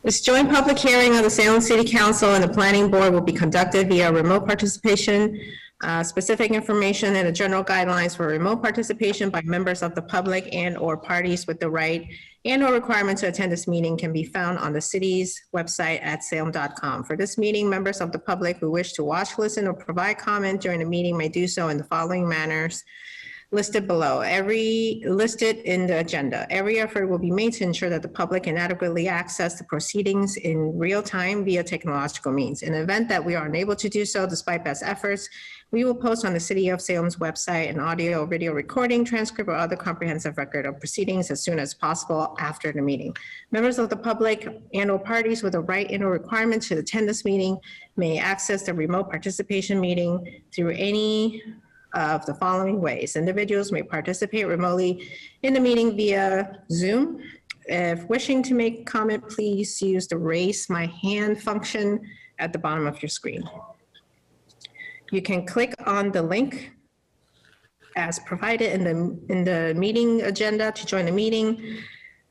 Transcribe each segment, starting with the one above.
This joint public hearing of the Salem City Council and the Planning Board will be conducted via remote participation. Specific information and the general guidelines for remote participation by members of the public and/or parties with the right and/or requirement to attend this meeting can be found on the city's website at salem.com. For this meeting, members of the public who wish to watch, listen, or provide comment during the meeting may do so in the following manners listed below, listed in the agenda. Every effort will be made to ensure that the public can adequately access the proceedings in real time via technological means. In the event that we are unable to do so, despite best efforts, we will post on the City of Salem's website an audio or video recording, transcript, or other comprehensive record of proceedings as soon as possible after the meeting. Members of the public and/or parties with a right and/or requirement to attend this meeting may access the remote participation meeting through any of the following ways. Individuals may participate remotely in the meeting via Zoom. If wishing to make comment, please use the raise my hand function at the bottom of your screen. You can click on the link as provided in the meeting agenda to join the meeting,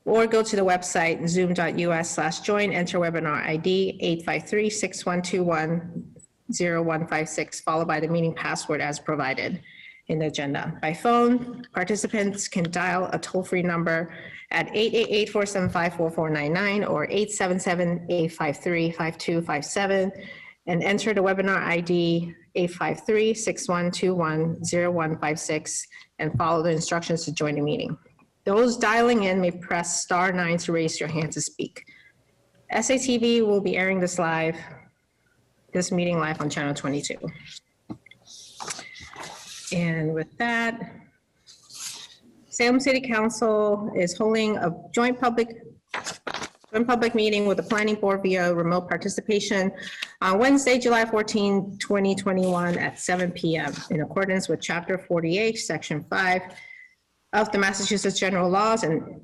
or go to the website zoom.us/join, enter webinar ID 853-6121-0156, followed by the meeting password as provided in the agenda. By phone, participants can dial a toll-free number at 888-475-4499 or 877-853-5257 and enter the webinar ID 853-6121-0156 and follow the instructions to join the meeting. Those dialing in may press *9 to raise your hand to speak. SATV will be airing this meeting live on channel 22. And with that, Salem City Council is holding a joint public meeting with the Planning Board via remote participation on Wednesday, July 14, 2021 at 7 p.m. in accordance with Chapter 48, Section 5 of the Massachusetts General Laws and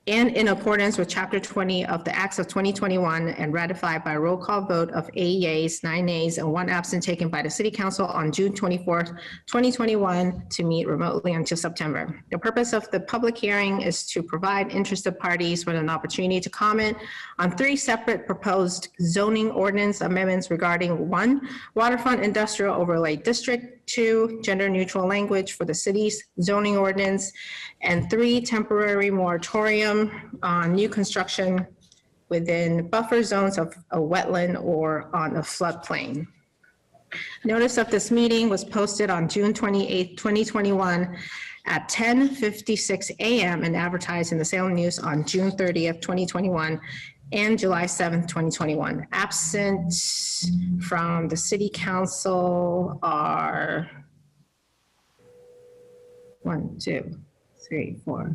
in accordance with Chapter 20 of the Acts of 2021 and ratified by a roll call vote of 8 yeas, 9 nays, and 1 absent taken by the City Council on June 24th, 2021 to meet remotely until September. The purpose of the public hearing is to provide interested parties with an opportunity to comment on 3 separate proposed zoning ordinance amendments regarding 1, waterfront industrial overlay district, 2, gender neutral language for the city's zoning ordinance, and 3, temporary moratorium on new construction within buffer zones of a wetland or on a floodplain. Notice of this meeting was posted on June 28, 2021 at 10:56 a.m. and advertised in the Salem News on June 30th, 2021 and July 7th, 2021. Absent from the City Council are 1, 2, 3, 4,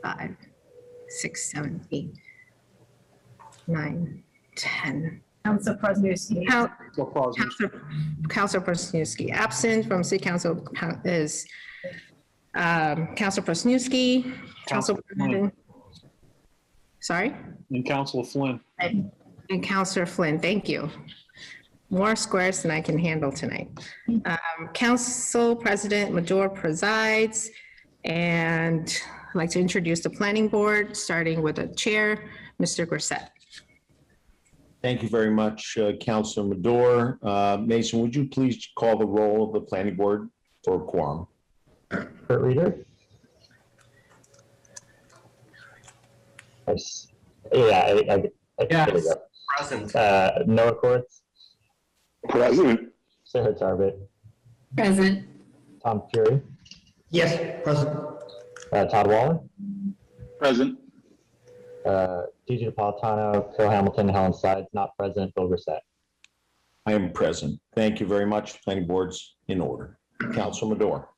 5, 6, 7, 8, 9, 10. Council President. Council Presnewski. Absent from City Council is Council Presnewski, Council President. Sorry? And Councilor Flynn. And Councilor Flynn, thank you. More squares than I can handle tonight. Council President Madore presides, and I'd like to introduce the Planning Board, starting with the chair, Mr. Grissett. Thank you very much, Councilor Madore. Mason, would you please call the roll of the Planning Board for quorum? Kurt Reader. Yes. There we go. Present. Noah Courts. Present. Sarah Tarbit. Present. Tom Fury. Yes, present. Todd Waller. Present. DJ Napolitano, Phil Hamilton, Helen Sides, not present, Bill Grissett. I am present. Thank you very much. Planning Board's in order. Councilor Madore.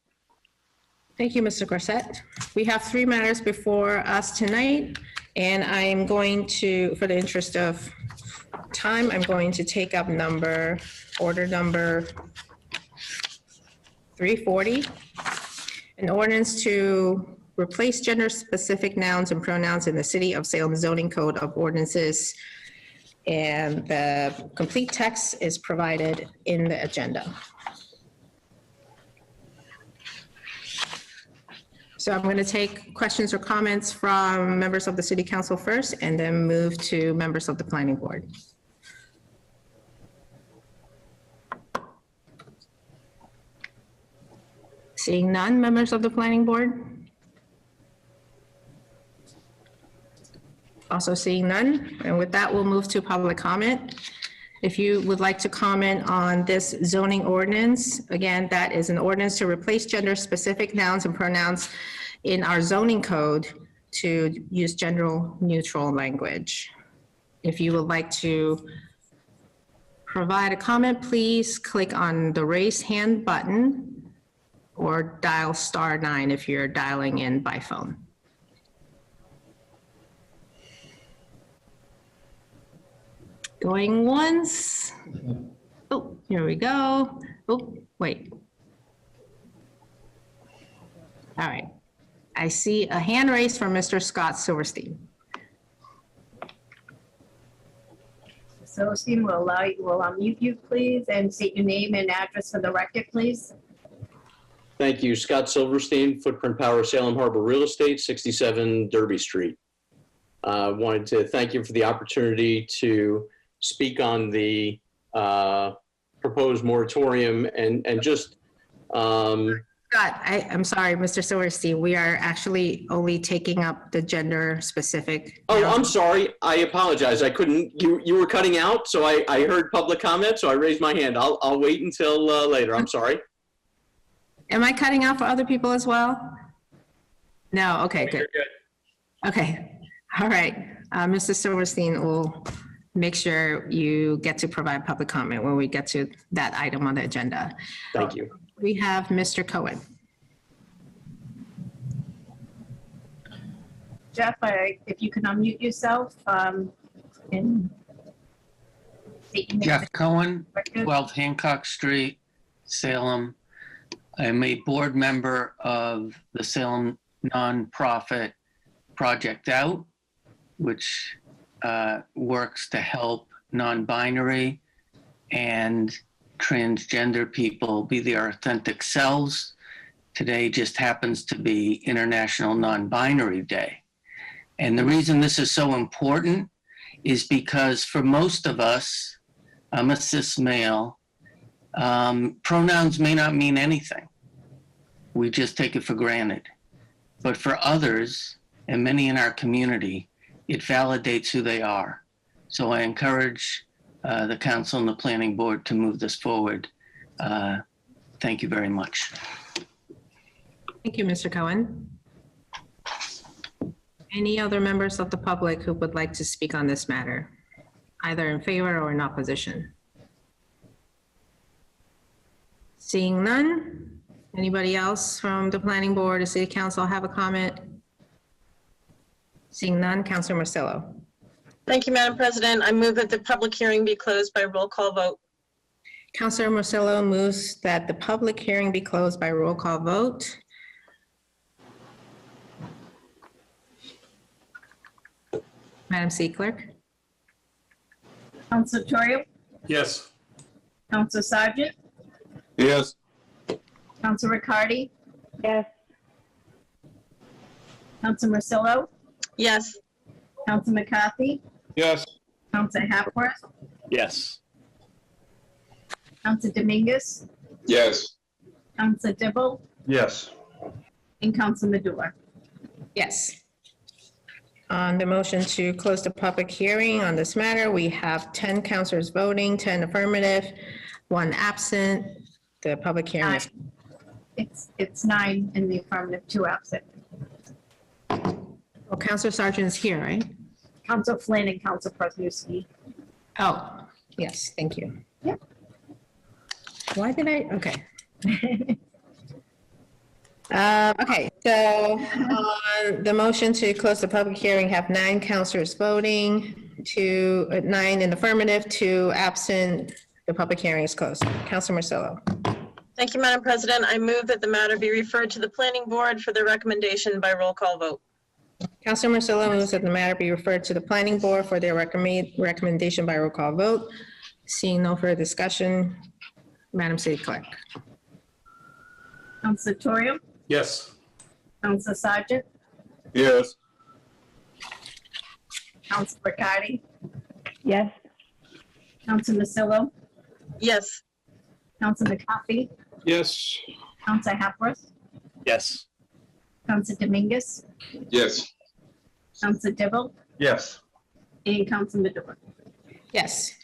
Thank you, Mr. Grissett. We have 3 matters before us tonight, and I am going to, for the interest of time, I'm going to take up order number 340, an ordinance to replace gender-specific nouns and pronouns in the City of Salem Zoning Code of Ordinances, and the complete text is provided in the agenda. So I'm going to take questions or comments from members of the city council first and then move to members of the planning board. Seeing none, members of the planning board? Also seeing none, and with that, we'll move to public comment. If you would like to comment on this zoning ordinance, again, that is an ordinance to replace gender-specific nouns and pronouns in our zoning code to use gender-neutral language. If you would like to provide a comment, please click on the raise hand button or dial *9 if you're dialing in by phone. Going once. Oh, here we go. Oh, wait. All right. I see a hand raised from Mr. Scott Silverstein. Silverstein will unmute you, please, and state your name and address for the record, please. Thank you. Scott Silverstein, Footprint Power Salem Harbor Real Estate, 67 Derby Street. Wanted to thank you for the opportunity to speak on the proposed moratorium and just. Scott, I'm sorry, Mr. Silverstein, we are actually only taking up the gender specific. Oh, I'm sorry. I apologize. I couldn't, you were cutting out, so I heard public comment, so I raised my hand. I'll wait until later. I'm sorry. Am I cutting out for other people as well? No, okay, good. Okay, all right. Mr. Silverstein will make sure you get to provide public comment when we get to that item on the agenda. Thank you. We have Mr. Cohen. Jeff, if you can unmute yourself and state your name. Jeff Cohen, Record. 12 Hancock Street, Salem. I'm a board member of the Salem nonprofit Project Out, which works to help non-binary and transgender people be their authentic selves. Today just happens to be International Non-Binary Day. And the reason this is so important is because for most of us, I'm a cis male, pronouns may not mean anything. We just take it for granted. But for others, and many in our community, it validates who they are. So I encourage the council and the planning board to move this forward. Thank you very much. Thank you, Mr. Cohen. Any other members of the public who would like to speak on this matter, either in favor or in opposition? Seeing none, anybody else from the planning board or city council have a comment? Seeing none, Councilor Marcelo. Thank you, Madam President. I move that the public hearing be closed by roll call vote. Councilor Marcelo moves that the public hearing be closed by roll call vote. Madam City Clerk? Council Torrio, Yes. Council Sargent, Yes. Council Riccardi, yes, Council Marcillo, Yes. Council McCarthy, Yes. Council Hapworth, Yes. Council Dominguez, Yes. Council Dibble, Yes. and Council Madula. Yes. On the motion to close the public hearing on this matter, we have 10 councilors voting, 10 affirmative, 1 absent. The public hearing is, It's 9 in the affirmative, 2 absent. oh, Councilor Sargent is here, right? Council Flynn and Council Presnewski. Oh, yes, thank you. Yep. Why did I, okay. Okay, so on the motion to close the public hearing, have 9 councilors voting, 9 in affirmative, 2 absent. The public hearing is closed. Councilor Marcelo. Thank you, Madam President. I move that the matter be referred to the planning board for the recommendation by roll call vote. Councilor Marcelo moves that the matter be referred to the planning board for their recommendation by roll call vote. Seeing no further discussion, Madam City Clerk. Council Torrio, Yes. Counselor Sargent, Yes. Counselor Riccardi, Yes. Counselor Masillo, Yes. Counselor McCarthy, Yes. Counselor Hapworth, Yes. Counselor Dominguez, Yes. Counselor Dibble, Yes. and Counselor Madore. Yes.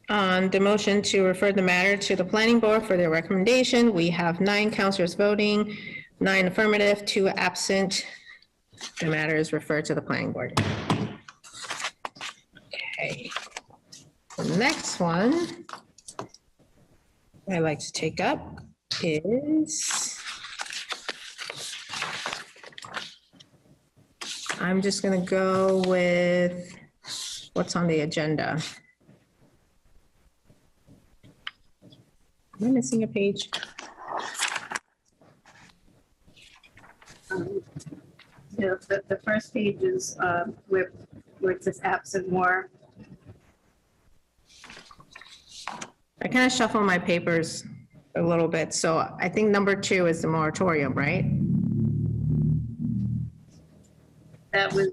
On the motion to refer the matter to the planning board for their recommendation, we have 9 counselors voting, 9 affirmative, 2 absent. The matter is referred to the planning board. Okay. The next one I'd like to take up is, I'm just gonna go with what's on the agenda. Am I missing a page? The first page is where it says absent more. I kind of shuffle my papers a little bit, so I think number 2 is the moratorium, right? That was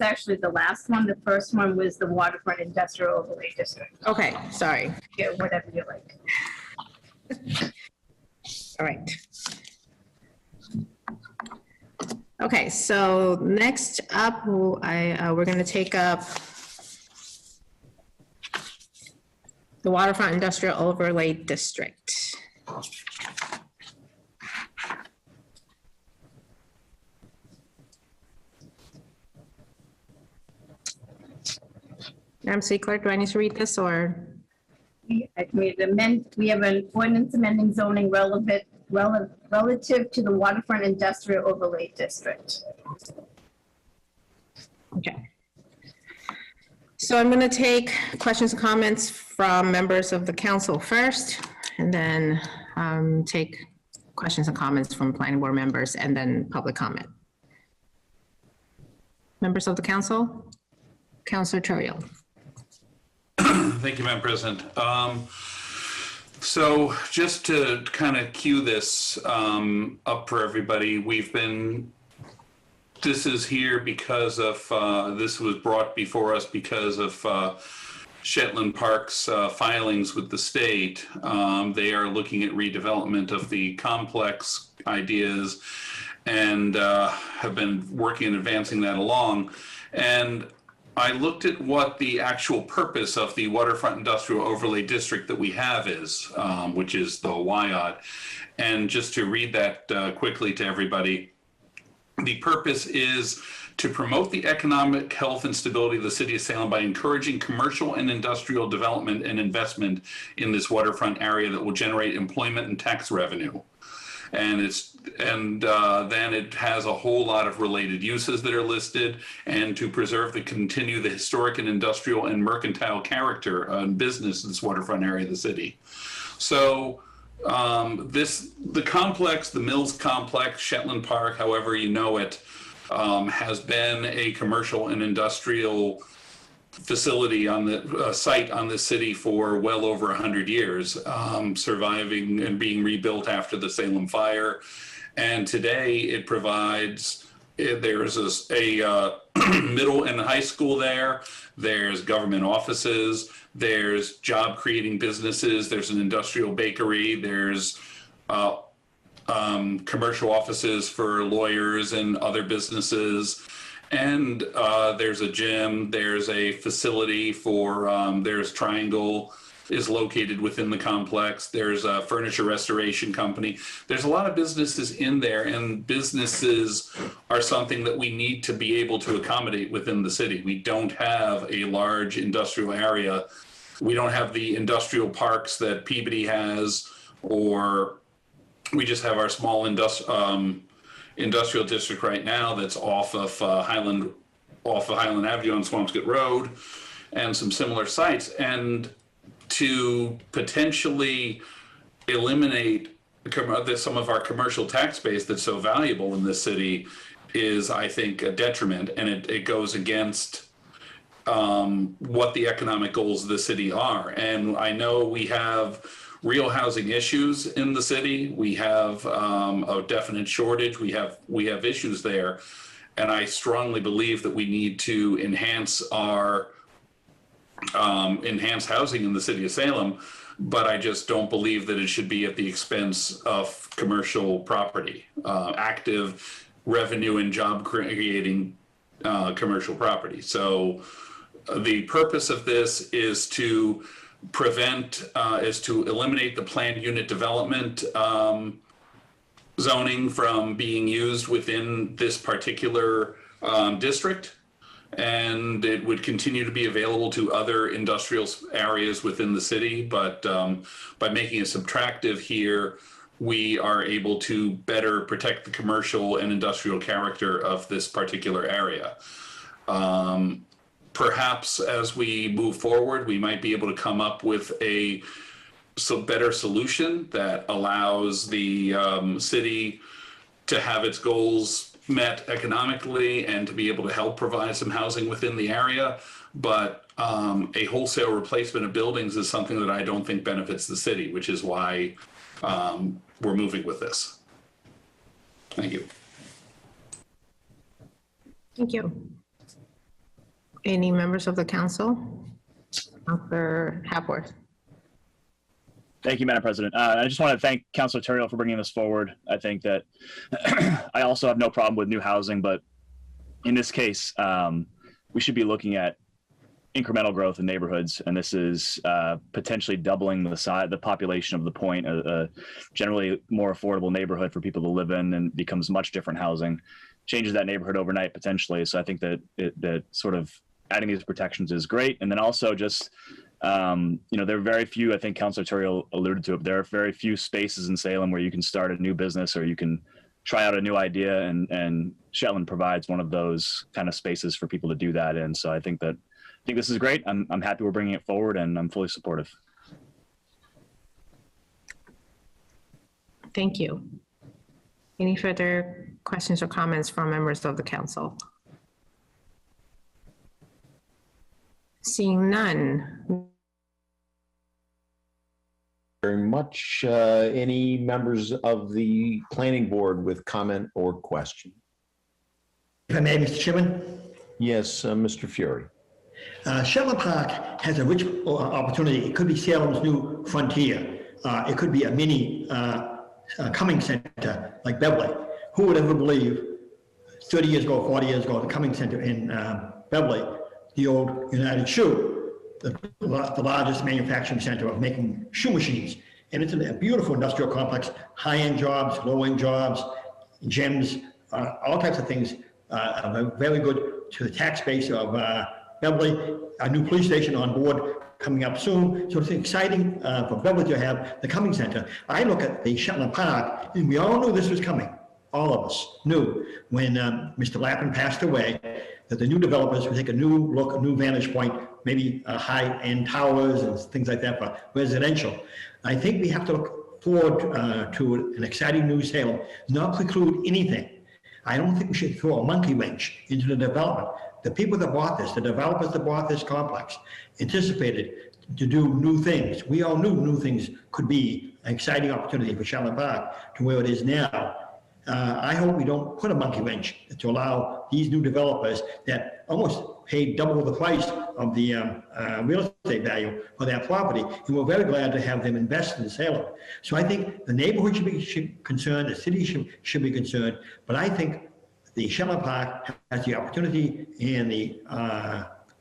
actually the last one. The first one was the waterfront industrial overlay district. Okay, sorry. Yeah, whatever you like. All right. Okay, so next up, we're going to take up the waterfront industrial overlay district. Madam City Clerk, do I need to read this or? We have an ordinance amending zoning relative to the waterfront industrial overlay district. Okay. So I'm going to take questions and comments from members of the council first, and then take questions and comments from planning board members, and then public comment. Members of the council? Councilor Terrell. Thank you, Madam President. So just to kind of cue this up for everybody, this is here because of, this was brought before us because of Shetland Park's filings with the state. They are looking at redevelopment of the complex ideas and have been working and advancing that along. And I looked at what the actual purpose of the waterfront industrial overlay district that we have is, which is the WIOD. And just to read that quickly to everybody, the purpose is to promote the economic health and stability of the city of Salem by encouraging commercial and industrial development and investment in this waterfront area that will generate employment and tax revenue. And then it has a whole lot of related uses that are listed, and to preserve continue the historic and industrial and mercantile character and business in this waterfront area of the city. So the complex, the Mills Complex, Shetland Park, however you know it, has been a commercial and industrial facility on the site on the city for well over 100 years, surviving and being rebuilt after the Salem fire. And today it provides, there's a middle and high school there, there's government offices, there's job creating businesses, there's an industrial bakery, there's commercial offices for lawyers and other businesses. And there's a gym, there's a facility for, there's Triangle is located within the complex. There's a furniture restoration company. There's a lot of businesses in there, and businesses are something that we need to be able to accommodate within the city. We don't have a large industrial area. We don't have the industrial parks that Peabody has, or we just have our small industrial district right now that's off of Highland Avenue on Swampscott Road, and some similar sites. And to potentially eliminate some of our commercial tax base that's so valuable in this city is, I think, a detriment, and it goes against what the economic goals of the city are. And I know we have real housing issues in the city. We have a definite shortage. We have issues there. And I strongly believe that we need to enhance housing in the city of Salem, but I just don't believe that it should be at the expense of commercial property, active revenue and job creating commercial property. So the purpose of this is to eliminate the planned unit development zoning from being used within this particular district. And it would continue to be available to other industrial areas within the city. But by making it subtractive here, we are able to better protect the commercial and industrial character of this particular area. Perhaps as we move forward, we might be able to come up with a better solution that allows the city to have its goals met economically and to be able to help provide some housing within the area. But a wholesale replacement of buildings is something that I don't think benefits the city, which is why we're moving with this. Thank you. Thank you. Any members of the council? Councilor Hapworth. Thank you, Madam President. I just want to thank Councilor Terrell for bringing this forward. I think that I also have no problem with new housing, but in this case, we should be looking at incremental growth in neighborhoods, and this is potentially doubling the population of the point, a generally more affordable neighborhood for people to live in, and becomes much different housing, changes that neighborhood overnight potentially. So I think that that sort of adding these protections is great, and then also just there are very few, I think Councilor Terrell alluded to it, there are very few spaces in Salem where you can start a new business or you can try out a new idea, and Shetland provides one of those kind of spaces for people to do that in. So I think this is great. I'm happy we're bringing it forward, and I'm fully supportive. Thank you. Any further questions or comments from members of the council? Seeing none. Very much. Any members of the planning board with comment or question? If I may, Mr. Chairman, Yes, Mr. Fury. Shetland Park has a rich opportunity. It could be Salem's new frontier. It could be a mini Cumming Center like Beverly. Who would ever believe 30 years ago, 40 years ago, the Cumming Center in Beverly, the old United Shoe, the largest manufacturing center of making shoe machines. And it's a beautiful industrial complex, high-end jobs, low-end jobs, gems, all types of things, very good to the tax base of Beverly. A new police station on board coming up soon. So it's exciting for Beverly to have the Cumming Center. I look at the Shetland Park, and we all knew this was coming. All of us knew when Mr. Lappin passed away that the new developers would take a new look, a new vantage point, maybe high-end towers and things like that for residential. I think we have to look forward to an exciting new Salem, not preclude anything. I don't think we should throw a monkey wrench into the development. The people that bought this, the developers that bought this complex, anticipated to do new things. We all knew new things could be an exciting opportunity for Shetland Park to where it is now. I hope we don't put a monkey wrench to allow these new developers that almost paid double the price of the real estate value for that property, and we're very glad to have them invest in Salem. So I think the neighborhood should be concerned, the city should be concerned, but I think the Shetland Park has the opportunity and the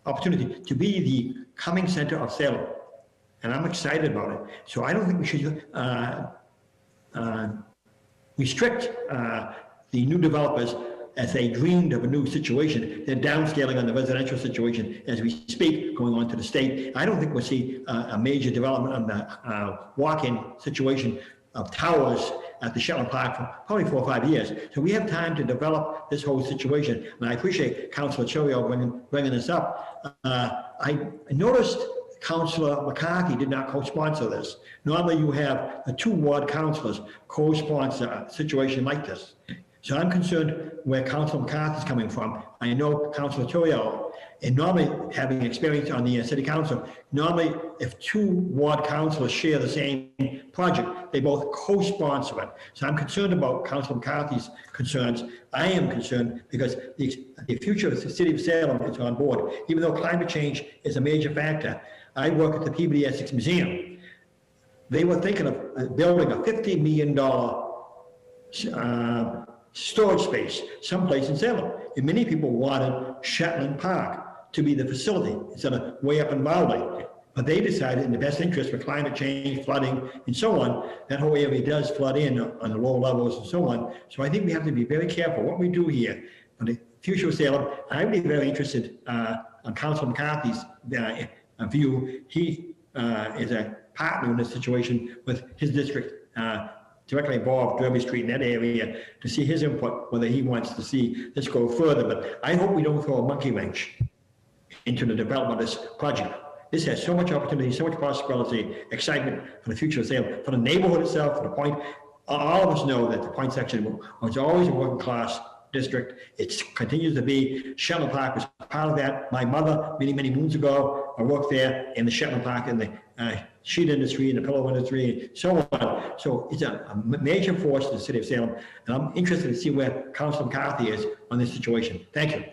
opportunity to be the Cumming Center of Salem, and I'm excited about it. So I don't think we should restrict the new developers as they dreamed of a new situation. They're downscaling on the residential situation as we speak, going on to the state. I don't think we'll see a major development on the walk-in situation of towers at the Shetland Park for probably 4 or 5 years. So we have time to develop this whole situation. And I appreciate Councilor Chorio bringing this up. I noticed Councilor McCarthy did not co-sponsor this. Normally you have the 2 ward councilors co-sponsor a situation like this. So I'm concerned where Councilor McCarthy is coming from. I know Councilor Chorio And normally, having experience on the city council, normally if two ward councilors share the same project, they both co-sponsor it. So I'm concerned about Councilor McCarthy's concerns. I am concerned because the future of the city of Salem is on board. Even though climate change is a major factor, I work at the Peabody Essex Museum. They were thinking of building a $50 million storage space someplace in Salem. And many people wanted Shetland Park to be the facility instead of way up in Raleigh. But they decided in the best interest for climate change, flooding, and so on, that whole area does flood in on the low levels and so on. So I think we have to be very careful what we do here for the future of Salem. I would be very interested on Councilor McCarthy's view. He is a partner in this situation with his district directly involved, Derby Street in that area, to see his input, whether he wants to see this go further. But I hope we don't throw a monkey wrench into the development of this project. This has so much opportunity, so much possibility, excitement for the future of Salem, for the neighborhood itself, for the Point. All of us know that the Point section was always a working class district. It continues to be. Shetland Park was part of that. My mother, many, many moons ago, I worked there in the Shetland Park in the sheet industry and the pillow industry, and so on. So it's a major force in the city of Salem, and I'm interested to see where Councilor McCarthy is on this situation. Thank you.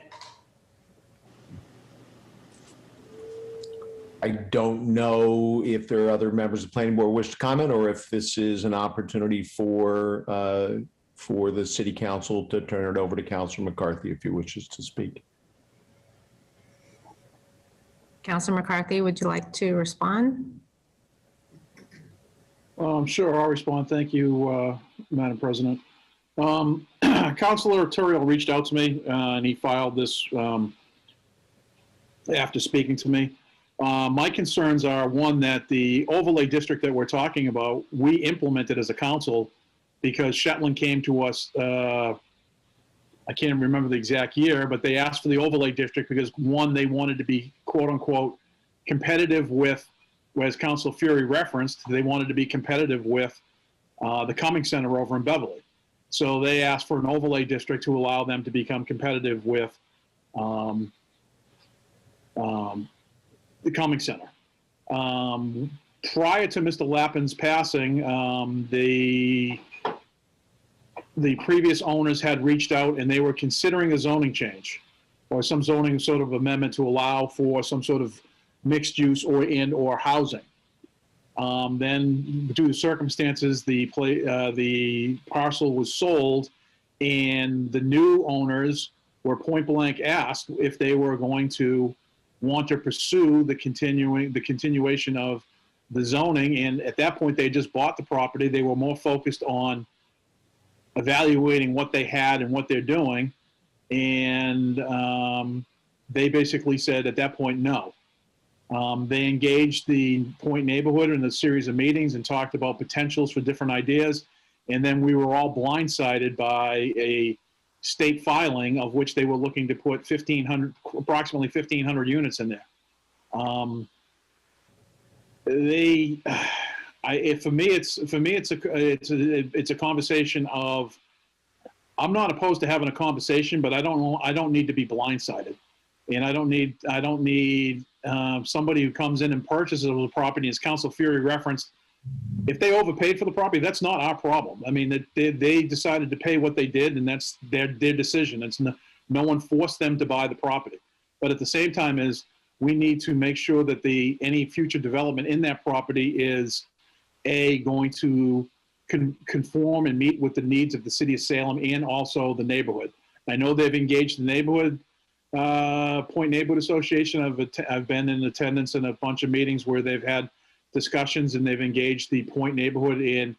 I don't know if there are other members of the planning board who wish to comment, or if this is an opportunity for the city council to turn it over to Councilor McCarthy if he wishes to speak. Councilor McCarthy, would you like to respond? Sure, I'll respond. Thank you, Madam President. Councilor Turiel reached out to me and he filed this after speaking to me. My concerns are, one, that the overlay district that we're talking about, we implemented as a council because Shetland came to us, I can't remember the exact year, but they asked for the overlay district because, one, they wanted to be, quote unquote, competitive with, as Councilor Fury referenced, they wanted to be competitive with the Cumming Center over in Beverly. So they asked for an overlay district to allow them to become competitive with the Cumming Center. Prior to Mr. Lappin's passing, the previous owners had reached out and they were considering a zoning change or some zoning sort of amendment to allow for some sort of mixed use or housing. Then due to circumstances, the parcel was sold and the new owners were point blank asked if they were going to want to pursue the continuation of the zoning. And at that point, they just bought the property. They were more focused on evaluating what they had and what they're doing. And they basically said at that point, no. They engaged the Point neighborhood in a series of meetings and talked about potentials for different ideas. And then we were all blindsided by a state filing of which they were looking to put approximately 1,500 units in there. For me, it's a conversation of, I'm not opposed to having a conversation, but I don't need to be blindsided, and I don't need somebody who comes in and purchases the property, as Council Fury referenced. If they overpaid for the property, that's not our problem. I mean, they decided to pay what they did, and that's their decision. It's no one forced them to buy the property. But at the same time, we need to make sure that any future development in that property is going to conform and meet with the needs of the city of Salem and also the neighborhood. I know they've engaged the neighborhood, Point Neighborhood Association. I've been in attendance in a bunch of meetings where they've had discussions and they've engaged the Point neighborhood in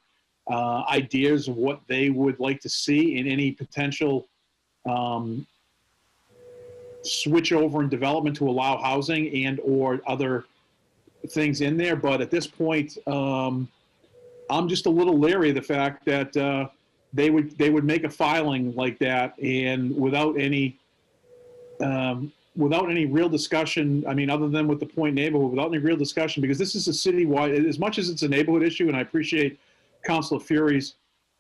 ideas of what they would like to see in any potential switch over in development to allow housing and or other things in there. But at this point, I'm just a little leery of the fact that they would make a filing like that and without any real discussion, I mean, other than with the Point neighborhood, without any real discussion, because this is a citywide, as much as it's a neighborhood issue, and I appreciate Councilor Fury's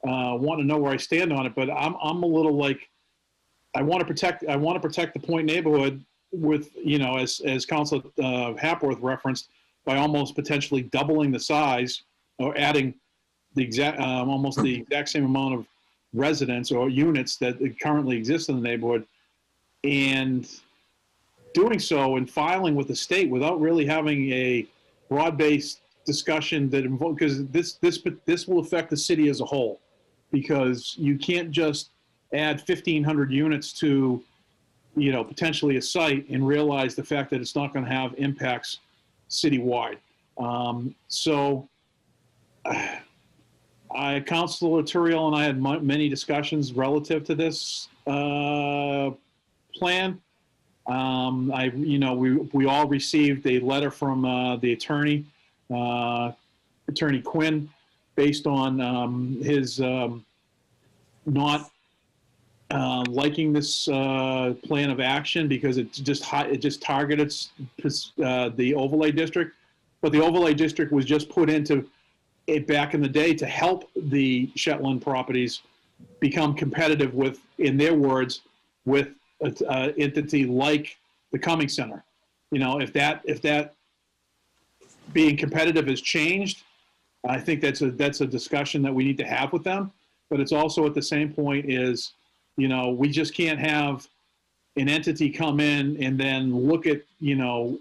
wanting to know where I stand on it, but I'm a little like, I want to protect the Point neighborhood with, as Council Hapworth referenced, by almost potentially doubling the size or adding the exact, almost the exact same amount of residents or units that currently exist in the neighborhood, and doing so and filing with the state without really having a broad-based discussion that involves, because this will affect the city as a whole, because you can't just add 1,500 units to, potentially a site and realize the fact that it's not going to have impacts citywide. Councilor Turiel and I had many discussions relative to this plan. We all received a letter from the attorney, Attorney Quinn, based on his not liking this plan of action because it just targeted the overlay district. But the overlay district was just put into it back in the day to help the Shetland properties become competitive with, in their words, with an entity like the Cumming Center. If that being competitive has changed, I think that's a discussion that we need to have with them. But it's also at the same point is, we just can't have an entity come in and then look at,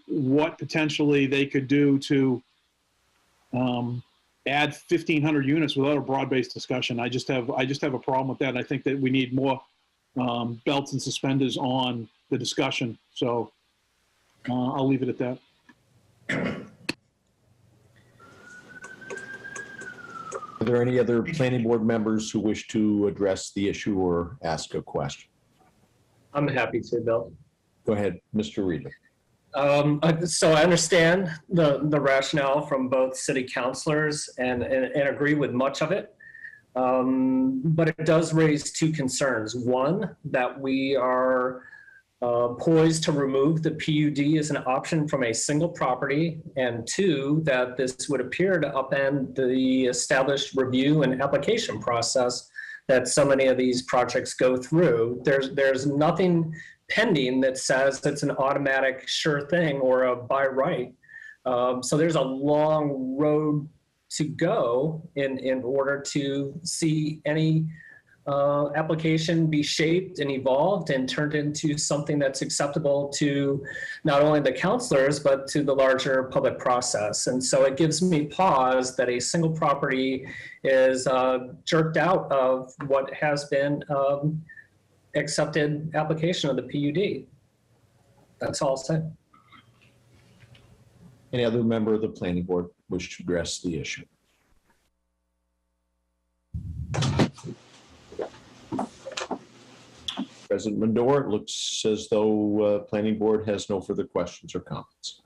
what potentially they could do to add 1,500 units without a broad-based discussion. I just have a problem with that. I think that we need more belts and suspenders on the discussion. So I'll leave it at that. Are there any other planning board members who wish to address the issue or ask a question? I'm happy to, Bill. Go ahead, Mr. Reader. So I understand the rationale from both city councilors and agree with much of it. But it does raise two concerns. One, that we are poised to remove the PUD as an option from a single property. And two, that this would appear to upend the established review and application process that so many of these projects go through. There's nothing pending that says it's an automatic sure thing or a by right. So there's a long road to go in order to see any application be shaped and evolved and turned into something that's acceptable to not only the councilors, but to the larger public process. And so it gives me pause that a single property is jerked out of what has been accepted application of the PUD. That's all I'll say. Any other member of the planning board wish to address the issue? President Mandor, it looks as though planning board has no further questions or comments.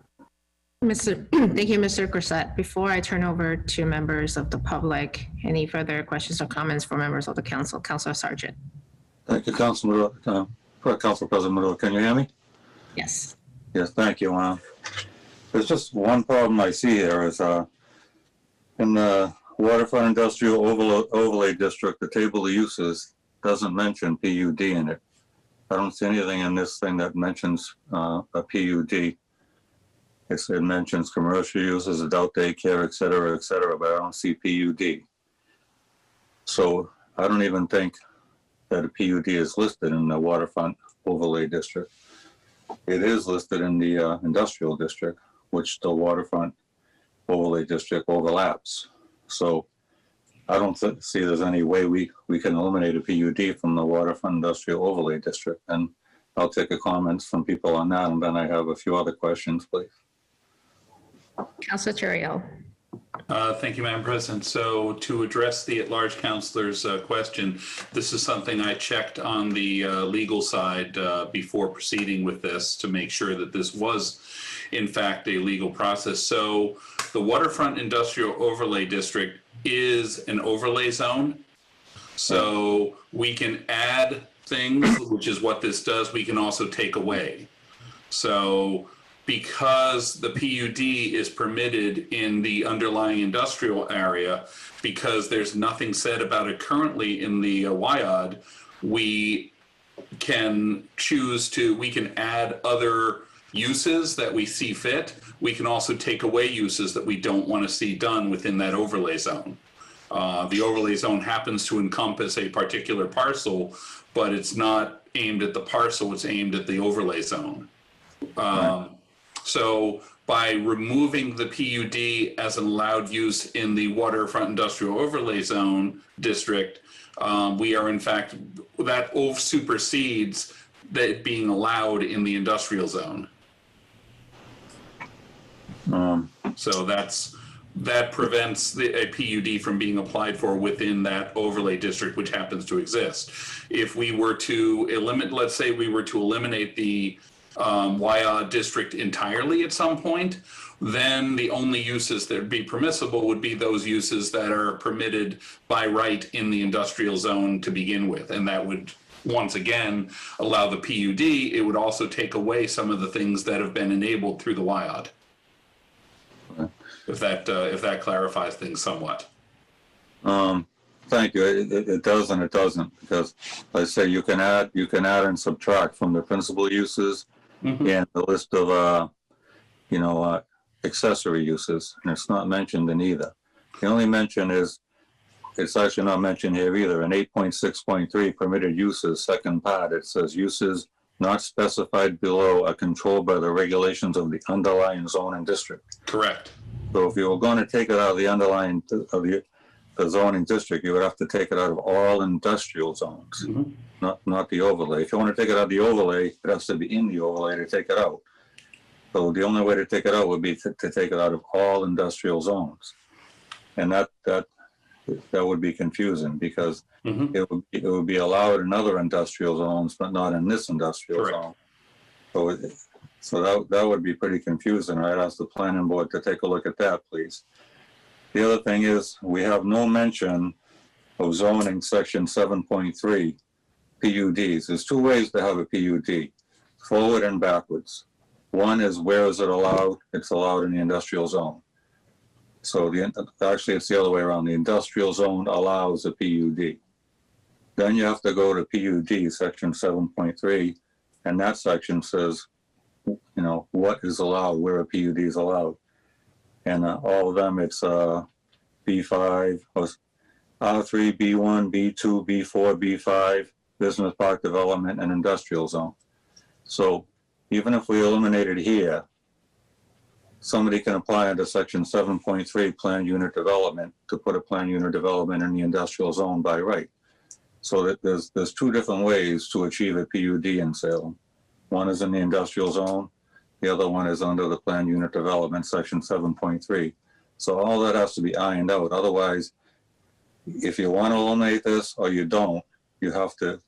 Thank you, Mr. Grissett. Before I turn over to members of the public, any further questions or comments for members of the council? Councilor Sargent. Thank you, Council President Maduro. Can you hear me? Yes. Yes, thank you. There's just one problem I see here is in the Waterfront Industrial Overlay District, the table of uses doesn't mention PUD in it. I don't see anything in this thing that mentions a PUD. It mentions commercial uses, adult daycare, et cetera, but I don't see PUD. So I don't even think that a PUD is listed in the Waterfront Overlay District. It is listed in the Industrial District, which the Waterfront Overlay District overlaps. So I don't see there's any way we can eliminate a PUD from the Waterfront Industrial Overlay District. And I'll take a comments from people on that, and then I have a few other questions, please. Councilor Turiel. Thank you, Madam President. So to address the at-large councilor's question, this is something I checked on the legal side before proceeding with this to make sure that this was, in fact, a legal process. So the Waterfront Industrial Overlay District is an overlay zone. So we can add things, which is what this does. We can also take away. So because the PUD is permitted in the underlying industrial area, because there's nothing said about it currently in the WIOD, we can choose to, we can add other uses that we see fit. We can also take away uses that we don't want to see done within that overlay zone. The overlay zone happens to encompass a particular parcel, but it's not aimed at the parcel, it's aimed at the overlay zone. So by removing the PUD as an allowed use in the waterfront industrial overlay zone district, we are in fact, that supersedes that being allowed in the industrial zone. So that prevents a PUD from being applied for within that overlay district, which happens to exist. If we were to eliminate, let's say we were to eliminate the WIA district entirely at some point, then the only uses that would be permissible would be those uses that are permitted by right in the industrial zone to begin with. And that would, once again, allow the PUD. It would also take away some of the things that have been enabled through the WIOD. If that clarifies things somewhat. Thank you. It does and it doesn't, because like I say, you can add and subtract from the principal uses and the list of accessory uses, and it's not mentioned in either. The only mention is, it's actually not mentioned here either. In 8.6.3 permitted uses, second part, it says uses not specified below are controlled by the regulations of the underlying zone and district. Correct. So if you were going to take it out of the underlying of the zoning district, you would have to take it out of all industrial zones, not the overlay. If you want to take it out of the overlay, it has to be in the overlay to take it out. So the only way to take it out would be to take it out of all industrial zones, and that would be confusing, because it would be allowed in other industrial zones, but not in this industrial zone. So that would be pretty confusing. I'd ask the planning board to take a look at that, please. The other thing is, we have no mention of zoning section 7.3 PUDs. There's two ways to have a PUD, forward and backwards. One is, where is it allowed? It's allowed in the industrial zone. So actually it's the other way around. The industrial zone allows a PUD. Then you have to go to PUD section 7.3, and that section says, what is allowed, where a PUD is allowed. And all of them, it's B5, R3, B1, B2, B4, B5, business park development, and industrial zone. So even if we eliminate it here, somebody can apply under section 7.3 planned unit development to put a planned unit development in the industrial zone by right. So that there's two different ways to achieve a PUD in Salem. One is in the industrial zone. The other one is under the planned unit development, section 7.3. So all that has to be ironed out. Otherwise, if you want to eliminate this or you don't, you have to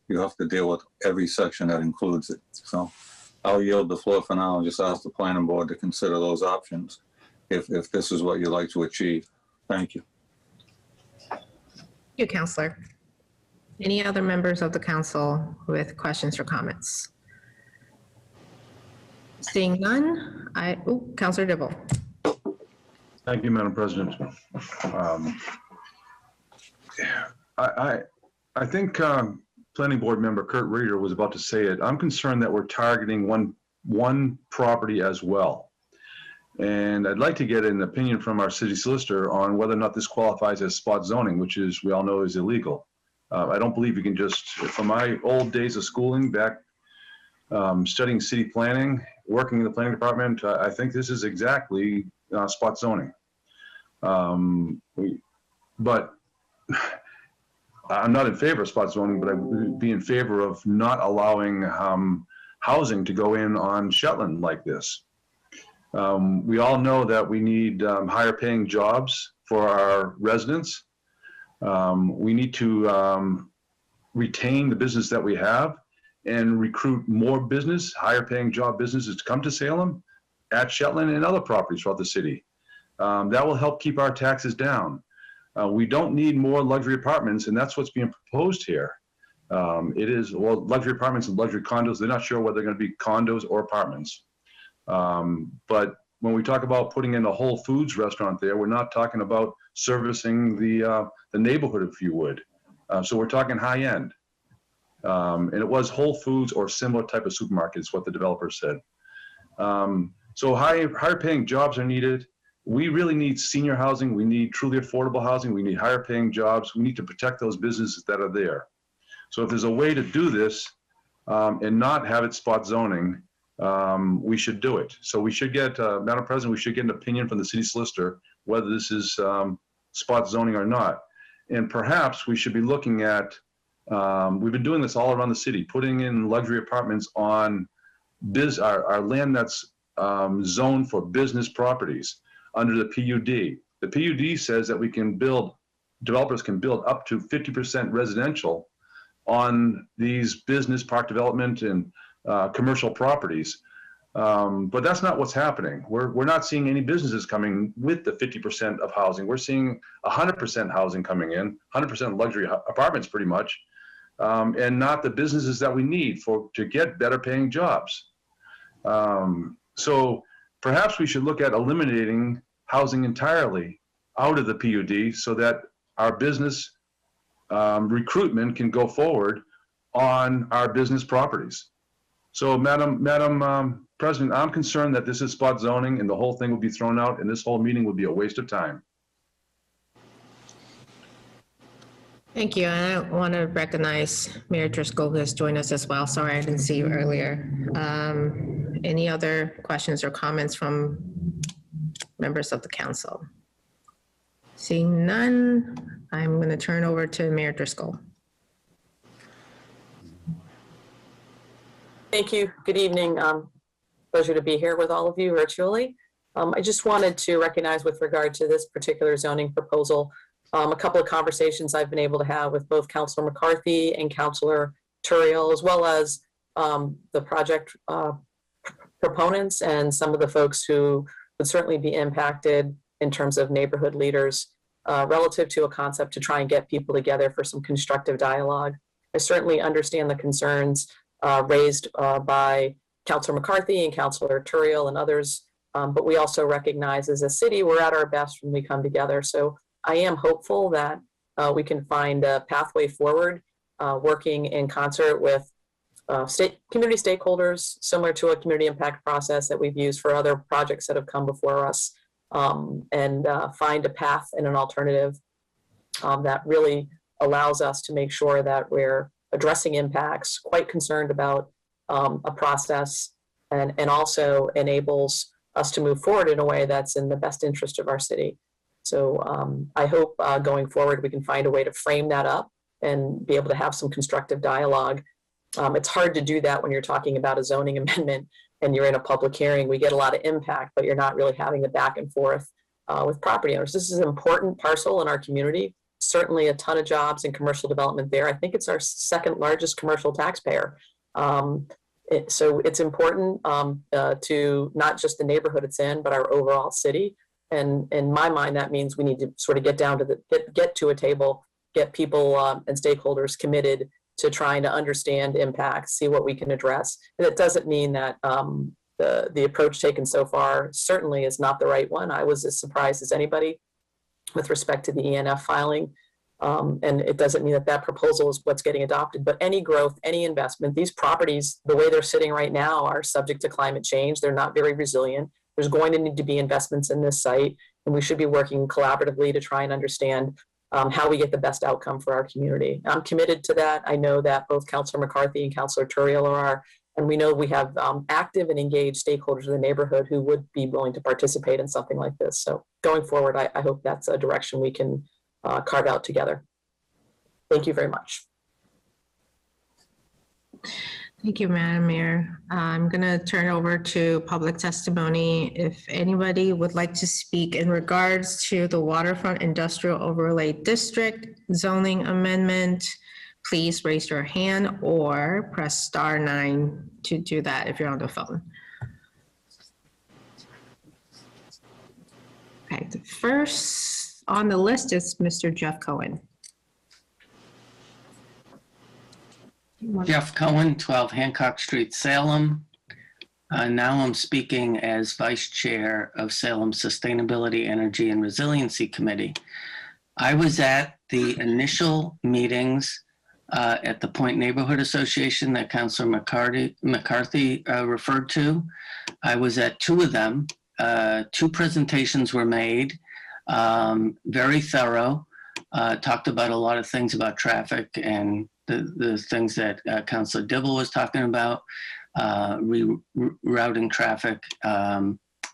deal with every section that includes it. So I'll yield the floor for now and just ask the planning board to consider those options if this is what you'd like to achieve. Thank you. Thank you, Counselor. Any other members of the council with questions or comments? Seeing none, Counselor Dibble. Thank you, Madam President. I think Planning Board member Kurt Reeder was about to say it. I'm concerned that we're targeting one property as well. And I'd like to get an opinion from our city solicitor on whether or not this qualifies as spot zoning, which is, we all know, is illegal. I don't believe you can just, from my old days of schooling back, studying city planning, working in the planning department, I think this is exactly spot zoning. But I'm not in favor of spot zoning, but I would be in favor of not allowing housing to go in on Shetland like this. We all know that we need higher paying jobs for our residents. We need to retain the business that we have and recruit more business, higher paying job businesses to come to Salem, at Shetland, and other properties throughout the city. That will help keep our taxes down. We don't need more luxury apartments, and that's what's being proposed here. It is, well, luxury apartments and luxury condos, they're not sure whether they're going to be condos or apartments. But when we talk about putting in a Whole Foods restaurant there, we're not talking about servicing the neighborhood, if you would. So we're talking high end. And it was Whole Foods or similar type of supermarket is what the developer said. So higher paying jobs are needed. We really need senior housing. We need truly affordable housing. We need higher paying jobs. We need to protect those businesses that are there. So if there's a way to do this and not have it spot zoning, we should do it. So we should get, Madam President, we should get an opinion from the city solicitor whether this is spot zoning or not. And perhaps we should be looking at, we've been doing this all around the city, putting in luxury apartments on our land that's zoned for business properties under the PUD. The PUD says that we can build, developers can build up to 50% residential on these business park development and commercial properties. But that's not what's happening. We're not seeing any businesses coming with the 50% of housing. We're seeing 100% housing coming in, 100% luxury apartments pretty much, and not the businesses that we need to get better paying jobs. So perhaps we should look at eliminating housing entirely out of the PUD so that our business recruitment can go forward on our business properties. So Madam President, I'm concerned that this is spot zoning and the whole thing will be thrown out and this whole meeting would be a waste of time. Thank you. And I want to recognize Mayor Driscoll who has joined us as well. Sorry, I didn't see you earlier. Any other questions or comments from members of the council? Seeing none, I'm going to turn over to Mayor Driscoll. Thank you. Good evening. Pleasure to be here with all of you virtually. I just wanted to recognize with regard to this particular zoning proposal, a couple of conversations I've been able to have with both Councilor McCarthy and Councilor Turiel, as well as the project proponents and some of the folks who would certainly be impacted in terms of neighborhood leaders relative to a concept to try and get people together for some constructive dialogue. I certainly understand the concerns raised by Councilor McCarthy and Councilor Turiel and others, but we also recognize as a city, we're at our best when we come together. So I am hopeful that we can find a pathway forward, working in concert with community stakeholders, similar to a community impact process that we've used for other projects that have come before us, and find a path and an alternative that really allows us to make sure that we're addressing impacts, quite concerned about a process, and also enables us to move forward in a way that's in the best interest of our city. So I hope going forward we can find a way to frame that up and be able to have some constructive dialogue. It's hard to do that when you're talking about a zoning amendment and you're in a public hearing. We get a lot of impact, but you're not really having the back and forth with property owners. This is an important parcel in our community. Certainly a ton of jobs and commercial development there. I think it's our second largest commercial taxpayer. So it's important to not just the neighborhood it's in, but our overall city. And in my mind, that means we need to sort of get down to get to a table, get people and stakeholders committed to trying to understand impacts, see what we can address. And it doesn't mean that the approach taken so far certainly is not the right one. I was as surprised as anybody with respect to the ENF filing. And it doesn't mean that proposal is what's getting adopted, but any growth, any investment, these properties, the way they're sitting right now, are subject to climate change. They're not very resilient. There's going to need to be investments in this site, and we should be working collaboratively to try and understand how we get the best outcome for our community. I'm committed to that. I know that both Councilor McCarthy and Councilor Turiel are, and we know we have active and engaged stakeholders in the neighborhood who would be willing to participate in something like this. So going forward, I hope that's a direction we can carve out together. Thank you very much. Thank you, Madam Mayor. I'm going to turn over to public testimony. If anybody would like to speak in regards to the Waterfront Industrial Overlay District zoning amendment, please raise your hand or press *9 to do that if you're on the phone. Okay, the first on the list is Mr. Jeff Cohen. Jeff Cohen, 12 Hancock Street, Salem. Now I'm speaking as Vice Chair of Salem Sustainability, Energy, and Resiliency Committee. I was at the initial meetings at the Point Neighborhood Association that Councilor McCarthy referred to. I was at two of them. Two presentations were made, very thorough, talked about a lot of things about traffic and the things that Councilor Dibble was talking about, rerouting traffic,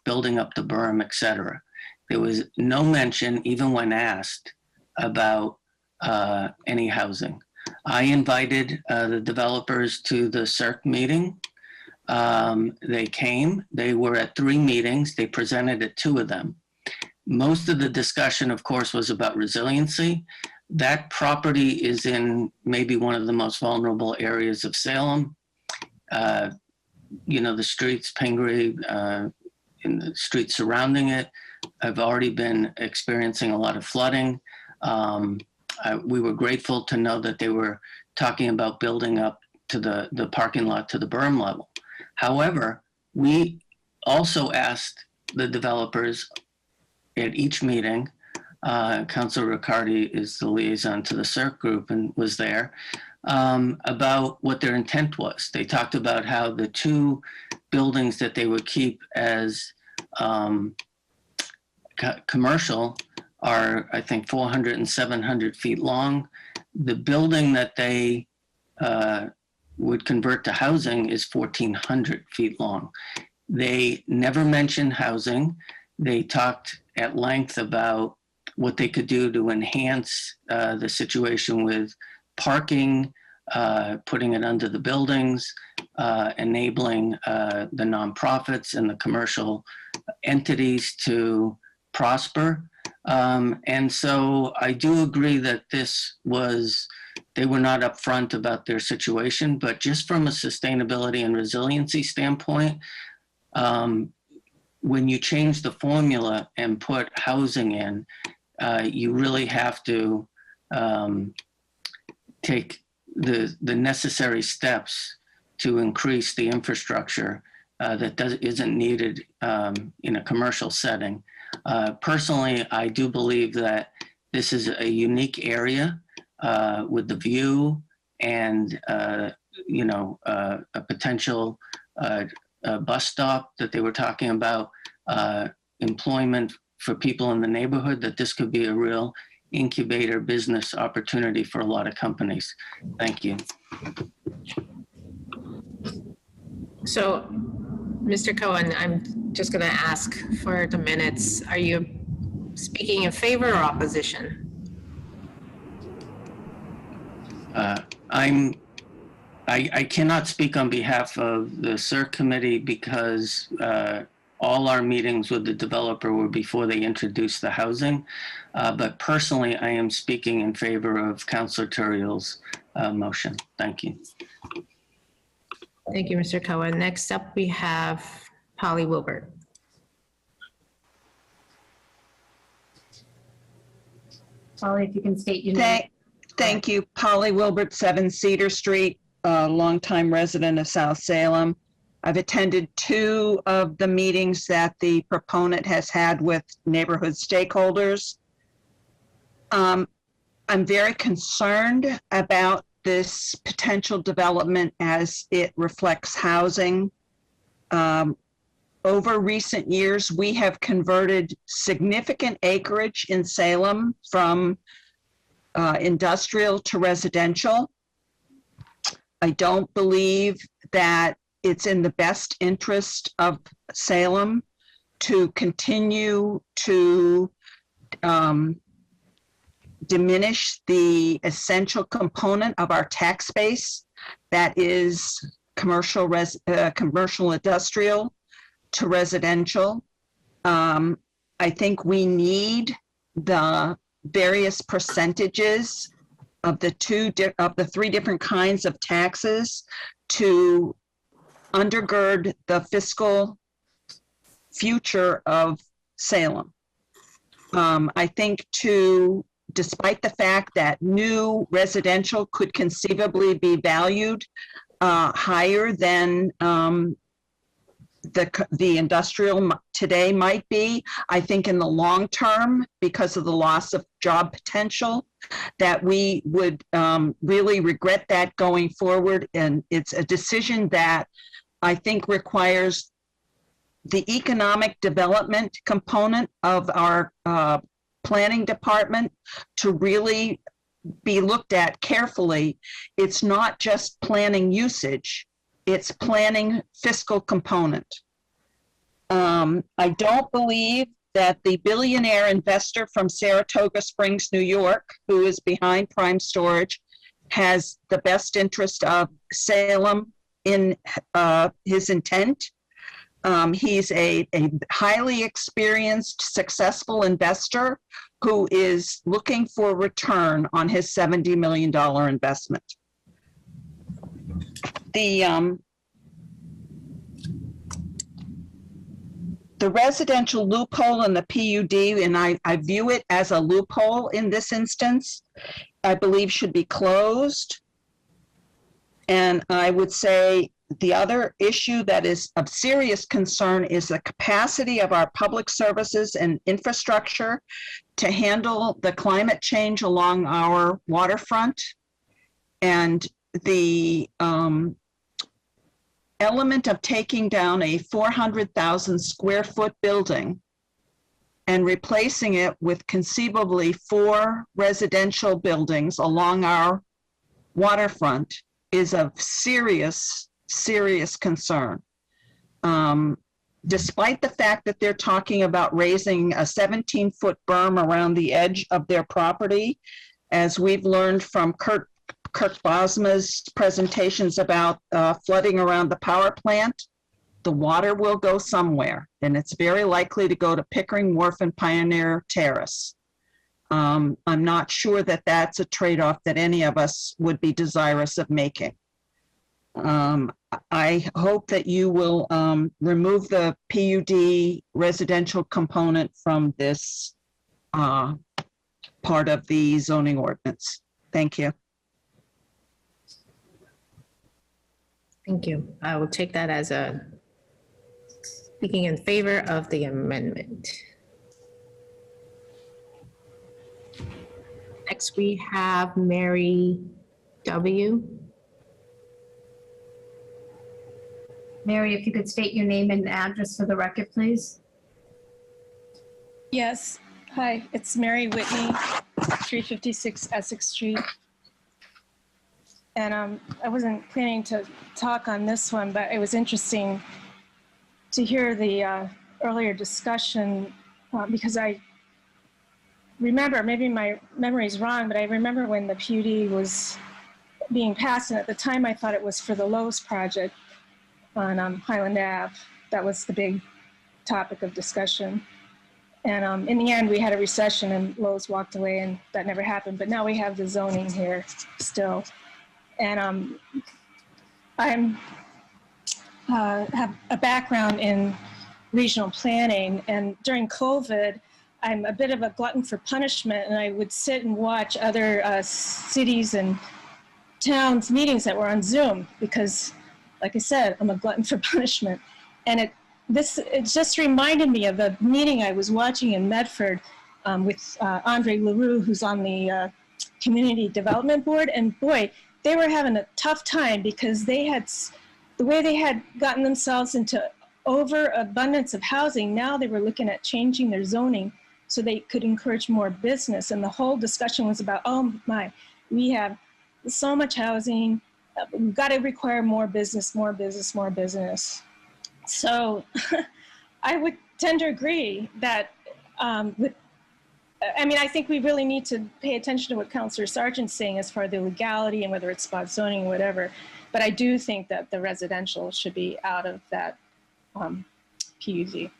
building up the berm, etc. There was no mention, even when asked, about any housing. I invited the developers to the CERC meeting. They came. They were at 3 meetings. They presented at 2 of them. Most of the discussion, of course, was about resiliency. That property is in maybe one of the most vulnerable areas of Salem. The streets, Pingree, in the streets surrounding it, have already been experiencing a lot of flooding. We were grateful to know that they were talking about building up to the parking lot to the berm level. However, we also asked the developers at each meeting, Councilor Riccardi is the liaison to the CERC group and was there, about what their intent was. They talked about how the 2 buildings that they would keep as commercial are, I think, 400 and 700 feet long. The building that they would convert to housing is 1,400 feet long. They never mentioned housing. They talked at length about what they could do to enhance the situation with parking, putting it under the buildings, enabling the nonprofits and the commercial entities to prosper. And so I do agree that they were not upfront about their situation, but just from a sustainability and resiliency standpoint, when you change the formula and put housing in, you really have to take the necessary steps to increase the infrastructure that isn't needed in a commercial setting. Personally, I do believe that this is a unique area with the view and a potential bus stop that they were talking about, employment for people in the neighborhood, that this could be a real incubator business opportunity for a lot of companies. Thank you. So, Mr. Cohen, I'm just going to ask for the minutes. Are you speaking in favor or opposition? I cannot speak on behalf of the CERC committee because all our meetings with the developer were before they introduced the housing. But personally, I am speaking in favor of Councilor Turiel's motion. Thank you. Thank you, Mr. Cohen. Next up, we have Polly Wilbert. Polly, if you can state your name. Thank you. Polly Wilbert, 7 Cedar Street, a longtime resident of South Salem. I've attended 2 of the meetings that the proponent has had with neighborhood stakeholders. I'm very concerned about this potential development as it reflects housing. Over recent years, we have converted significant acreage in Salem from industrial to residential. I don't believe that it's in the best interest of Salem to continue to diminish the essential component of our tax base, that is commercial industrial to residential. I think we need the various percentages of the 3 different kinds of taxes to undergird the fiscal future of Salem. I think despite the fact that new residential could conceivably be valued higher than the industrial today might be. I think in the long term, because of the loss of job potential, that we would really regret that going forward. And it's a decision that I think requires the economic development component of our planning department to really be looked at carefully. It's not just planning usage, it's planning fiscal component. I don't believe that the billionaire investor from Saratoga Springs, New York, who is behind Prime Storage, has the best interest of Salem in his intent. He's a highly experienced, successful investor who is looking for return on his $70 million investment. The residential loophole in the PUD, and I view it as a loophole in this instance, I believe should be closed. And I would say the other issue that is of serious concern is the capacity of our public services and infrastructure to handle the climate change along our waterfront. And the element of taking down a 400,000 square foot building and replacing it with conceivably 4 residential buildings along our waterfront is of serious concern. Despite the fact that they're talking about raising a 17-foot berm around the edge of their property, as we've learned from Kirk Bosma's presentations about flooding around the power plant, the water will go somewhere, and it's very likely to go to Pickering Wharf and Pioneer Terrace. I'm not sure that that's a trade-off that any of us would be desirous of making. I hope that you will remove the PUD residential component from this part of the zoning ordinance. Thank you. Thank you. I will take that as a speaking in favor of the amendment. Next, we have Mary W. Mary, if you could state your name and address for the record, please. Yes. Hi, it's Mary Whitney, 356 Essex Street. And I wasn't planning to talk on this one, but it was interesting to hear the earlier discussion because I remember, maybe my memory is wrong, but I remember when the PUD was being passed, and at the time I thought it was for the Lowe's project on Highland Ave. That was the big topic of discussion. And in the end, we had a recession and Lowe's walked away and that never happened. But now we have the zoning here still. And I have a background in regional planning, and during COVID, I'm a bit of a glutton for punishment, and I would sit and watch other cities and towns meetings that were on Zoom because, like I said, I'm a glutton for punishment. And it just reminded me of a meeting I was watching in Medford with Andre LaRue, who's on the Community Development Board, and boy, they were having a tough time because they had, the way they had gotten themselves into overabundance of housing, now they were looking at changing their zoning so they could encourage more business. And the whole discussion was about, oh my, we have so much housing, we've got to require more business, more business, more business. So I would tend to agree that I think we really need to pay attention to what Councillor Sargent's saying as far as the legality and whether it's spot zoning or whatever. But I do think that the residential should be out of that PUD.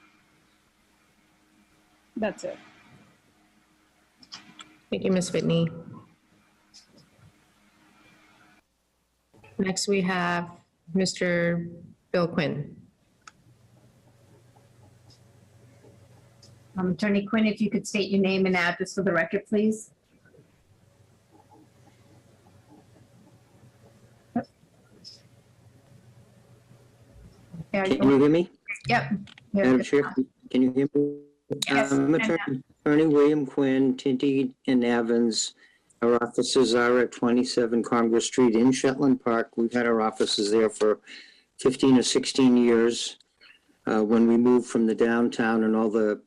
That's it. Thank you, Ms. Whitney. Next, we have Mr. Bill Quinn. Attorney Quinn, if you could state your name and address for the record, please. Can you hear me? Yep. Madam Chair, can you hear me? Yes, Attorney William Quinn, Tinty and Evans. Our offices are at 27 Congress Street in Shetland Park. We've had our offices there for 15 or 16 years. When we moved from the downtown and all the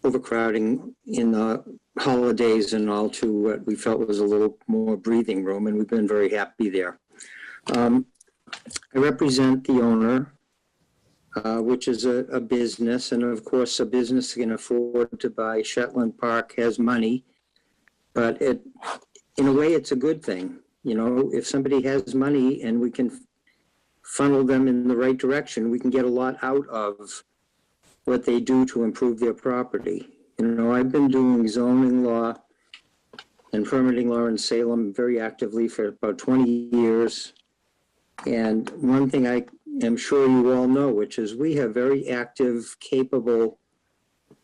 overcrowding in the holidays and all to what we felt was a little more breathing room, and we've been very happy there. I represent the owner, which is a business, and of course, a business can afford to buy Shetland Park, has money, but in a way, it's a good thing. You know, if somebody has money and we can funnel them in the right direction, we can get a lot out of what they do to improve their property. You know, I've been doing zoning law and permitting law in Salem very actively for about 20 years. And one thing I am sure you all know, which is we have very active, capable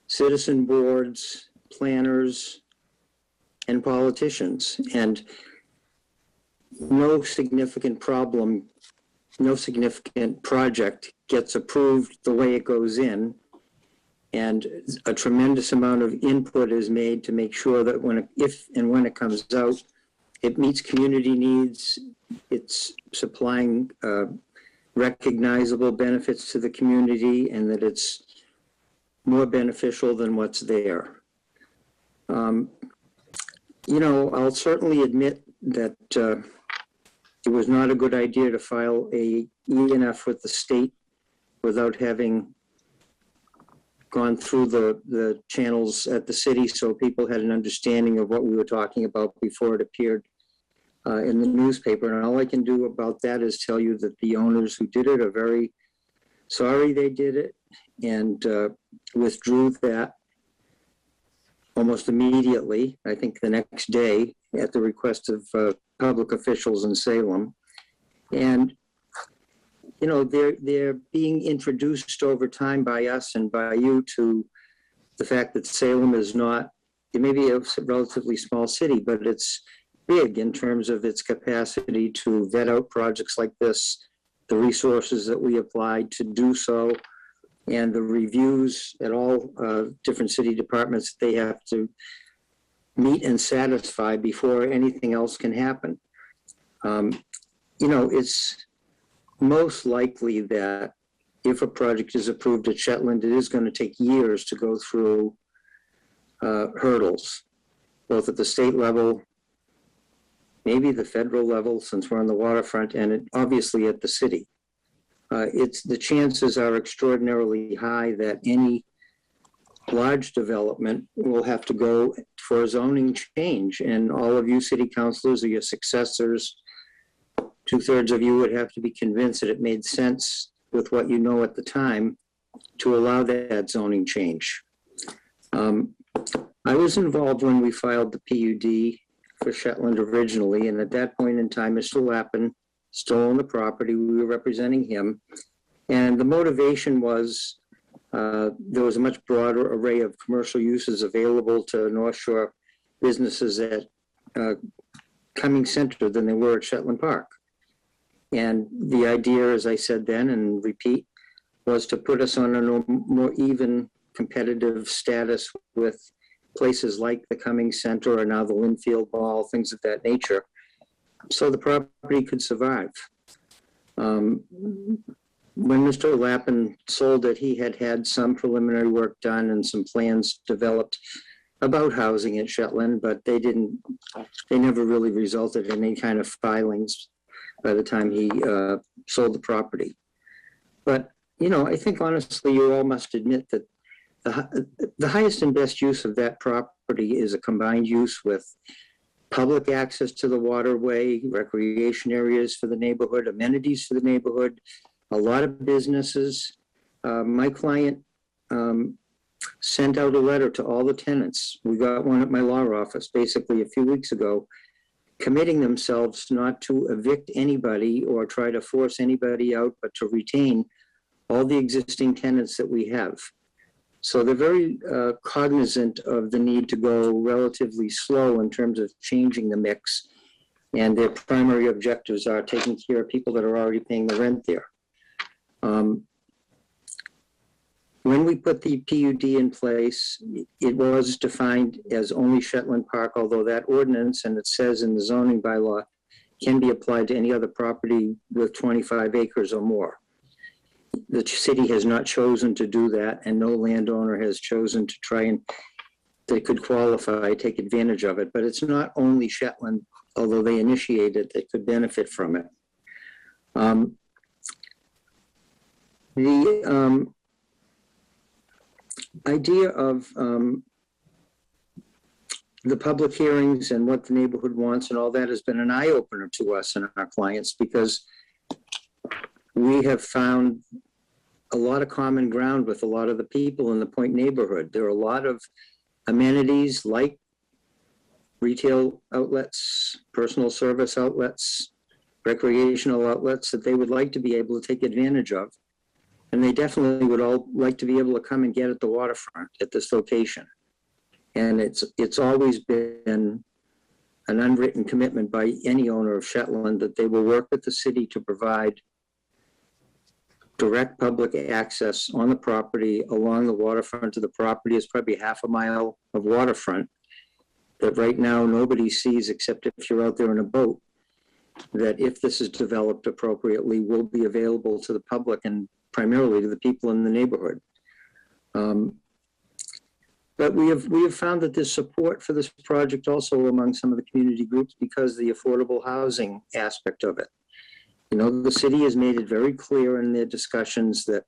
citizen boards, planners, and politicians. And no significant problem, no significant project gets approved the way it goes in. And a tremendous amount of input is made to make sure that if and when it comes out, it meets community needs, it's supplying recognizable benefits to the community, and that it's more beneficial than what's there. You know, I'll certainly admit that it was not a good idea to file a ENF with the state without having gone through the channels at the city, so people had an understanding of what we were talking about before it appeared in the newspaper. And all I can do about that is tell you that the owners who did it are very sorry they did it, and withdrew that almost immediately, I think the next day, at the request of public officials in Salem. And you know, they're being introduced over time by us and by you to the fact that Salem is not, it may be a relatively small city, but it's big in terms of its capacity to vet out projects like this, the resources that we applied to do so, and the reviews at all different city departments they have to meet and satisfy before anything else can happen. You know, it's most likely that if a project is approved at Shetland, it is going to take years to go through hurdles, both at the state level, maybe the federal level, since we're on the waterfront, and obviously at the city. The chances are extraordinarily high that any large development will have to go for a zoning change, and all of you city councilors or your successors, 2/3 of you would have to be convinced that it made sense with what you know at the time to allow that zoning change. I was involved when we filed the PUD for Shetland originally, and at that point in time, Mr. Lappin still owned the property. We were representing him. And the motivation was there was a much broader array of commercial uses available to North Shore businesses at Cumming Center than there were at Shetland Park. And the idea, as I said then and repeat, was to put us on a more even competitive status with places like the Cumming Center or now the Linfield Mall, things of that nature, so the property could survive. When Mr. Lappin sold it, he had had some preliminary work done and some plans developed about housing at Shetland, but they never really resulted in any kind of filings by the time he sold the property. But, you know, I think honestly, you all must admit that the highest and best use of that property is a combined use with public access to the waterway, recreation areas for the neighborhood, amenities for the neighborhood, a lot of businesses. My client sent out a letter to all the tenants. We got one at my law office basically a few weeks ago, committing themselves not to evict anybody or try to force anybody out, but to retain all the existing tenants that we have. So they're very cognizant of the need to go relatively slow in terms of changing the mix. And their primary objectives are taking care of people that are already paying the rent there. When we put the PUD in place, it was defined as only Shetland Park, although that ordinance, and it says in the zoning bylaw, can be applied to any other property with 25 acres or more. The city has not chosen to do that, and no landowner has chosen to try and, they could qualify, take advantage of it, but it's not only Shetland, although they initiate it, that could benefit from it. The idea of the public hearings and what the neighborhood wants and all that has been an eye-opener to us and our clients, because we have found a lot of common ground with a lot of the people in the Point neighborhood. There are a lot of amenities like retail outlets, personal service outlets, recreational outlets that they would like to be able to take advantage of. And they definitely would all like to be able to come and get at the waterfront at this location. And it's always been an unwritten commitment by any owner of Shetland that they will work with the city to provide direct public access on the property along the waterfront of the property. Is probably half a mile of waterfront that right now nobody sees except if you're out there in a boat, that if this is developed appropriately will be available to the public and primarily to the people in the neighborhood. But we have found that there's support for this project also among some of the community groups because the affordable housing aspect of it. You know, the city has made it very clear in their discussions that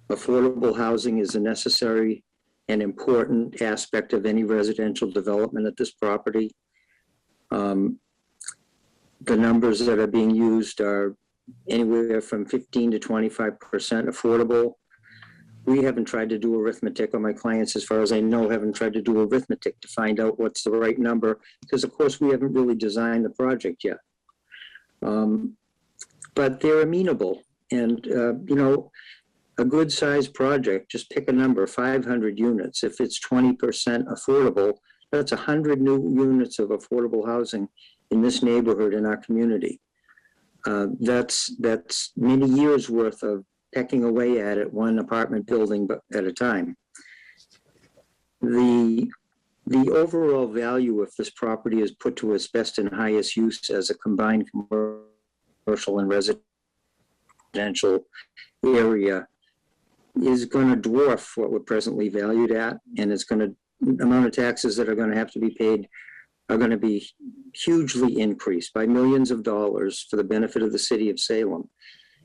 affordable housing is a necessary and important aspect of any residential development at this property. The numbers that are being used are anywhere from 15 to 25% affordable. We haven't tried to do arithmetic, or my clients, as far as I know, haven't tried to do arithmetic to find out what's the right number, because of course we haven't really designed the project yet. But they're amenable, and you know, a good sized project, just pick a number, 500 units. If it's 20% affordable, that's 100 new units of affordable housing in this neighborhood, in our community. That's many years worth of pecking away at it, one apartment building at a time. The overall value of this property is put to its best and highest use as a combined commercial and residential area is going to dwarf what we're presently valued at, and it's going to, the amount of taxes that are going to have to be paid are going to be hugely increased by millions of dollars for the benefit of the city of Salem.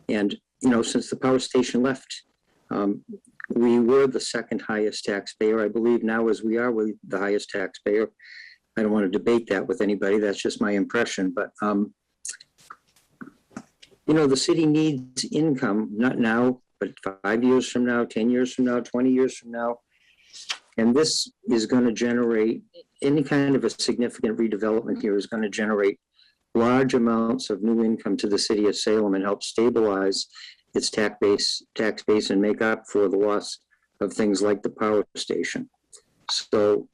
And, you know, since the power station left, we were the second highest taxpayer. I believe now, as we are, we're the highest taxpayer. I don't want to debate that with anybody. That's just my impression. But, you know, the city needs income, not now, but 5 years from now, 10 years from now, 20 years from now. And this is going to generate, any kind of a significant redevelopment here is going to generate large amounts of new income to the city of Salem and help stabilize its tax base and make up for the loss of things like the power station. So,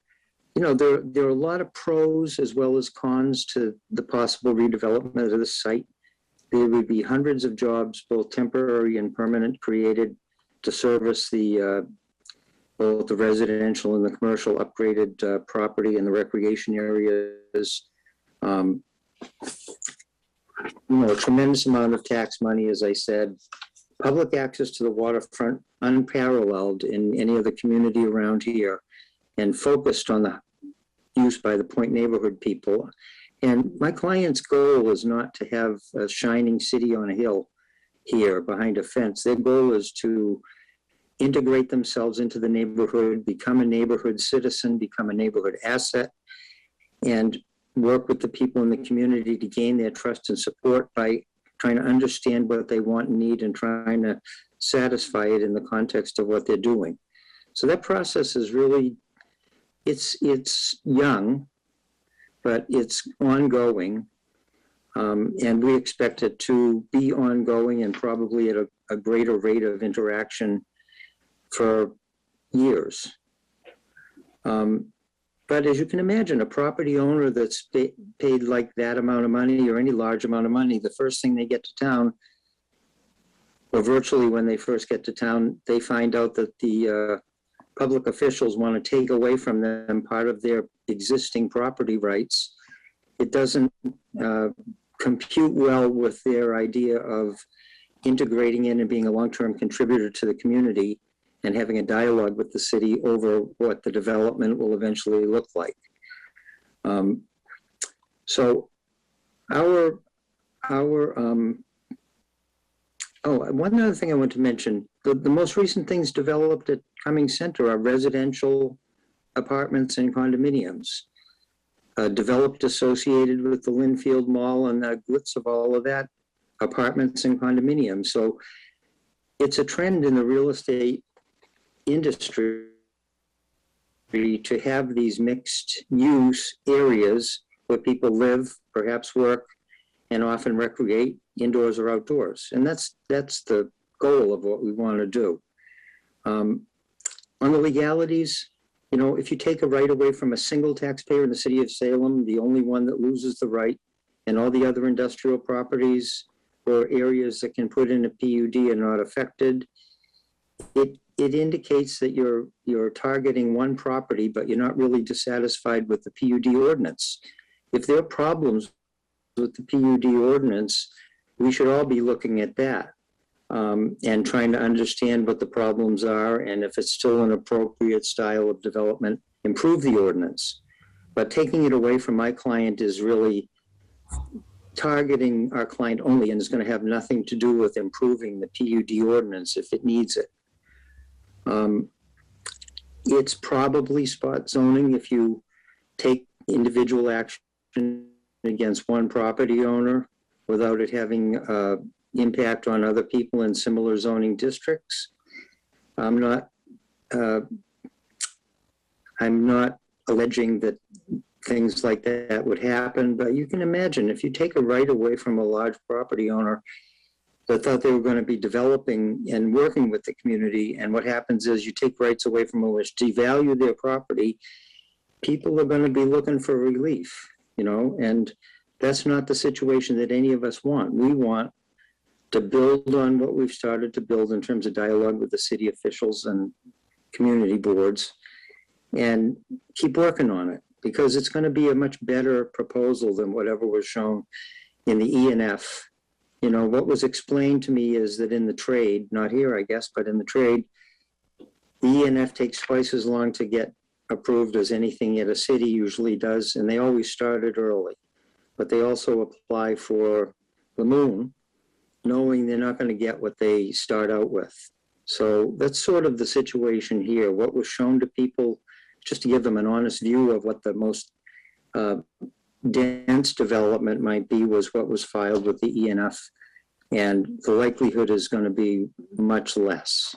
you know, there are a lot of pros as well as cons to the possible redevelopment of this site. There would be hundreds of jobs, both temporary and permanent, created to service the both the residential and the commercial upgraded property and the recreation areas. You know, a tremendous amount of tax money, as I said, public access to the waterfront, unparalleled in any other community around here, and focused on the use by the Point neighborhood people. And my client's goal is not to have a shining city on a hill here behind a fence. Their goal is to integrate themselves into the neighborhood, become a neighborhood citizen, become a neighborhood asset, and work with the people in the community to gain their trust and support by trying to understand what they want and need and trying to satisfy it in the context of what they're doing. So that process is really, it's young, but it's ongoing. And we expect it to be ongoing and probably at a greater rate of interaction for years. But as you can imagine, a property owner that's paid like that amount of money or any large amount of money, the first thing they get to town or virtually when they first get to town, they find out that the public officials want to take away from them part of their existing property rights. It doesn't compute well with their idea of integrating in and being a long-term contributor to the community and having a dialogue with the city over what the development will eventually look like. So one other thing I want to mention, the most recent things developed at Cumming Center are residential apartments and condominiums, developed associated with the Linfield Mall and the glitz of all of that, apartments and condominiums. So it's a trend in the real estate industry to have these mixed use areas where people live, perhaps work, and often recreate indoors or outdoors. And that's the goal of what we want to do. On the legalities, you know, if you take a right away from a single taxpayer in the city of Salem, the only one that loses the right, and all the other industrial properties or areas that can put in a PUD are not affected, it indicates that you're targeting one property, but you're not really dissatisfied with the PUD ordinance. If there are problems with the PUD ordinance, we should all be looking at that and trying to understand what the problems are, and if it's still an appropriate style of development, improve the ordinance. But taking it away from my client is really targeting our client only, and is going to have nothing to do with improving the PUD ordinance if it needs it. It's probably spot zoning if you take individual action against one property owner without it having impact on other people in similar zoning districts. I'm not alleging that things like that would happen, but you can imagine if you take a right away from a large property owner that thought they were going to be developing and working with the community, and what happens is you take rights away from them which devalue their property, people are going to be looking for relief, you know, and that's not the situation that any of us want. We want to build on what we've started to build in terms of dialogue with the city officials and community boards and keep working on it, because it's going to be a much better proposal than whatever was shown in the ENF. You know, what was explained to me is that in the trade, not here, I guess, but in the trade, the ENF takes twice as long to get approved as anything at a city usually does, and they always started early. But they also apply for the moon, knowing they're not going to get what they start out with. So that's sort of the situation here. What was shown to people, just to give them an honest view of what the most dense development might be, was what was filed with the ENF, and the likelihood is going to be much less.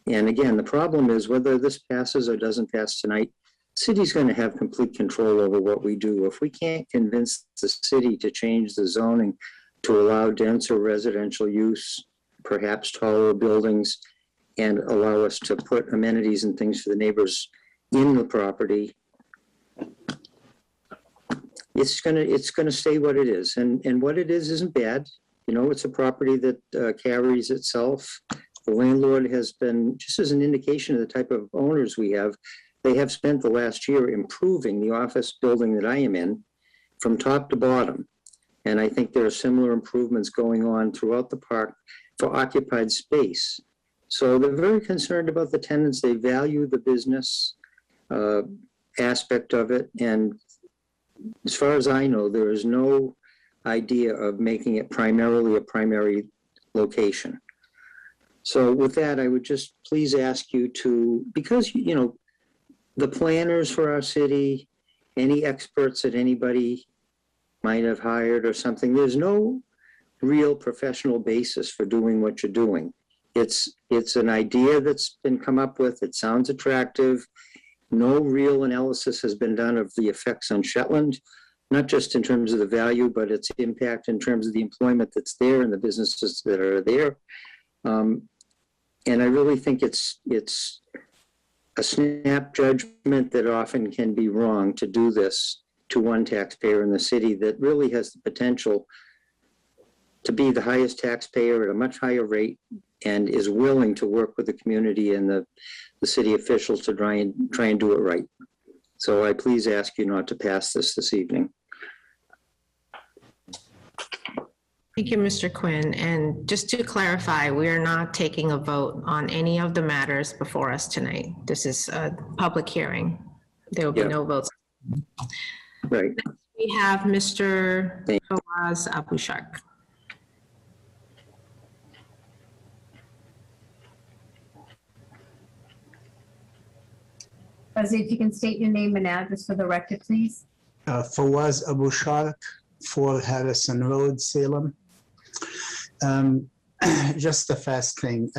And again, the problem is whether this passes or doesn't pass tonight, the city's going to have complete control over what we do. If we can't convince the city to change the zoning to allow denser residential use, perhaps taller buildings, and allow us to put amenities and things for the neighbors in the property, it's gonna stay what it is, and what it is isn't bad. You know, it's a property that carries itself. The landlord has been, just as an indication of the type of owners we have, they have spent the last year improving the office building that I am in from top to bottom. And I think there are similar improvements going on throughout the park for occupied space. So they're very concerned about the tenants. They value the business aspect of it. And as far as I know, there is no idea of making it primarily a primary location. So with that, I would just please ask you to, because, you know, the planners for our city, any experts that anybody might have hired or something, there's no real professional basis for doing what you're doing. It's an idea that's been come up with. It sounds attractive. No real analysis has been done of the effects on Shetland, not just in terms of the value, but its impact in terms of the employment that's there and the businesses that are there. And I really think it's a snap judgment that often can be wrong to do this to one taxpayer in the city that really has the potential to be the highest taxpayer at a much higher rate and is willing to work with the community and the city officials to try and do it right. So I please ask you not to pass this evening. Thank you, Mr. Quinn. And just to clarify, we are not taking a vote on any of the matters before us tonight. This is a public hearing. There will be no votes. Right. Next, we have Mr. Fawaz Abushak. President, if you can state your name and address for the record, please. Fawaz Abushak, 4 Harrison Road, Salem. Just the first thing,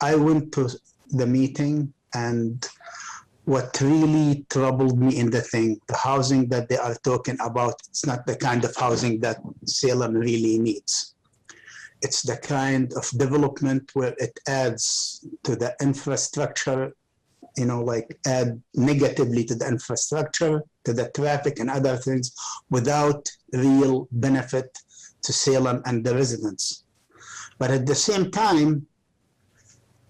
I went to the meeting, and what really troubled me in the thing, the housing that they are talking about, it's not the kind of housing that Salem really needs. It's the kind of development where it adds to the infrastructure, you know, like add negatively to the infrastructure, to the traffic and other things without real benefit to Salem and the residents. But at the same time,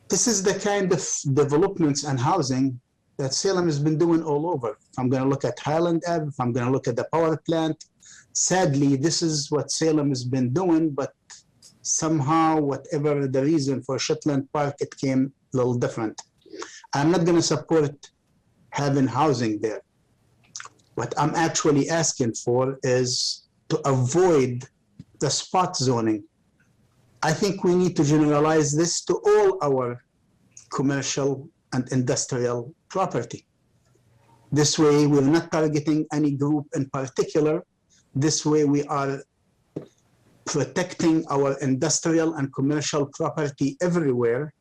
this is the kind of developments and housing that Salem has been doing all over. If I'm going to look at Highland Ave, if I'm going to look at the power plant, sadly, this is what Salem has been doing, but somehow, whatever the reason for Shetland Park, it came a little different. I'm not going to support having housing there. What I'm actually asking for is to avoid the spot zoning. I think we need to generalize this to all our commercial and industrial property. This way, we're not targeting any group in particular. This way, we are protecting our industrial and commercial property everywhere.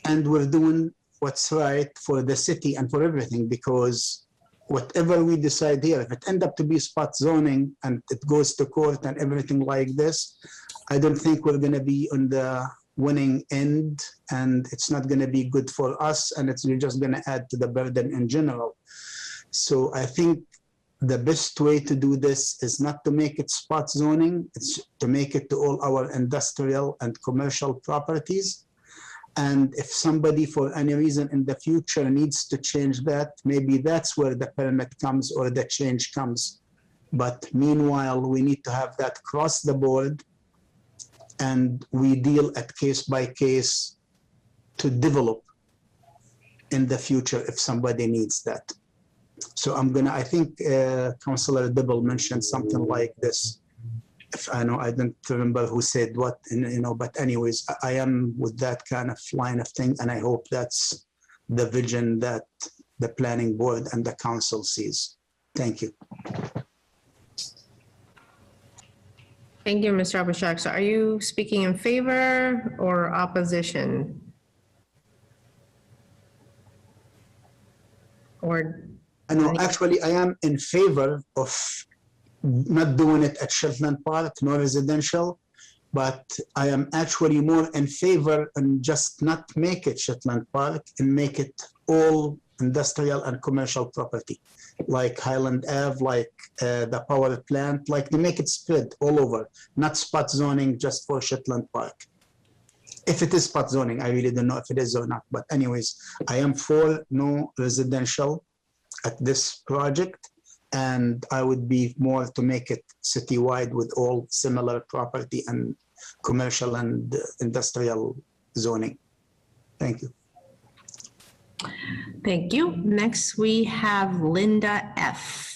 And we're doing what's right for the city and for everything, because whatever we decide here, if it ends up to be spot zoning and it goes to court and everything like this, I don't think we're going to be on the winning end, and it's not going to be good for us, and we're just going to add to the burden in general. So I think the best way to do this is not to make it spot zoning, it's to make it to all our industrial and commercial properties. And if somebody for any reason in the future needs to change that, maybe that's where the permit comes or the change comes. But meanwhile, we need to have that across the board, and we deal at case by case to develop in the future if somebody needs that. So I think Councillor Dibble mentioned something like this. If I know, I don't remember who said what, but anyways, I am with that kind of line of thing, and I hope that's the vision that the planning board and the council sees. Thank you. Thank you, Mr. Abushak. So are you speaking in favor or opposition? Or? No, actually, I am in favor of not doing it at Shetland Park, no residential, but I am actually more in favor and just not make it Shetland Park and make it all industrial and commercial property, like Highland Ave, like the power plant, like they make it spread all over, not spot zoning just for Shetland Park. If it is spot zoning, I really don't know if it is or not, but anyways, I am for no residential at this project, and I would be more to make it citywide with all similar property and commercial and industrial zoning. Thank you. Thank you. Next, we have Linda F.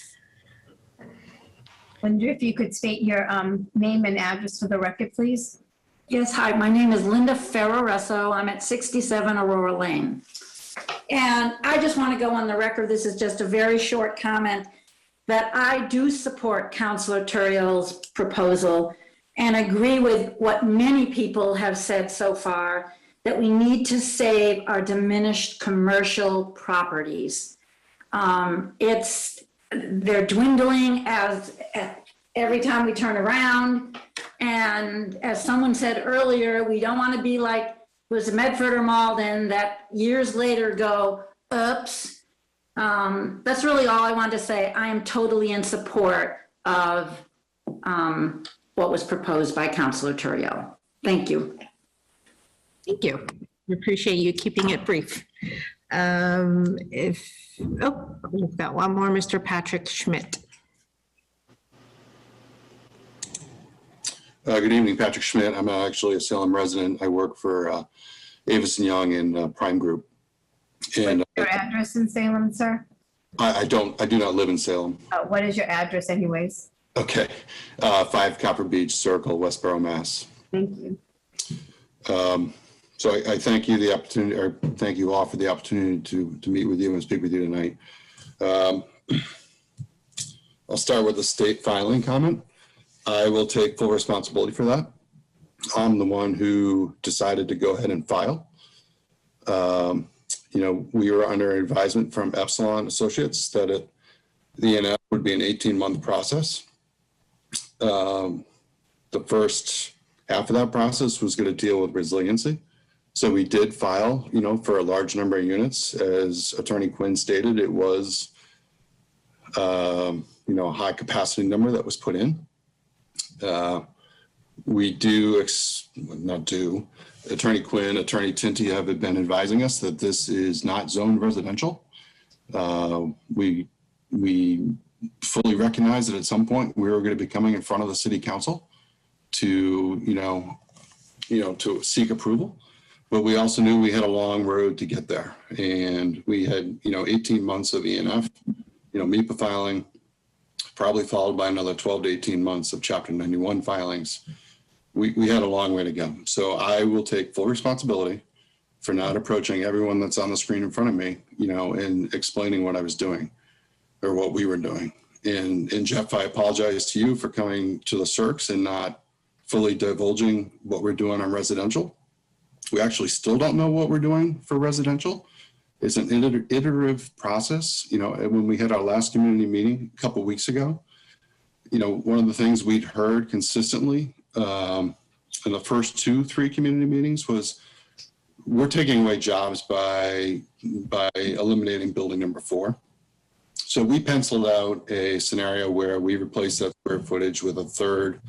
Linda, if you could state your name and address for the record, please. Yes, hi, my name is Linda Ferraresso. I'm at 67 Aurora Lane. And I just want to go on the record, this is just a very short comment, that I do support Councilor Turiel's proposal and agree with what many people have said so far, that we need to save our diminished commercial properties. They're dwindling as every time we turn around. And as someone said earlier, we don't want to be like, was Medford or Malden that years later go, oops. That's really all I wanted to say. I am totally in support of what was proposed by Councilor Turriell. Thank you. Thank you. We appreciate you keeping it brief. We've got one more, Mr. Patrick Schmidt. Good evening, Patrick Schmidt. I'm actually a Salem resident. I work for Avis & Young and Prime Group. And Your address in Salem, sir? I do not live in Salem. What is your address anyways? Okay. 5 Copper Beach Circle, Westboro, Mass. Thank you. So I thank you the opportunity, or thank you all for the opportunity to meet with you and speak with you tonight. I'll start with the state filing comment. I will take full responsibility for that. I'm the one who decided to go ahead and file. We were under advisement from Epsilon Associates that the ENF would be an 18-month process. The first half of that process was going to deal with resiliency. So we did file, for a large number of units. As Attorney Quinn stated, it was, a high capacity number that was put in. We Attorney Quinn, Attorney Tinty have been advising us that this is not zoned residential. We fully recognize that at some point we were going to be coming in front of the city council to, to seek approval. But we also knew we had a long road to get there. And we had, 18 months of ENF, MEPA filing, probably followed by another 12 to 18 months of Chapter 91 filings. We had a long way to go. So I will take full responsibility for not approaching everyone that's on the screen in front of me, and explaining what I was doing or what we were doing. And Jeff, I apologize to you for coming to the circs and not fully divulging what we're doing on residential. We actually still don't know what we're doing for residential. It's an iterative process. When we had our last community meeting a couple of weeks ago, one of the things we'd heard consistently in the first 2-3 community meetings was we're taking away jobs by eliminating building number 4. So we penciled out a scenario where we replaced that square footage with a third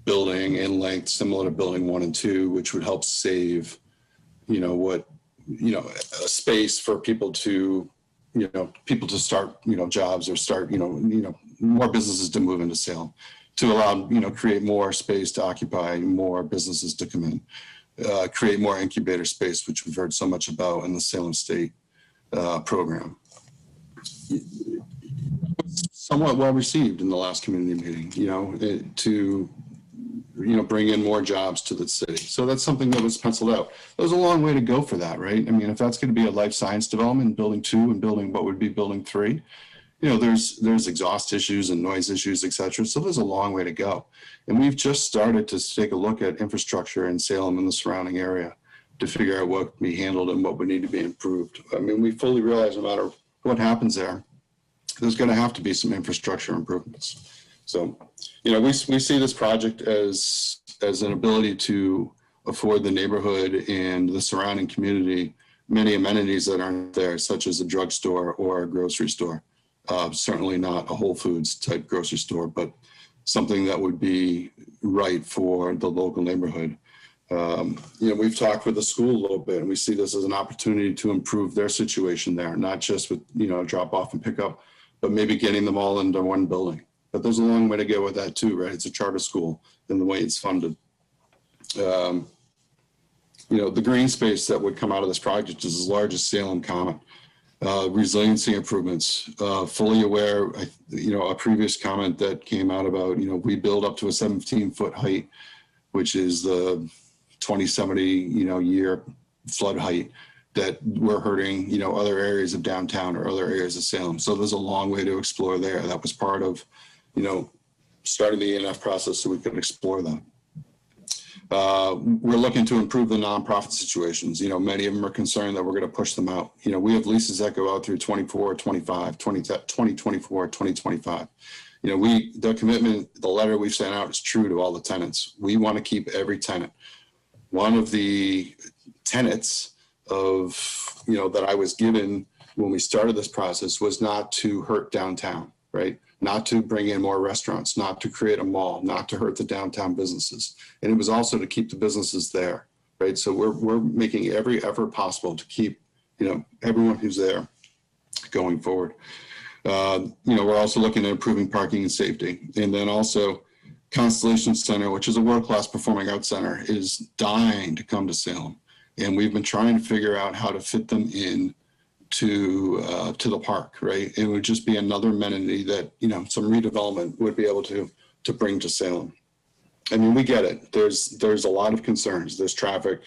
building in length similar to building 1 and 2, which would help save, a space for people to start, jobs or start, more businesses to move into Salem, to allow, create more space to occupy, more businesses to come in, create more incubator space, which we've heard so much about in the Salem State program. Somewhat well received in the last community meeting, to bring in more jobs to the city. So that's something that was penciled out. There's a long way to go for that, right? I mean, if that's going to be a life science development in building 2 and building what would be building 3, there's exhaust issues and noise issues, et cetera. So there's a long way to go. And we've just started to take a look at infrastructure in Salem and the surrounding area to figure out what can be handled and what would need to be improved. I mean, we fully realize no matter what happens there's going to have to be some infrastructure improvements. So, we see this project as an ability to afford the neighborhood and the surrounding community many amenities that aren't there, such as a drugstore or a grocery store. Certainly not a Whole Foods type grocery store, but something that would be right for the local neighborhood. We've talked with the school a little bit, and we see this as an opportunity to improve their situation there, not just with, drop off and pick up, but maybe getting them all into one building. But there's a long way to go with that too, right? It's a charter school in the way it's funded. The green space that would come out of this project is as large as Salem Common. Resiliency improvements, fully aware, a previous comment that came out about, we build up to a 17-foot height, which is the 2070, year flood height that we're hurting, other areas of downtown or other areas of Salem. So there's a long way to explore there. That was part of, starting the ENF process so we could explore that. We're looking to improve the nonprofit situations. Many of them are concerned that we're going to push them out. We have leases that go out through 2024, 2025. The commitment, the letter we've sent out is true to all the tenants. We want to keep every tenant. One of the tenets of, that I was given when we started this process was not to hurt downtown, right? not to bring in more restaurants, not to create a mall, not to hurt the downtown businesses. And it was also to keep the businesses there, right? So we're making every effort possible to keep, everyone who's there going forward. We're also looking at improving parking and safety. And then also Constellation Center, which is a world-class performing arts center, is dying to come to Salem. And we've been trying to figure out how to fit them in to the park, right? It would just be another amenity that, some redevelopment would be able to bring to Salem. I mean, we get it. There's a lot of concerns. There's traffic,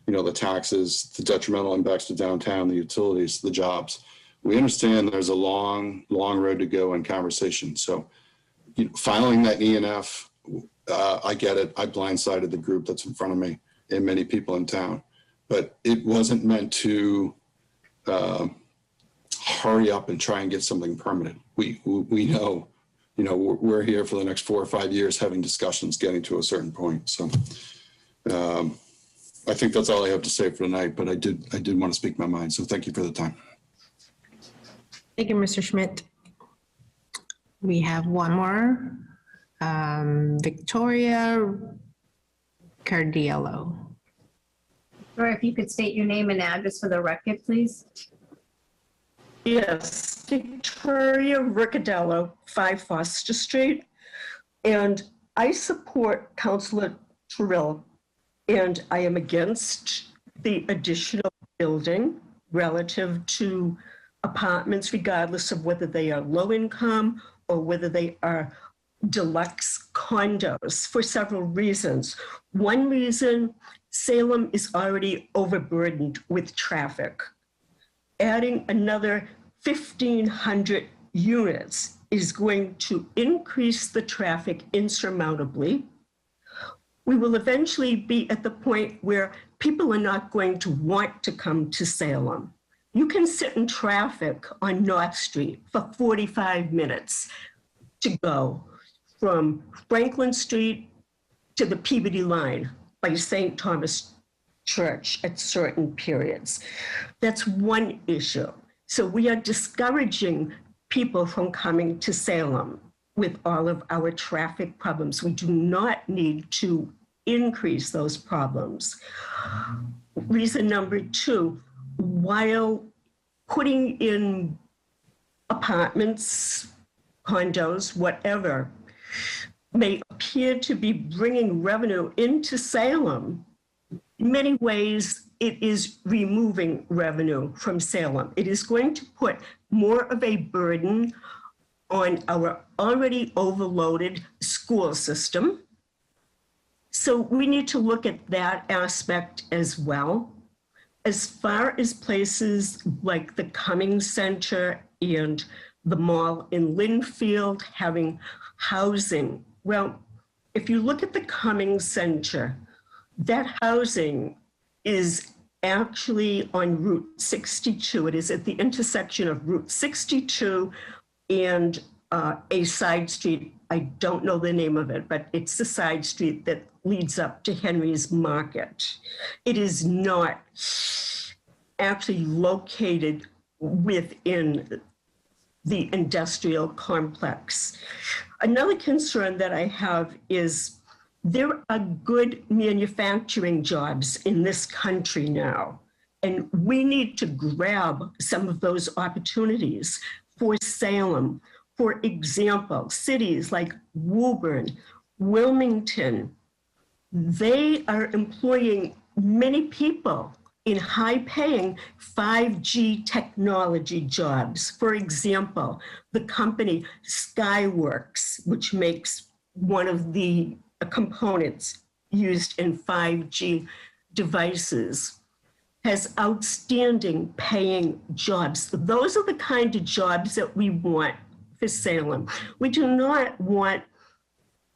the taxes, the detrimental impacts to downtown, the utilities, the jobs. We understand there's a long, long road to go in conversation. So filing that ENF, I get it. I blindsided the group that's in front of me and many people in town, but it wasn't meant to hurry up and try and get something permanent. We know, we're here for the next 4 or 5 years having discussions, getting to a certain point. So I think that's all I have to say for tonight, but I did want to speak my mind. So thank you for the time. Thank you, Mr. Schmidt. We have one more. Victoria Cardiello. Or if you could state your name and address for the record, please. Yes, Victoria Riccadello, 5 Foster Street. And I support Councilor Terrell, and I am against the additional building relative to apartments, regardless of whether they are low income or whether they are deluxe condos, for several reasons. One reason, Salem is already overburdened with traffic. Adding another 1,500 units is going to increase the traffic insurmountably. We will eventually be at the point where people are not going to want to come to Salem. You can sit in traffic on North Street for 45 minutes to go from Franklin Street to the Peabody line by St. Thomas Church at certain periods. That's one issue. So we are discouraging people from coming to Salem with all of our traffic problems. We do not need to increase those problems. Reason number 2, while putting in apartments, condos, whatever, may appear to be bringing revenue into Salem, in many ways, it is removing revenue from Salem. It is going to put more of a burden on our already overloaded school system. So we need to look at that aspect as well. As far as places like the Cummings Center and the mall in Linfield having housing, well, if you look at the Cummings Center, that housing is actually on Route 62. It is at the intersection of Route 62 and a side street. I don't know the name of it, but it's the side street that leads up to Henry's Market. It is not actually located within the industrial complex. Another concern that I have is there are good manufacturing jobs in this country now, and we need to grab some of those opportunities for Salem. For example, cities like Woburn, Wilmington, they are employing many people in high-paying 5G technology jobs. For example, the company Skyworks, which makes one of the components used in 5G devices, has outstanding paying jobs. Those are the kind of jobs that we want for Salem. We do not want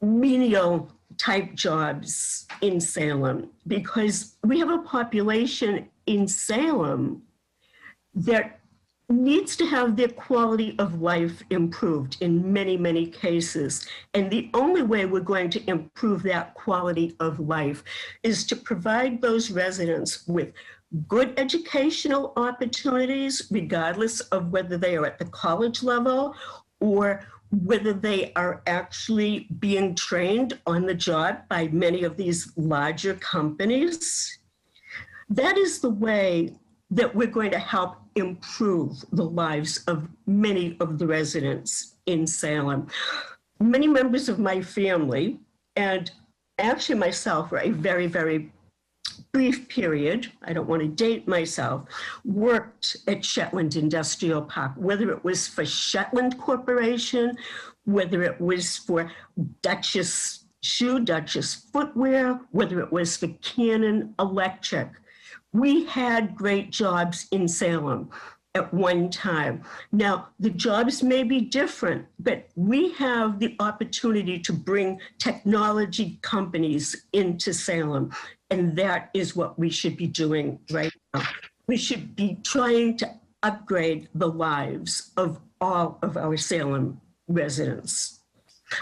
menial type jobs in Salem because we have a population in Salem that needs to have their quality of life improved in many, many cases. And the only way we're going to improve that quality of life is to provide those residents with good educational opportunities, regardless of whether they are at the college level or whether they are actually being trained on the job by many of these larger companies. That is the way that we're going to help improve the lives of many of the residents in Salem. Many members of my family, and actually myself, for a very, very brief period, I don't want to date myself, worked at Shetland Industrial Park, whether it was for Shetland Corporation, whether it was for Duchess Footwear, whether it was for Cannon Electric. We had great jobs in Salem at one time. Now, the jobs may be different, but we have the opportunity to bring technology companies into Salem. And that is what we should be doing right now. We should be trying to upgrade the lives of all of our Salem residents.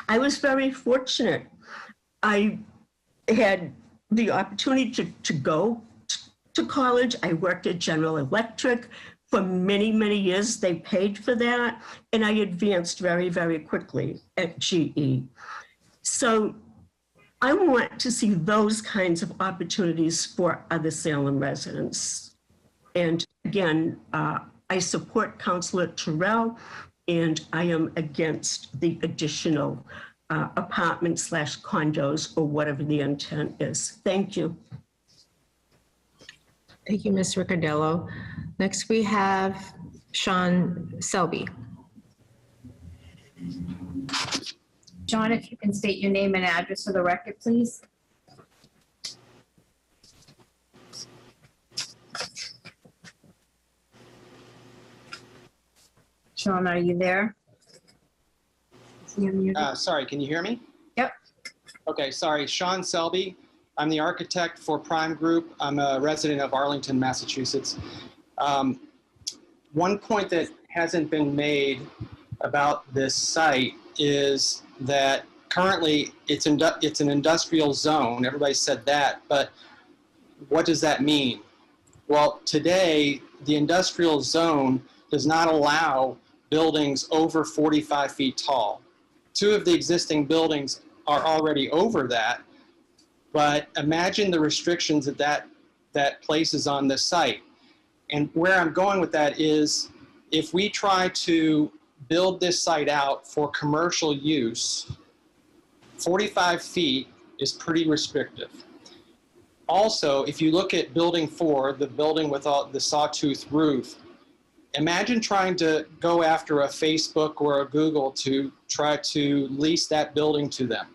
I was very fortunate. I had the opportunity to go to college. I worked at General Electric for many, many years. They paid for that. And I advanced very, very quickly at GE. So I want to see those kinds of opportunities for other Salem residents. And again, I support Councilor Terrell, and I am against the additional apartments/condos or whatever the intent is. Thank you. Thank you, Ms. Riccardello. Next, we have Sean Selby. John, if you can state your name and address for the record, please. Sean, are you there? Sorry, can you hear me? Yep. Okay, sorry. Sean Selby. I'm the architect for Prime Group. I'm a resident of Arlington, Massachusetts. One point that hasn't been made about this site is that currently it's an industrial zone. Everybody said that, but what does that mean? Well, today, the industrial zone does not allow buildings over 45 feet tall. 2 of the existing buildings are already over that, but imagine the restrictions that places on the site. And where I'm going with that is, if we try to build this site out for commercial use, 45 feet is pretty restrictive. Also, if you look at building 4, the building with all the sawtooth roof, imagine trying to go after a Facebook or a Google to try to lease that building to them.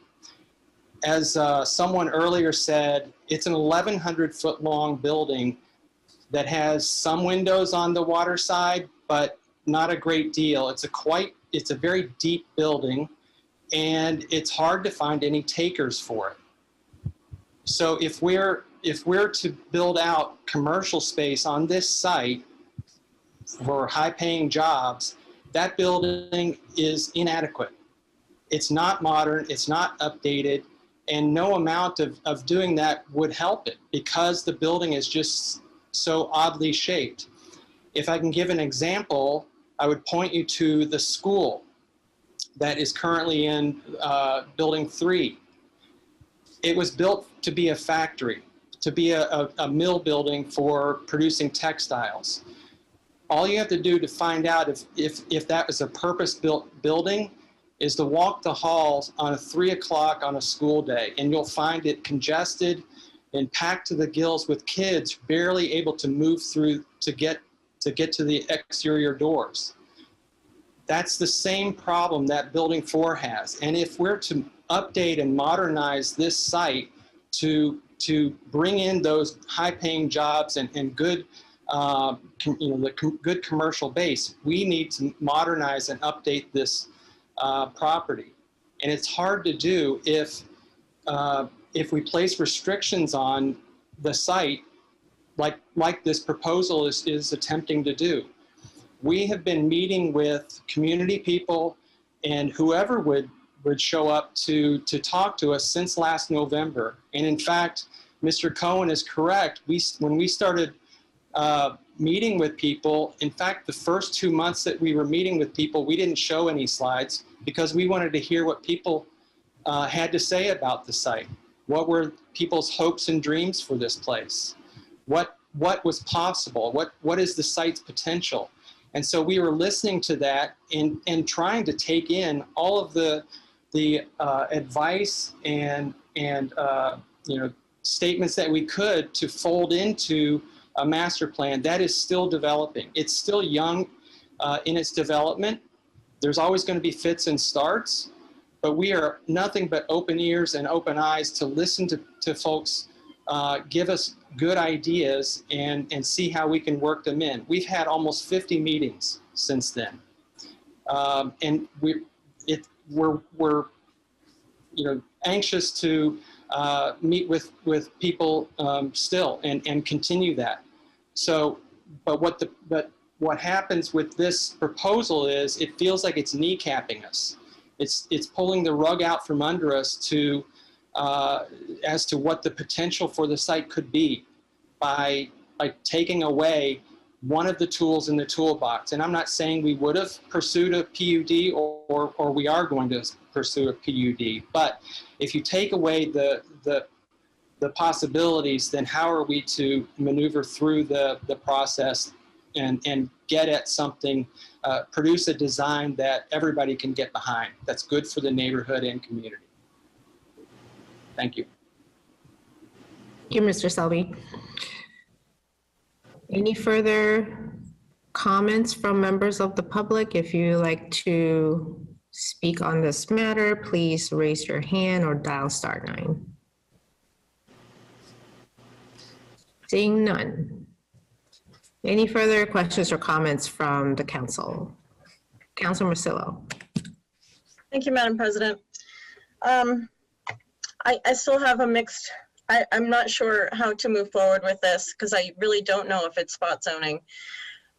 As someone earlier said, it's an 1,100 foot long building that has some windows on the water side, but not a great deal. It's a very deep building, and it's hard to find any takers for it. So if we're to build out commercial space on this site for high-paying jobs, that building is inadequate. It's not modern, it's not updated, and no amount of doing that would help it because the building is just so oddly shaped. If I can give an example, I would point you to the school that is currently in building 3. It was built to be a factory, to be a mill building for producing textiles. All you have to do to find out if that was a purpose-built building is to walk the halls on 3 o'clock on a school day, and you'll find it congested and packed to the gills with kids barely able to move through to get to the exterior doors. That's the same problem that building 4 has. And if we're to update and modernize this site to bring in those high-paying jobs and good, good commercial base, we need to modernize and update this property. And it's hard to do if we place restrictions on the site like this proposal is attempting to do. We have been meeting with community people and whoever would show up to talk to us since last November. And in fact, Mr. Cohen is correct. When we started meeting with people. In fact, the first 2 months that we were meeting with people, we didn't show any slides because we wanted to hear what people had to say about the site. What were people's hopes and dreams for this place? What was possible? What is the site's potential? And so we were listening to that and trying to take in all of the advice and statements that we could to fold into a master plan that is still developing. It's still young in its development. There's always going to be fits and starts, but we are nothing but open ears and open eyes to listen to folks, give us good ideas and see how we can work them in. We've had almost 50 meetings since then. And we're anxious to meet with people still and continue that. So, but what happens with this proposal is it feels like it's kneecapping us. It's pulling the rug out from under us to as to what the potential for the site could be by taking away one of the tools in the toolbox. And I'm not saying we would have pursued a PUD or we are going to pursue a PUD, but if you take away the possibilities, then how are we to maneuver through the process and get at something, produce a design that everybody can get behind, that's good for the neighborhood and community. Thank you. Thank you, Mr. Selby. Any further comments from members of the public? If you like to speak on this matter, please raise your hand or dial *9. Seeing none. Any further questions or comments from the council? Councilor Marcillo. Thank you, Madam President. I still have a mixed, I'm not sure how to move forward with this because I really don't know if it's spot zoning.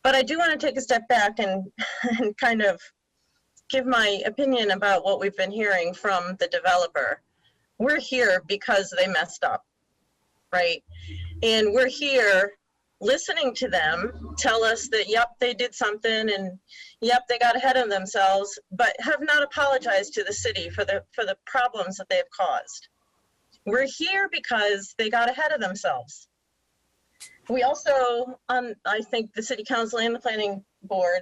But I do want to take a step back and kind of give my opinion about what we've been hearing from the developer. We're here because they messed up, right? And we're here listening to them tell us that, yep, they did something and yep, they got ahead of themselves, but have not apologized to the city for the problems that they have caused. We're here because they got ahead of themselves. We also, I think the city council and the planning board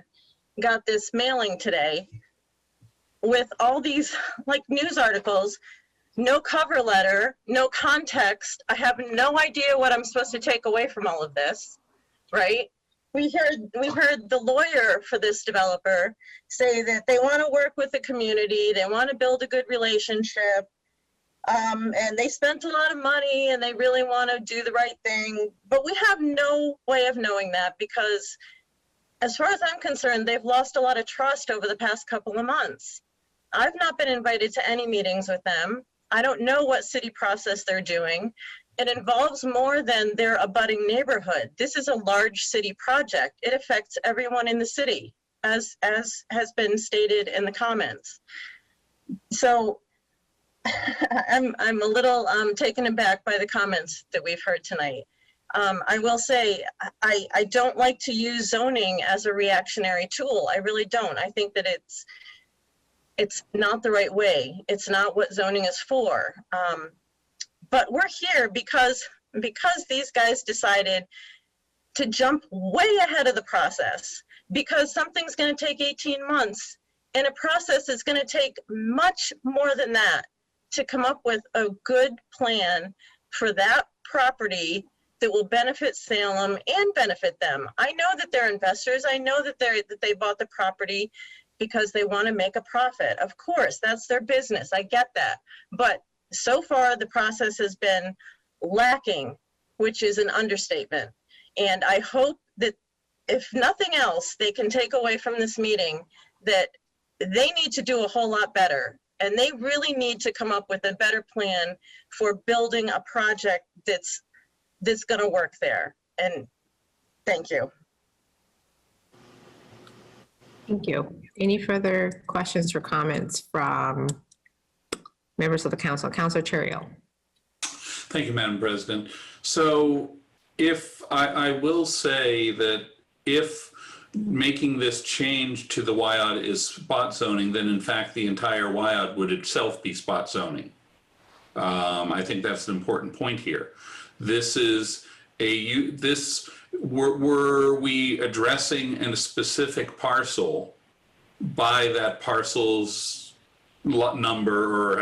got this mailing today with all these news articles, no cover letter, no context. I have no idea what I'm supposed to take away from all of this, right? We heard the lawyer for this developer say that they want to work with the community, they want to build a good relationship, and they spent a lot of money and they really want to do the right thing. But we have no way of knowing that because as far as I'm concerned, they've lost a lot of trust over the past couple of months. I've not been invited to any meetings with them. I don't know what city process they're doing. It involves more than their abutting neighborhood. This is a large city project. It affects everyone in the city, as has been stated in the comments. So I'm a little taken aback by the comments that we've heard tonight. I will say I don't like to use zoning as a reactionary tool. I really don't. I think that it's not the right way. It's not what zoning is for. But we're here because these guys decided to jump way ahead of the process, because something's going to take 18 months and a process is going to take much more than that to come up with a good plan for that property that will benefit Salem and benefit them. I know that they're investors. I know that they bought the property because they want to make a profit. Of course, that's their business. I get that. But so far, the process has been lacking, which is an understatement. And I hope that if nothing else, they can take away from this meeting that they need to do a whole lot better. And they really need to come up with a better plan for building a project that's going to work there. And thank you. Thank you. Any further questions or comments from members of the council? Councilor Terrio. Thank you, Madam President. So If I will say that if making this change to the WIOD is spot zoning, then in fact the entire WIOD would itself be spot zoning. I think that's an important point here. This is were we addressing in a specific parcel by that parcel's lot number or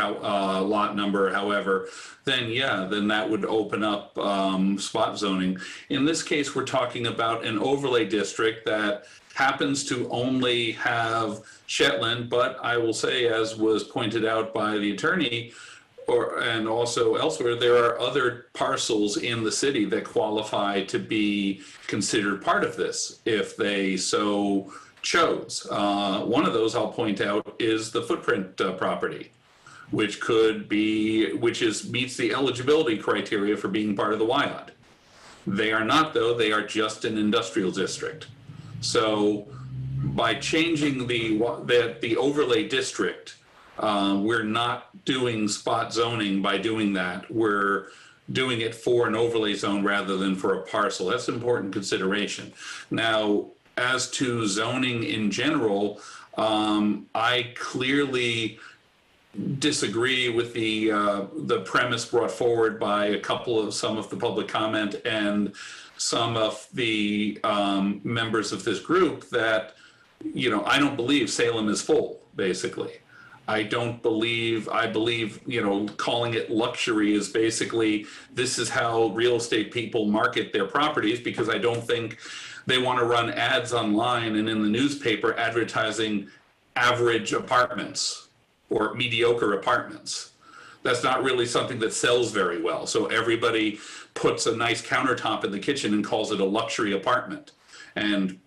however, then yeah, then that would open up spot zoning. In this case, we're talking about an overlay district that happens to only have Shetland, but I will say, as was pointed out by the attorney, and also elsewhere, there are other parcels in the city that qualify to be considered part of this if they so chose. One of those I'll point out is the footprint property, which meets the eligibility criteria for being part of the WIOD. They are not, though. They are just an industrial district. So by changing the overlay district, we're not doing spot zoning by doing that. We're doing it for an overlay zone rather than for a parcel. That's an important consideration. Now, as to zoning in general, I clearly disagree with the premise brought forward by some of the public comment and some of the members of this group that, I don't believe Salem is full, basically. I believe, calling it luxury is basically, this is how real estate people market their properties, because I don't think they want to run ads online and in the newspaper advertising average apartments or mediocre apartments. That's not really something that sells very well. So everybody puts a nice countertop in the kitchen and calls it a luxury apartment. And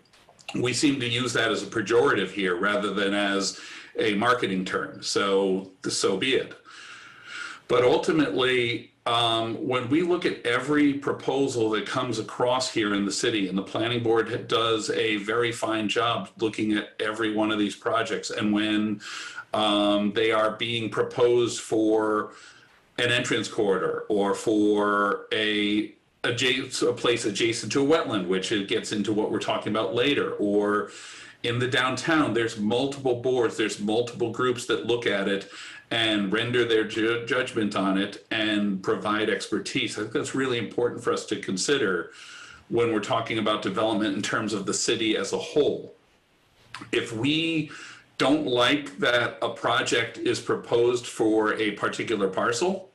we seem to use that as a pejorative here rather than as a marketing term. So be it. But ultimately, when we look at every proposal that comes across here in the city, and the planning board does a very fine job looking at every one of these projects, and when they are being proposed for an entrance corridor or for a place adjacent to a wetland, which it gets into what we're talking about later, or in the downtown, there's multiple boards, there's multiple groups that look at it and render their judgment on it and provide expertise. I think that's really important for us to consider when we're talking about development in terms of the city as a whole. If we don't like that a project is proposed for a particular parcel,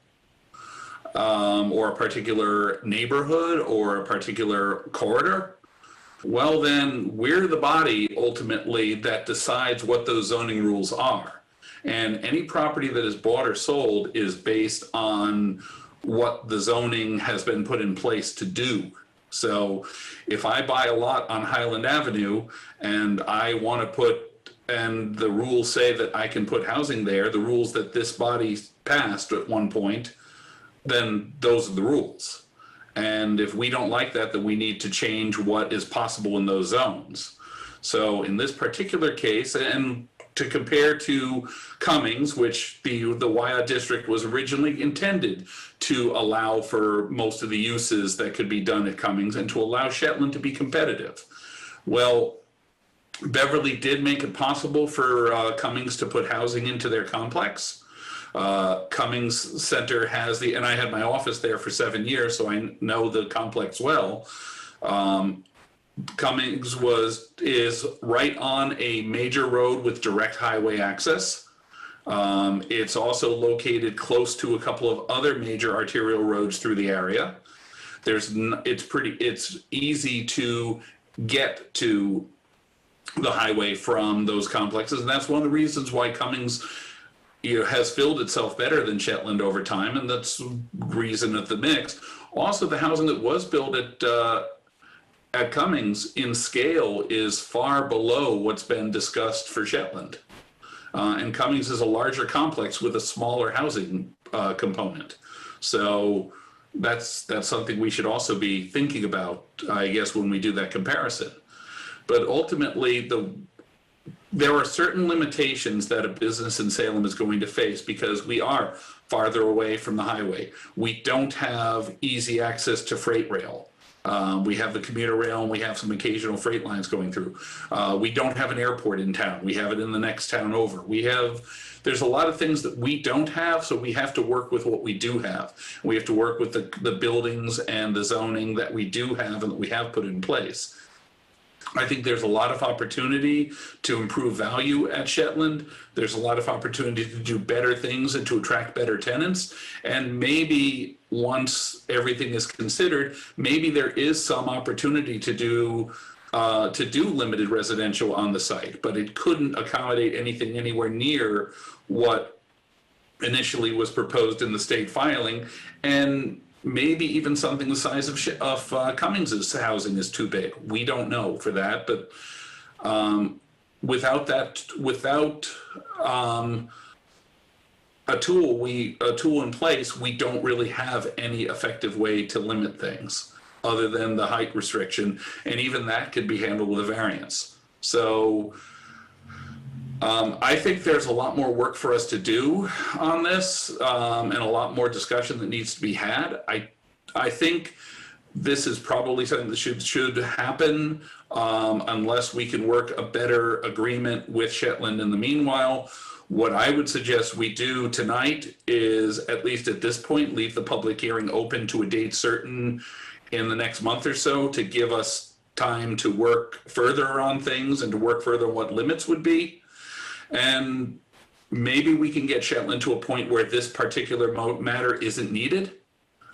or a particular neighborhood or a particular corridor, well, then we're the body ultimately that decides what those zoning rules are. And any property that is bought or sold is based on what the zoning has been put in place to do. So if I buy a lot on Highland Avenue and I want to and the rules say that I can put housing there, the rules that this body passed at one point, then those are the rules. And if we don't like that, then we need to change what is possible in those zones. So in this particular case, and to compare to Cummings, which the WIOD district was originally intended to allow for most of the uses that could be done at Cummings and to allow Shetland to be competitive. Well, Beverly did make it possible for Cummings to put housing into their complex. Cummings Center has and I had my office there for 7 years, so I know the complex well. Cummings is right on a major road with direct highway access. It's also located close to a couple of other major arterial roads through the area. It's easy to get to the highway from those complexes, and that's one of the reasons why Cummings has filled itself better than Shetland over time, and that's reason of the mix. Also, the housing that was built at Cummings in scale is far below what's been discussed for Shetland. And Cummings is a larger complex with a smaller housing component. So that's something we should also be thinking about, I guess, when we do that comparison. But ultimately, there are certain limitations that a business in Salem is going to face because we are farther away from the highway. We don't have easy access to freight rail. We have the commuter rail, and we have some occasional freight lines going through. We don't have an airport in town. We have it in the next town over. There's a lot of things that we don't have, so we have to work with what we do have. We have to work with the buildings and the zoning that we do have and that we have put in place. I think there's a lot of opportunity to improve value at Shetland. There's a lot of opportunity to do better things and to attract better tenants. And maybe once everything is considered, maybe there is some opportunity to do limited residential on the site, but it couldn't accommodate anything anywhere near what initially was proposed in the state filing. And maybe even something the size of Cummings's housing is too big. We don't know for that, but without a tool in place, we don't really have any effective way to limit things other than the height restriction, and even that could be handled with a variance. So I think there's a lot more work for us to do on this, and a lot more discussion that needs to be had. I think this is probably something that should happen unless we can work a better agreement with Shetland in the meanwhile. What I would suggest we do tonight is, at least at this point, leave the public hearing open to a date certain in the next month or so to give us time to work further on things and to work further on what limits would be. And maybe we can get Shetland to a point where this particular matter isn't needed.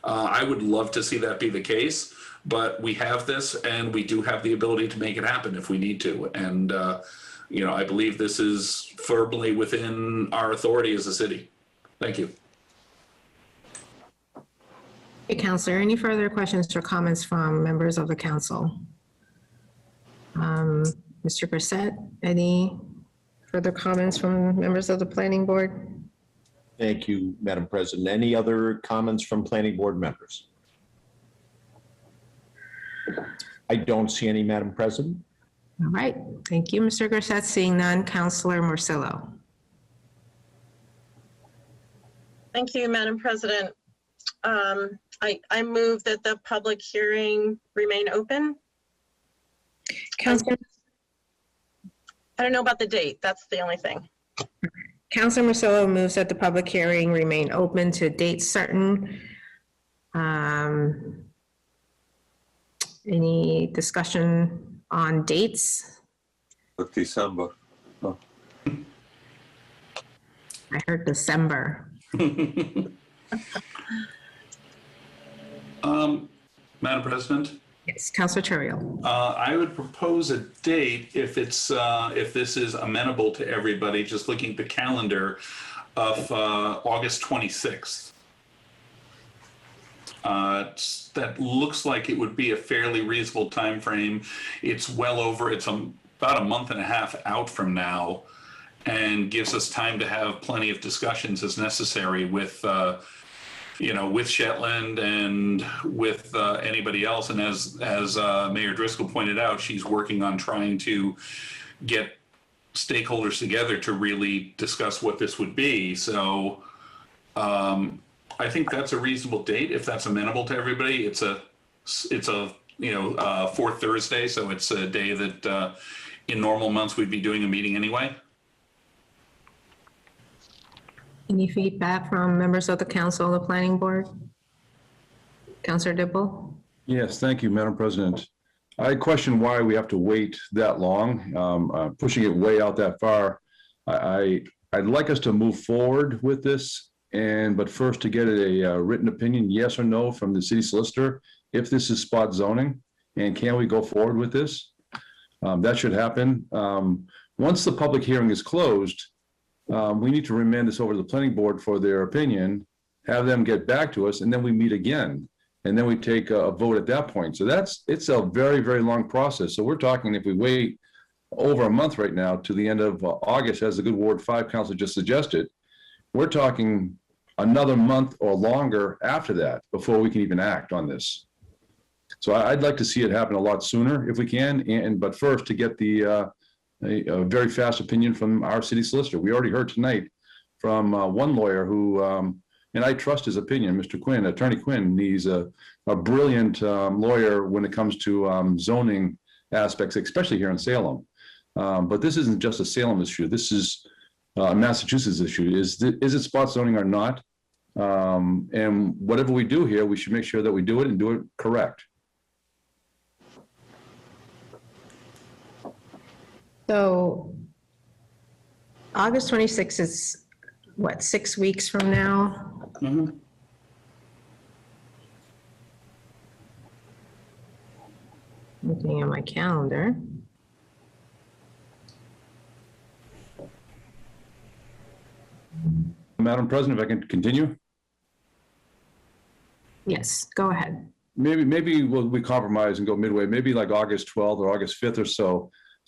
I would love to see that be the case, but we have this and we do have the ability to make it happen if we need to. And, I believe this is firmly within our authority as a city. Thank you. Hey, Counselor, any further questions or comments from members of the council? Mr. Grissett, any further comments from members of the planning board? Thank you, Madam President. Any other comments from planning board members? I don't see any, Madam President. All right, thank you, Mr. Grissett. Seeing none, Counselor Morcillo. Thank you, Madam President. I move that the public hearing remain open. Counselor, I don't know about the date. That's the only thing. Counselor Morcillo moves that the public hearing remain open to date certain. Any discussion on dates? Of December. Oh. I heard December. Madam President? Yes, Counselor Terrio. I would propose a date if this is amenable to everybody, just looking at the calendar, of August 26th. That looks like it would be a fairly reasonable time frame. It's about a month and a half out from now, and gives us time to have plenty of discussions as necessary with with Shetland and with anybody else. And as Mayor Driscoll pointed out, she's working on trying to get stakeholders together to really discuss what this would be. So I think that's a reasonable date if that's amenable to everybody. It's a fourth Thursday, so it's a day that in normal months we'd be doing a meeting anyway. Any feedback from members of the council, the planning board? Counselor Dibble? Yes, thank you, Madam President. I question why we have to wait that long, pushing it way out that far. I'd like us to move forward with this, but first to get a written opinion, yes or no, from the city solicitor, if this is spot zoning, and can we go forward with this? That should happen. Once the public hearing is closed, we need to remand this over to the planning board for their opinion, have them get back to us, and then we meet again. And then we take a vote at that point. So it's a very, very long process. So we're talking, if we wait over a month right now to the end of August, as the good Ward 5 Council just suggested, we're talking another month or longer after that before we can even act on this. So I'd like to see it happen a lot sooner if we can. But first, to get a very fast opinion from our city solicitor. We already heard tonight from one lawyer who and I trust his opinion, Mr. Quinn, Attorney Quinn. He's a brilliant lawyer when it comes to zoning aspects, especially here in Salem. But this isn't just a Salem issue. This is a Massachusetts issue. Is it spot zoning or not? And whatever we do here, we should make sure that we do it and do it correct. So August 26th is what, 6 weeks from now? Looking at my calendar. Madam President, if I can continue? Yes, go ahead. Maybe we compromise and go midway, maybe like August 12th or August 5th or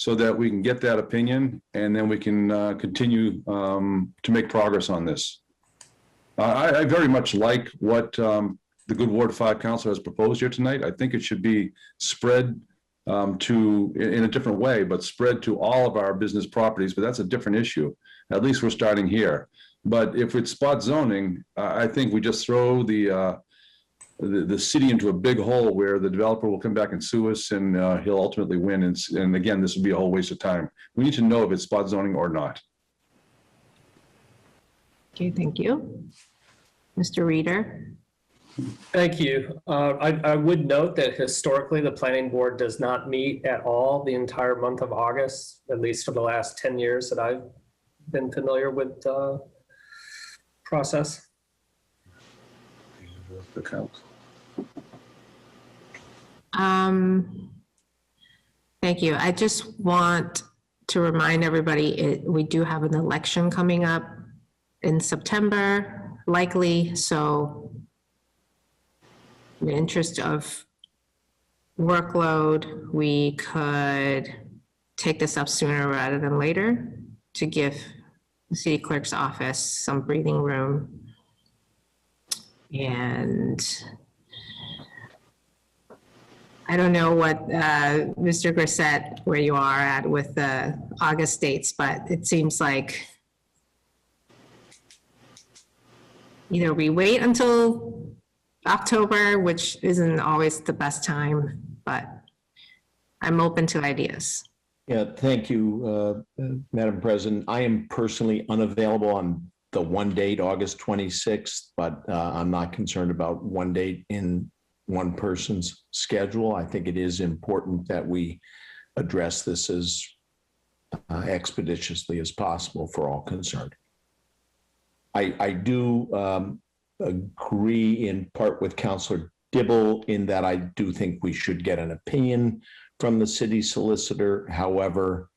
so that we can get that opinion and then we can continue to make progress on this. I very much like what the good Ward 5 Council has proposed here tonight. I think it should be spread in a different way, but spread to all of our business properties, but that's a different issue. At least we're starting here. But if it's spot zoning, I think we just throw the city into a big hole where the developer will come back and sue us and he'll ultimately win. And again, this would be a whole waste of time. We need to know if it's spot zoning or not. Okay, thank you. Mr. Reader. Thank you. I would note that historically, the planning board does not meet at all the entire month of August, at least for the last 10 years that I've been familiar with the process. The council. Thank you. I just want to remind everybody, we do have an election coming up in September, likely. So in the interest of workload, we could take this up sooner rather than later to give the city clerk's office some breathing room. And I don't know what, Mr. Grissett, where you are at with the August dates, but it seems like either we wait until October, which isn't always the best time, but I'm open to ideas. Yeah, thank you, Madam President. I am personally unavailable on the one date, August 26th, but I'm not concerned about one date in one person's schedule. I think it is important that we address this as expeditiously as possible for all concerned. I do agree in part with Councilor Dibble in that I do think we should get an opinion from the city solicitor. However,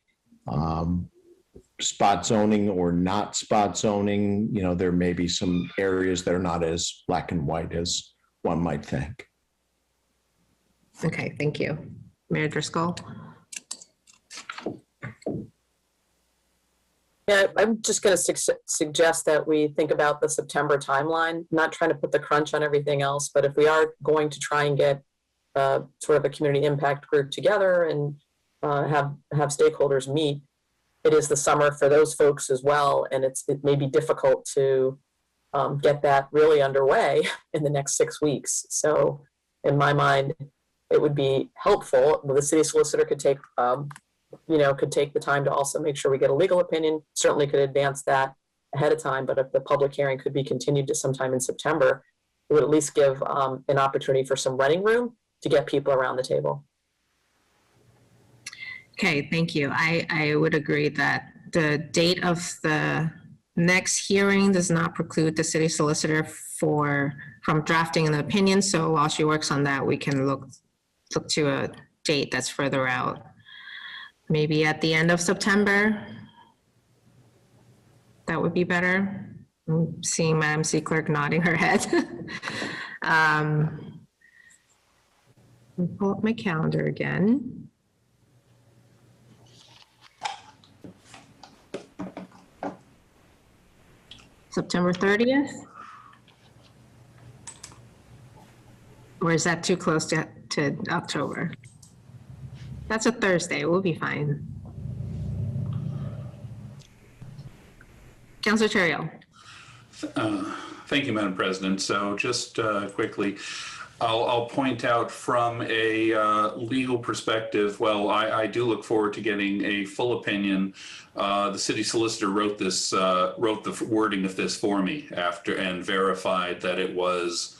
spot zoning or not spot zoning, you know, there may be some areas that are not as black and white as one might think. Okay, thank you. Mayor Driscoll. Yeah, I'm just going to suggest that we think about the September timeline, not trying to put the crunch on everything else, but if we are going to try and get sort of a community impact group together and have stakeholders meet, it is the summer for those folks as well, and it may be difficult to get that really underway in the next 6 weeks. So in my mind, it would be helpful. The city solicitor could take, could take the time to also make sure we get a legal opinion, certainly could advance that ahead of time, but if the public hearing could be continued to sometime in September, it would at least give an opportunity for some running room to get people around the table. Okay, thank you. I would agree that the date of the next hearing does not preclude the city solicitor from drafting an opinion. So while she works on that, we can look to a date that's further out. Maybe at the end of September. That would be better. I'm seeing Madam C. Clerk nodding her head. Let me pull up my calendar again. September 30th? Or is that too close to October? That's a Thursday, we'll be fine. Councilor Terrio. Thank you, Madam President. So just quickly, I'll point out from a legal perspective, well, I do look forward to getting a full opinion. The city solicitor wrote the wording of this for me after and verified that it was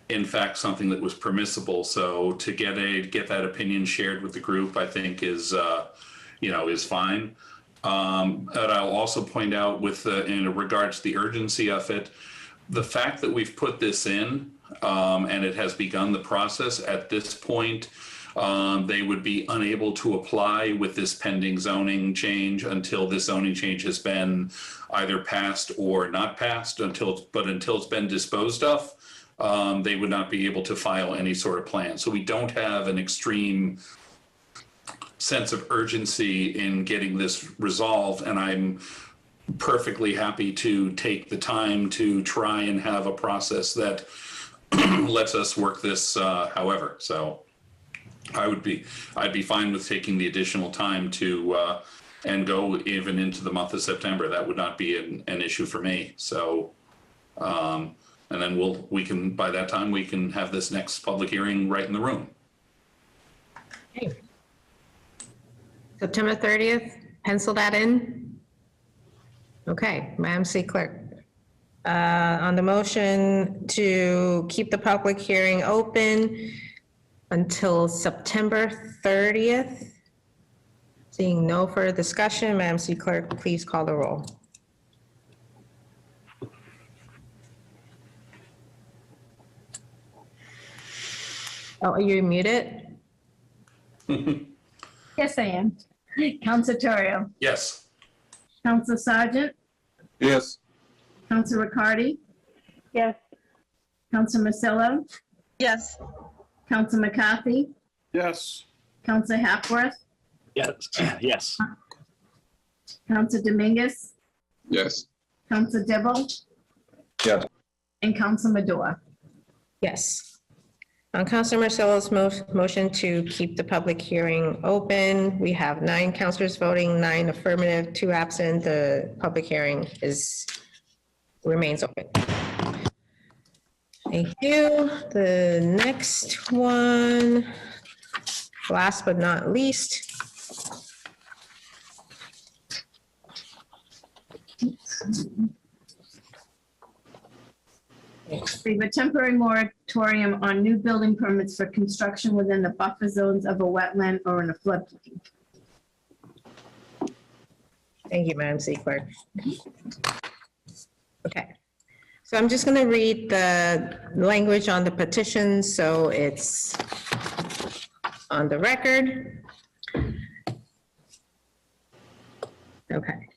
in fact something that was permissible. So to get that opinion shared with the group, I think is fine. And I'll also point out in regards to the urgency of it, the fact that we've put this in and it has begun the process at this point, they would be unable to apply with this pending zoning change until this zoning change has been either passed or not passed, until it's been disposed of. They would not be able to file any sort of plan. So we don't have an extreme sense of urgency in getting this resolved, and I'm perfectly happy to take the time to try and have a process that lets us work this however. So I'd be fine with taking the additional time to and go even into the month of September. That would not be an issue for me. So and then by that time we can have this next public hearing right in the room. Okay. September 30th, pencil that in. Okay, Madam City Clerk. On the motion to keep the public hearing open until September 30th, seeing no further discussion, Madam City Clerk, please call the roll. Oh, are you muted? Yes, I am. Council Torrio. Yes. Council Sergeant. Yes. Council Riccardi. Yes. Council Marcello. Yes. Council McCarthy. Yes. Council Hapworth. Yes. Yes. Council Dominguez. Yes. Council Dibble. Yes. And Council Madore. Yes. On Councilor Marcello's motion to keep the public hearing open, we have 9 councilors voting, 9 affirmative, 2 absent. The public hearing remains open. Thank you. The next one, last but not least. We have a temporary moratorium on new building permits for construction within the buffer zones of a wetland or in a floodplain. Thank you, Madam City Clerk. Okay, so I'm just going to read the language on the petition, so it's on the record. Okay.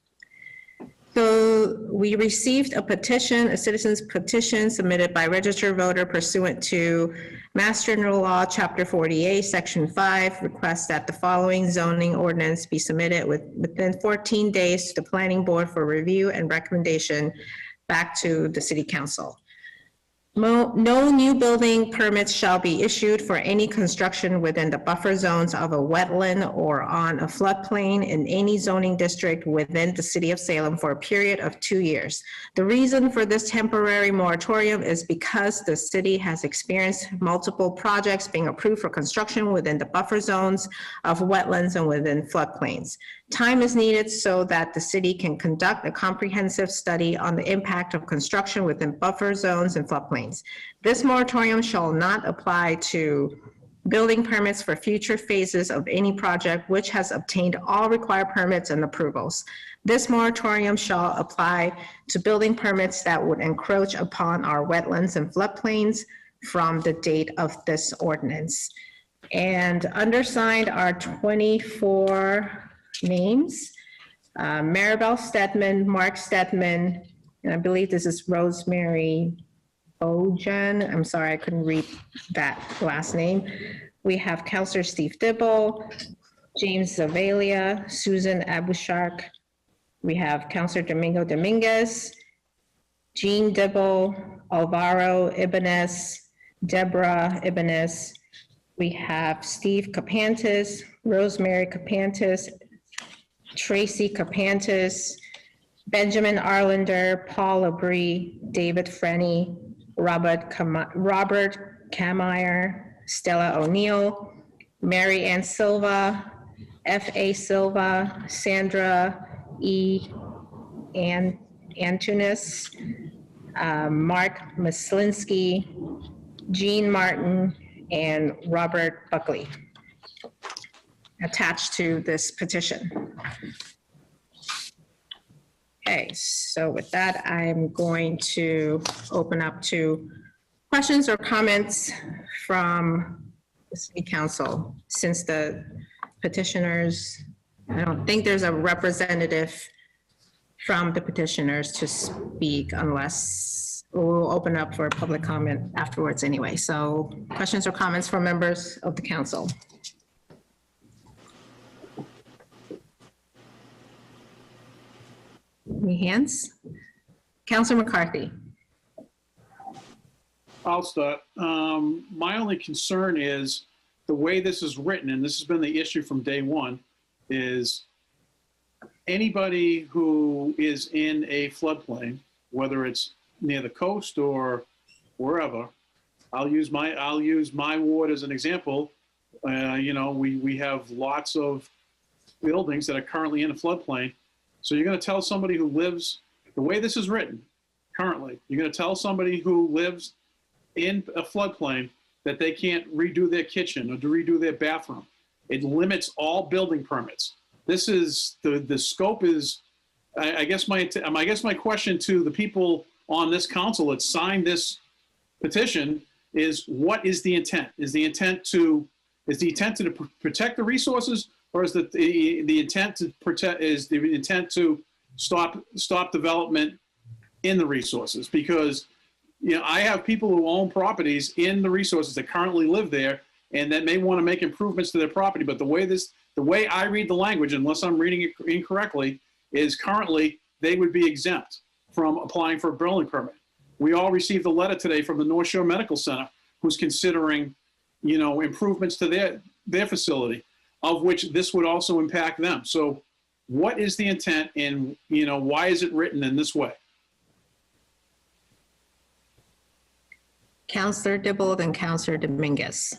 So we received a petition, a citizen's petition submitted by registered voter pursuant to Mass General Law, Chapter 48, Section 5, requests that the following zoning ordinance be submitted within 14 days to the Planning Board for review and recommendation back to the City Council. No new building permits shall be issued for any construction within the buffer zones of a wetland or on a floodplain in any zoning district within the City of Salem for a period of 2 years. The reason for this temporary moratorium is because the city has experienced multiple projects being approved for construction within the buffer zones of wetlands and within floodplains. Time is needed so that the city can conduct a comprehensive study on the impact of construction within buffer zones and floodplains. This moratorium shall not apply to building permits for future phases of any project which has obtained all required permits and approvals. This moratorium shall apply to building permits that would encroach upon our wetlands and floodplains from the date of this ordinance. And undersigned are 24 names. Maribel Stedman, Mark Stedman, and I believe this is Rosemary Bojan. I'm sorry, I couldn't read that last name. We have Councilor Steve Dibble, James Zavalia, Susan Abushark. We have Councilor Domingo Dominguez, Jean Dibble, Alvaro Ibanez, Deborah Ibanez. We have Steve Capantis, Rosemary Capantis, Tracy Capantis, Benjamin Arlander, Paul Labrie, David Frenny, Robert Kameyer, Stella O'Neill, Mary Ann Silva, F.A. Silva, Sandra E. Antunis, Mark Maslinsky, Jean Martin, and Robert Buckley attached to this petition. Okay, so with that, I'm going to open up to questions or comments from the city council. Since the petitioners, I don't think there's a representative from the petitioners to speak unless we'll open up for public comment afterwards anyway. So questions or comments from members of the council? Any hands? Councilor McCarthy. I'll start. My only concern is the way this is written, and this has been the issue from day one, is anybody who is in a floodplain, whether it's near the coast or wherever, I'll use my ward as an example. We have lots of buildings that are currently in a floodplain. So you're going to tell somebody who lives, the way this is written currently, you're going to tell somebody who lives in a floodplain that they can't redo their kitchen or to redo their bathroom. It limits all building permits. This is, the scope is, I guess my question to the people on this council that signed this petition is, what is the intent? Is the intent to protect the resources, or is the intent to protect, is the intent to stop development in the resources? Because, I have people who own properties in the resources that currently live there and that may want to make improvements to their property. But the way I read the language, unless I'm reading it incorrectly, is currently they would be exempt from applying for a building permit. We all received a letter today from the North Shore Medical Center who's considering, improvements to their facility, of which this would also impact them. So what is the intent, and, why is it written in this way? Councilor Dibble and Councilor Dominguez.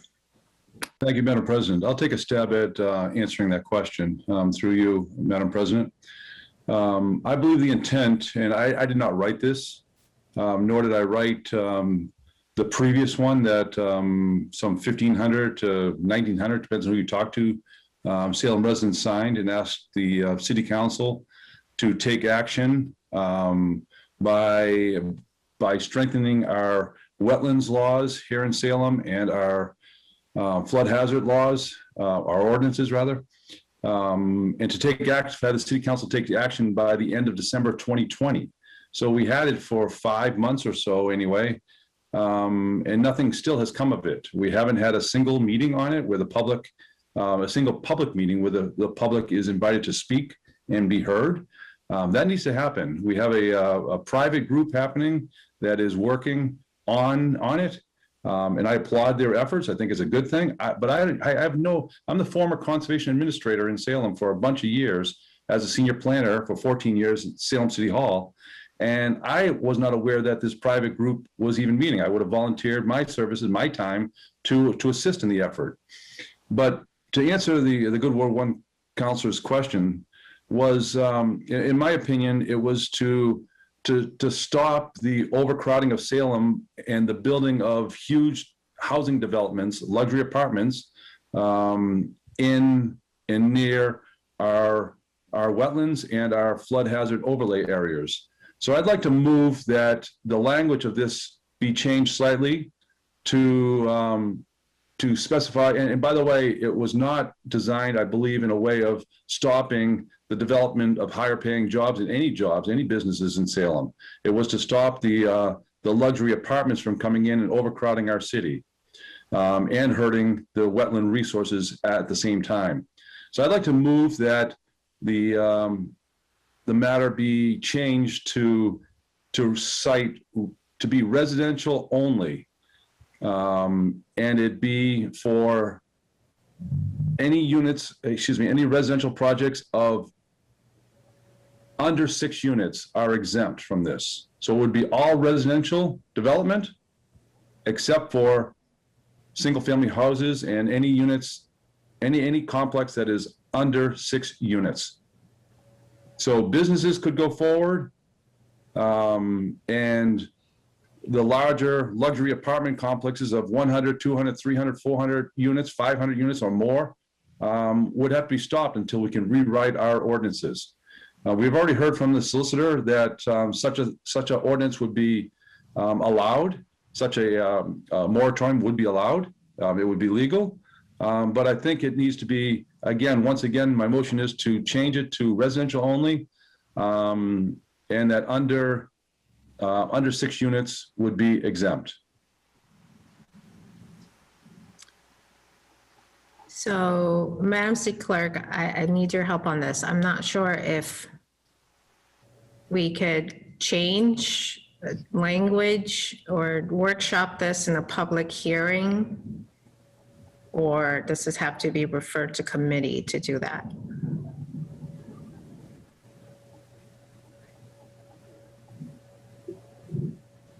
Thank you, Madam President. I'll take a stab at answering that question through you, Madam President. I believe the intent, and I did not write this, nor did I write the previous one that some 1,500 to 1,900, depends on who you talk to, Salem residents signed and asked the city council to take action by strengthening our wetlands laws here in Salem and our flood hazard laws, our ordinances rather, and to take action, have the city council take the action by the end of December 2020. So we had it for 5 months or so anyway, and nothing still has come of it. We haven't had a single meeting on it where the public, a single public meeting where the public is invited to speak and be heard. That needs to happen. We have a private group happening that is working on it. And I applaud their efforts. I think it's a good thing. But I'm the former conservation administrator in Salem for a bunch of years as a senior planner for 14 years at Salem City Hall. And I was not aware that this private group was even meeting. I would have volunteered my services, my time to assist in the effort. But to answer the Good Ward 1 councilor's question was, in my opinion, it was to stop the overcrowding of Salem and the building of huge housing developments, luxury apartments, in and near our wetlands and our flood hazard overlay areas. So I'd like to move that the language of this be changed slightly to specify, and by the way, it was not designed, I believe, in a way of stopping the development of higher paying jobs in any businesses in Salem. It was to stop the luxury apartments from coming in and overcrowding our city and hurting the wetland resources at the same time. So I'd like to move that the matter be changed to be residential only, and it be for any residential projects of under 6 units are exempt from this. So it would be all residential development except for single-family houses and any units, any complex that is under 6 units. So businesses could go forward, and the larger luxury apartment complexes of 100, 200, 300, 400 units, 500 units or more would have to be stopped until we can rewrite our ordinances. We've already heard from the solicitor that such an ordinance would be allowed. Such a moratorium would be allowed. It would be legal. But I think it needs to be, once again, my motion is to change it to residential only, and that under 6 units would be exempt. So, Madam City Clerk, I need your help on this. I'm not sure if we could change language or workshop this in a public hearing, or does this have to be referred to committee to do that?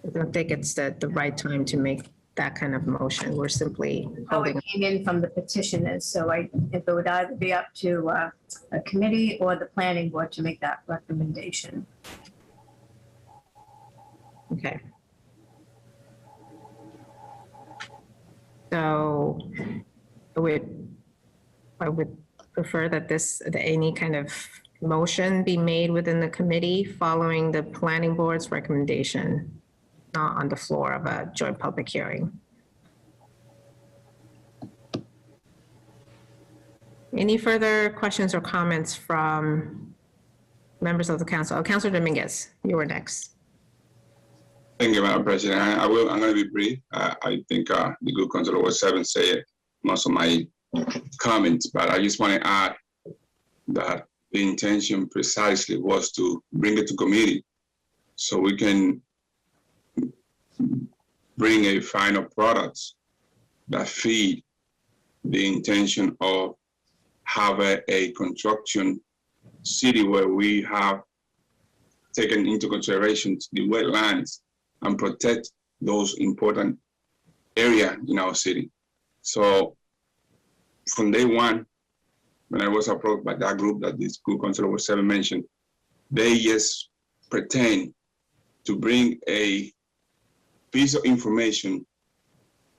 I don't think it's the right time to make that kind of motion. We're simply How holding. it came in from the petitioners, so if it would either be up to a committee or the planning board to make that recommendation. Okay. So I would prefer that any kind of motion be made within the committee following the planning board's recommendation, not on the floor of a joint public hearing. Any further questions or comments from members of the council? Oh, Councilor Dominguez, you were next. Thank you, Madam President. I'm going to be brief. I think the good Councilor Ward 7 said most of my comments, but I just want to add that the intention precisely was to bring it to committee so we can bring a final product that feed the intention of having a construction city where we have taken into consideration the wetlands and protect those important areas in our city. So from day one, when I was approached by that group that this good Councilor Ward 7 mentioned, they just pretend to bring a piece of information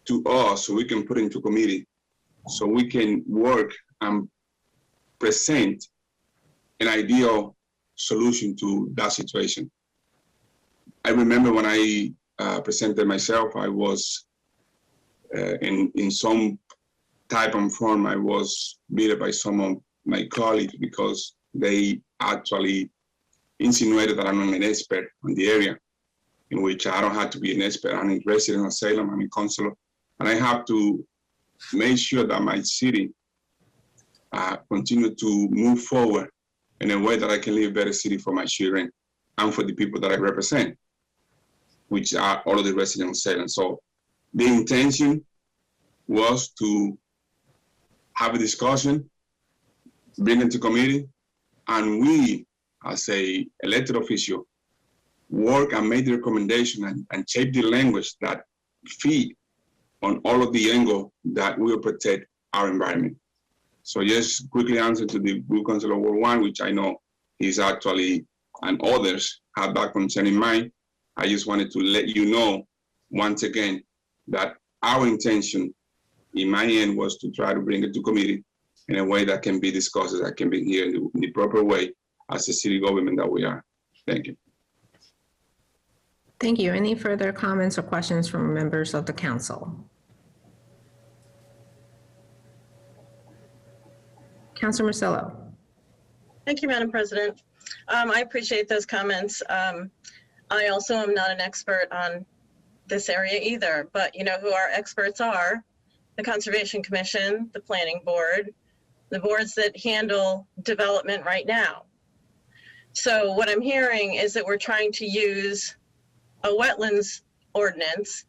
to us so we can put into committee, so we can work and present an ideal solution to that situation. I remember when I presented myself, I was in some type of form, I was beaten by some of my colleagues because they actually insinuated that I'm an expert on the area, in which I don't have to be an expert. I'm a resident of Salem, I'm a councilor, and I have to make sure that my city continue to move forward in a way that I can live a better city for my children and for the people that I represent, which are all of the residents of Salem. So the intention was to have a discussion, bring it to committee, and we, as a elected official, work and make the recommendation and shape the language that feed on all of the angle that will protect our environment. So just quickly answer to the good Councilor Ward 1, which I know is actually, and others have that concern in mind. I just wanted to let you know once again that our intention in my end was to try to bring it to committee in a way that can be discussed, that can be here in the proper way as a city government that we are. Thank you. Thank you. Any further comments or questions from members of the council? Councilor Marcello. Thank you, Madam President. I appreciate those comments. I also am not an expert on this area either, but you know who our experts are: the Conservation Commission, the Planning Board, the boards that handle development right now. So what I'm hearing is that we're trying to use a wetlands ordinance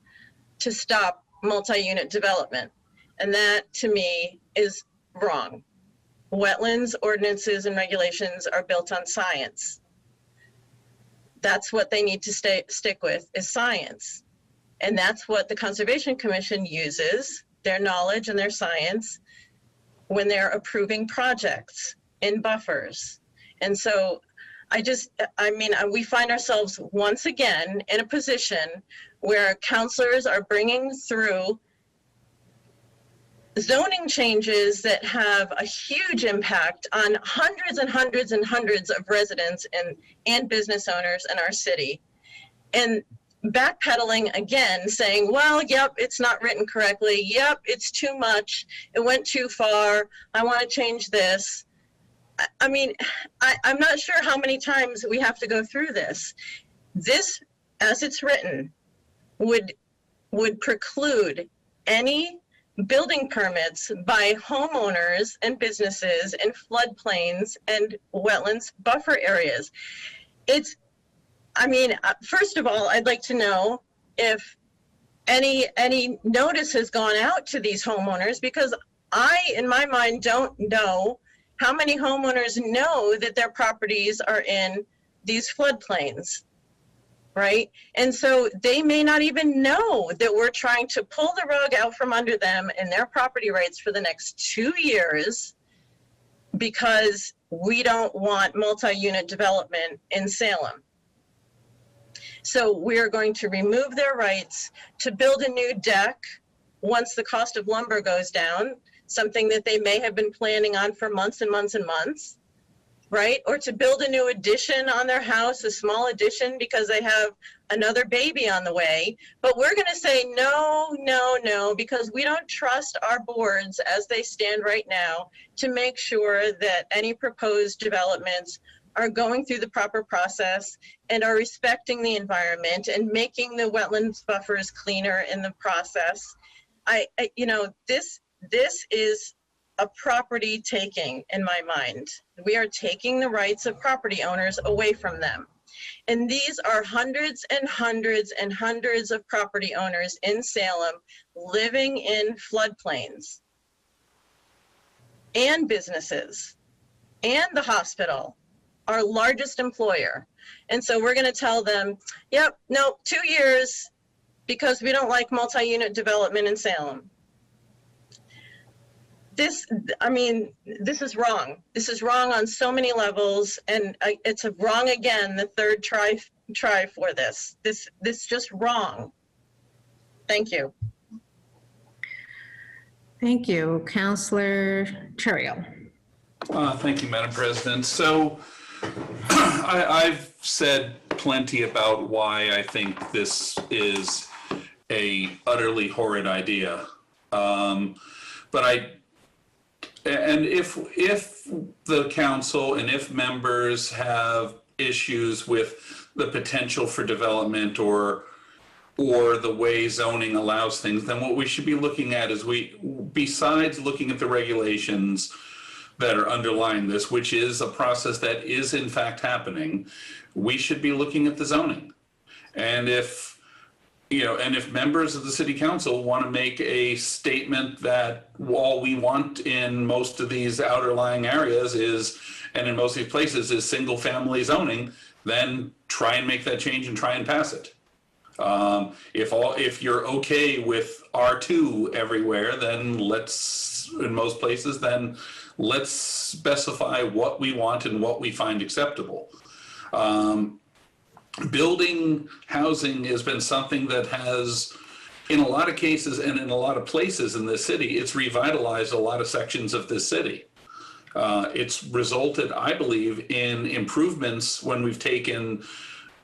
to stop multi-unit development. And that to me is wrong. Wetlands ordinances and regulations are built on science. that's what they need to stick with, is science. And that's what the Conservation Commission uses, their knowledge and their science, when they're approving projects in buffers. And so we find ourselves once again in a position where counselors are bringing through zoning changes that have a huge impact on hundreds and hundreds and hundreds of residents and business owners in our city. And backpedaling again, saying, well, yep, it's not written correctly. Yep, it's too much. It went too far. I want to change this. I mean, I'm not sure how many times we have to go through this. This, as it's written, would preclude any building permits by homeowners and businesses in floodplains and wetlands buffer areas. First of all, I'd like to know if any notice has gone out to these homeowners, because I, in my mind, don't know how many homeowners know that their properties are in these floodplains, right? And so they may not even know that we're trying to pull the rug out from under them and their property rights for the next 2 years because we don't want multi-unit development in Salem. So we're going to remove their rights to build a new deck once the cost of lumber goes down, something that they may have been planning on for months and months and months, right? Or to build a new addition on their house, a small addition, because they have another baby on the way. But we're going to say no, no, no, because we don't trust our boards as they stand right now to make sure that any proposed developments are going through the proper process and are respecting the environment and making the wetlands buffers cleaner in the process. This is a property taking in my mind. We are taking the rights of property owners away from them. And these are hundreds and hundreds and hundreds of property owners in Salem living in floodplains and businesses and the hospital, our largest employer. And so we're going to tell them, yep, no, 2 years because we don't like multi-unit development in Salem. This is wrong. This is wrong on so many levels, and it's wrong again, the third try for this. This just wrong. Thank you. Thank you. Councillor Terrio. Thank you, Madam President. So I've said plenty about why I think this is a utterly horrid idea. And if the council and if members have issues with the potential for development or the way zoning allows things, then what we should be looking at is besides looking at the regulations that are underlying this, which is a process that is in fact happening, we should be looking at the zoning. And if members of the city council want to make a statement that all we want in most of these outerlying areas and in most of these places is single family zoning, then try and make that change and try and pass it. If you're okay with R2 everywhere, then in most places, then let's specify what we want and what we find acceptable. Building housing has been something that has, in a lot of cases and in a lot of places in this city, it's revitalized a lot of sections of this city. It's resulted, I believe, in improvements when we've taken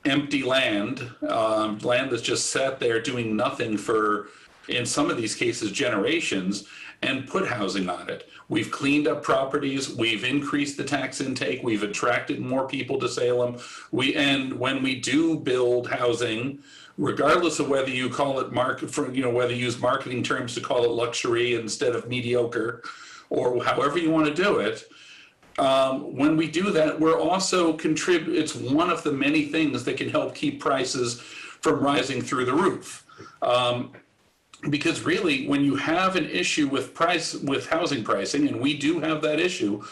empty land that's just sat there doing nothing for, in some of these cases, generations, and put housing on it. We've cleaned up properties, we've increased the tax intake, we've attracted more people to Salem. And when we do build housing, regardless of whether you call it whether you use marketing terms to call it luxury instead of mediocre, or however you want to do it, when we do that, we're also it's one of the many things that can help keep prices from rising through the roof. Because really, when you have an issue with housing pricing, and we do have that issue,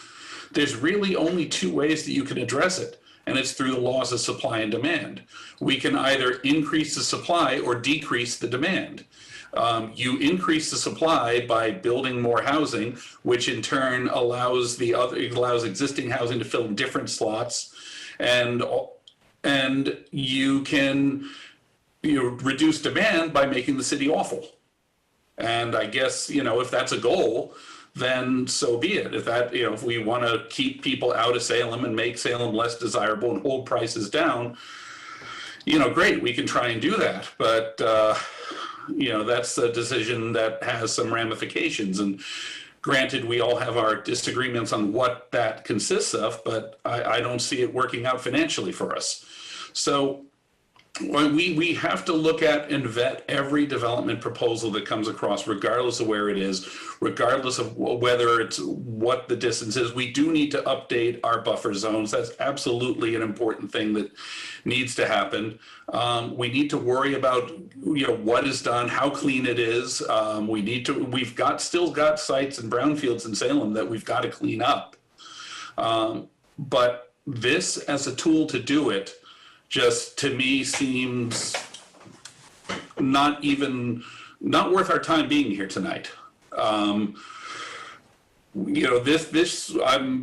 there's really only two ways that you can address it. and it's through the laws of supply and demand. We can either increase the supply or decrease the demand. You increase the supply by building more housing, which in turn allows existing housing to fill in different slots, and you can reduce demand by making the city awful. And I guess, if that's a goal, then so be it. If we want to keep people out of Salem and make Salem less desirable and hold prices down, great, we can try and do that. But, that's a decision that has some ramifications. And granted, we all have our disagreements on what that consists of, but I don't see it working out financially for us. So we have to look at and vet every development proposal that comes across, regardless of where it is, regardless of whether it's what the distance is. We do need to update our buffer zones. That's absolutely an important thing that needs to happen. We need to worry about what is done, how clean it is. We've still got sites and brownfields in Salem that we've got to clean up. But this as a tool to do it just to me seems not worth our time being here tonight. I'm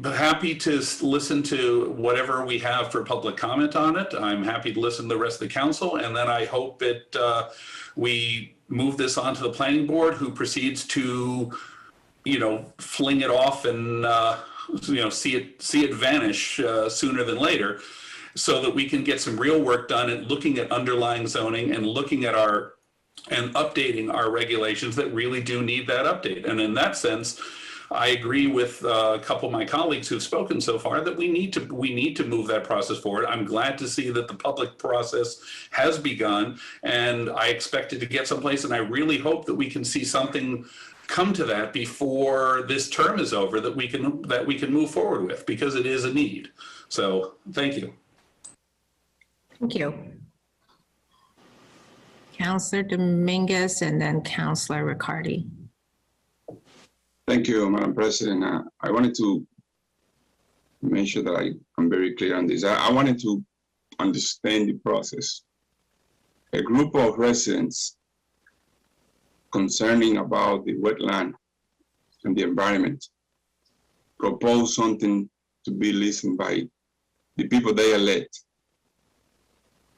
happy to listen to whatever we have for public comment on it. I'm happy to listen to the rest of the council, and then I hope that we move this on to the planning board, who proceeds to, fling it off and see it vanish sooner than later, so that we can get some real work done at looking at underlying zoning and looking at and updating our regulations that really do need that update. And in that sense, I agree with a couple of my colleagues who've spoken so far that we need to move that process forward. I'm glad to see that the public process has begun, and I expect it to get someplace, and I really hope that we can see something come to that before this term is over that we can move forward with, because it is a need. So thank you. Thank you. Councillor Dominguez and then Councillor Riccardi. Thank you, Madam President. I wanted to make sure that I'm very clear on this. I wanted to understand the process. A group of residents concerning about the wetland and the environment propose something to be listened by the people they elect.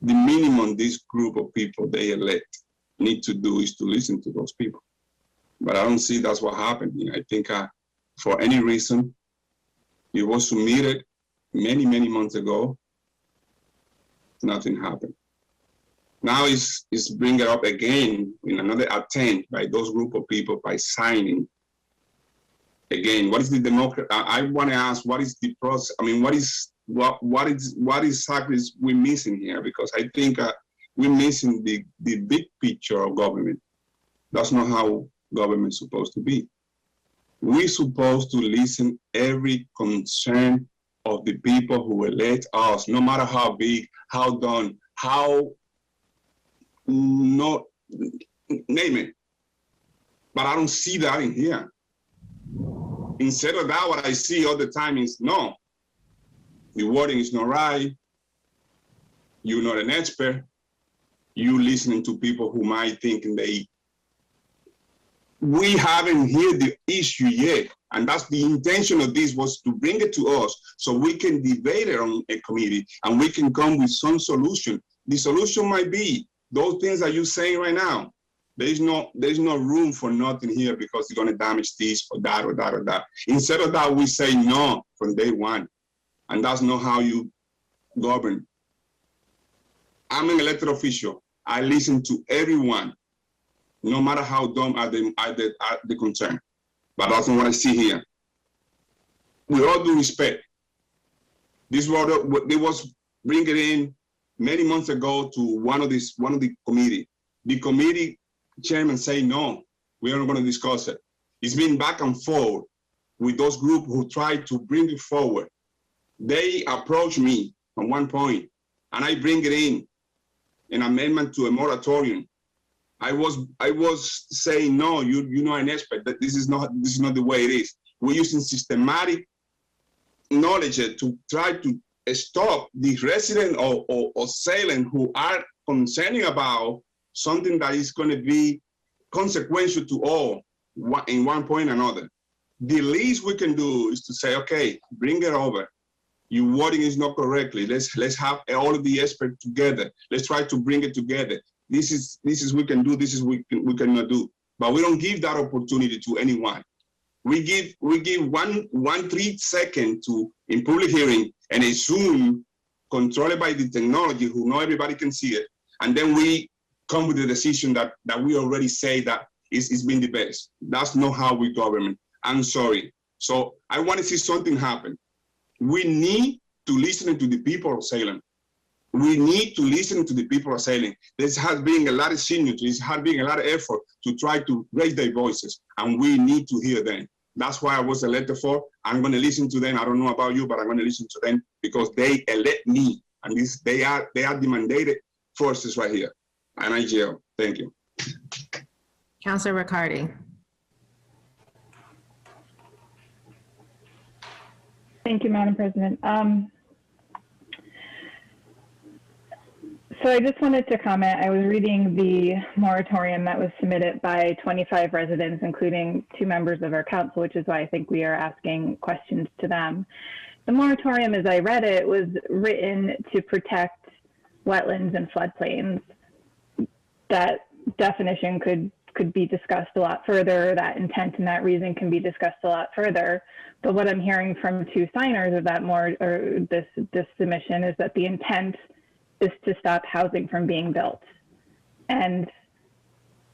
The minimum this group of people they elect need to do is to listen to those people. But I don't see that's what happened here. I think for any reason, it was submitted many, many months ago. Nothing happened. Now it's bring it up again in another attempt by those group of people by signing. Again, what is the democracy? I want to ask, what is the process? I mean, what exactly is we missing here? Because I think we're missing the big picture of government. That's not how government is supposed to be. We're supposed to listen every concern of the people who elect us, no matter how big, how done, how not, name it. But I don't see that in here. Instead of that, what I see all the time is, no, the wording is not right. You're not an expert. You listening to people who might think we haven't heard the issue yet. And that's the intention of this, was to bring it to us so we can debate it on a committee and we can come with some solution. The solution might be those things that you're saying right now. There's no room for nothing here because it's going to damage this or that or that or that. Instead of that, we say no from day one. And that's not how you govern. I'm an elected official. I listen to everyone, no matter how dumb are the concern. But that's not what I see here. With all due respect, this was bringing in many months ago to one of the committee. The committee chairman say no, we are not going to discuss it. It's been back and forth with those groups who tried to bring it forward. They approached me at one point, and I bring it in an amendment to a moratorium. I was saying no, you're not an expert. That this is not the way it is. We're using systematic knowledge to try to stop the residents of Salem who are concerning about something that is going to be consequential to all in one point or another. The least we can do is to say, okay, bring it over. Your wording is not correctly. Let's have all of the experts together. Let's try to bring it together. This is we can do. This is we cannot do. But we don't give that opportunity to anyone. We give 3 seconds to in public hearing and a Zoom controlled by the technology, who know everybody can see it, and then we come with the decision that we already say that it's been the best. That's not how we govern. I'm sorry. So I want to see something happen. We need to listen to the people of Salem. We need to listen to the people of Salem. There has been a lot of signatures, there has been a lot of effort to try to raise their voices, and we need to hear them. That's why I was elected for. I'm going to listen to them. I don't know about you, but I'm going to listen to them because they elect me, and they are the mandated forces right here. And I yield. Thank you. Councilor Riccardi. Thank you, Madam President. So I just wanted to comment. I was reading the moratorium that was submitted by 25 residents, including 2 members of our council, which is why I think we are asking questions to them. The moratorium, as I read it, was written to protect wetlands and floodplains. That definition could be discussed a lot further. That intent and that reason can be discussed a lot further. But what I'm hearing from 2 signers of that this submission is that the intent is to stop housing from being built. And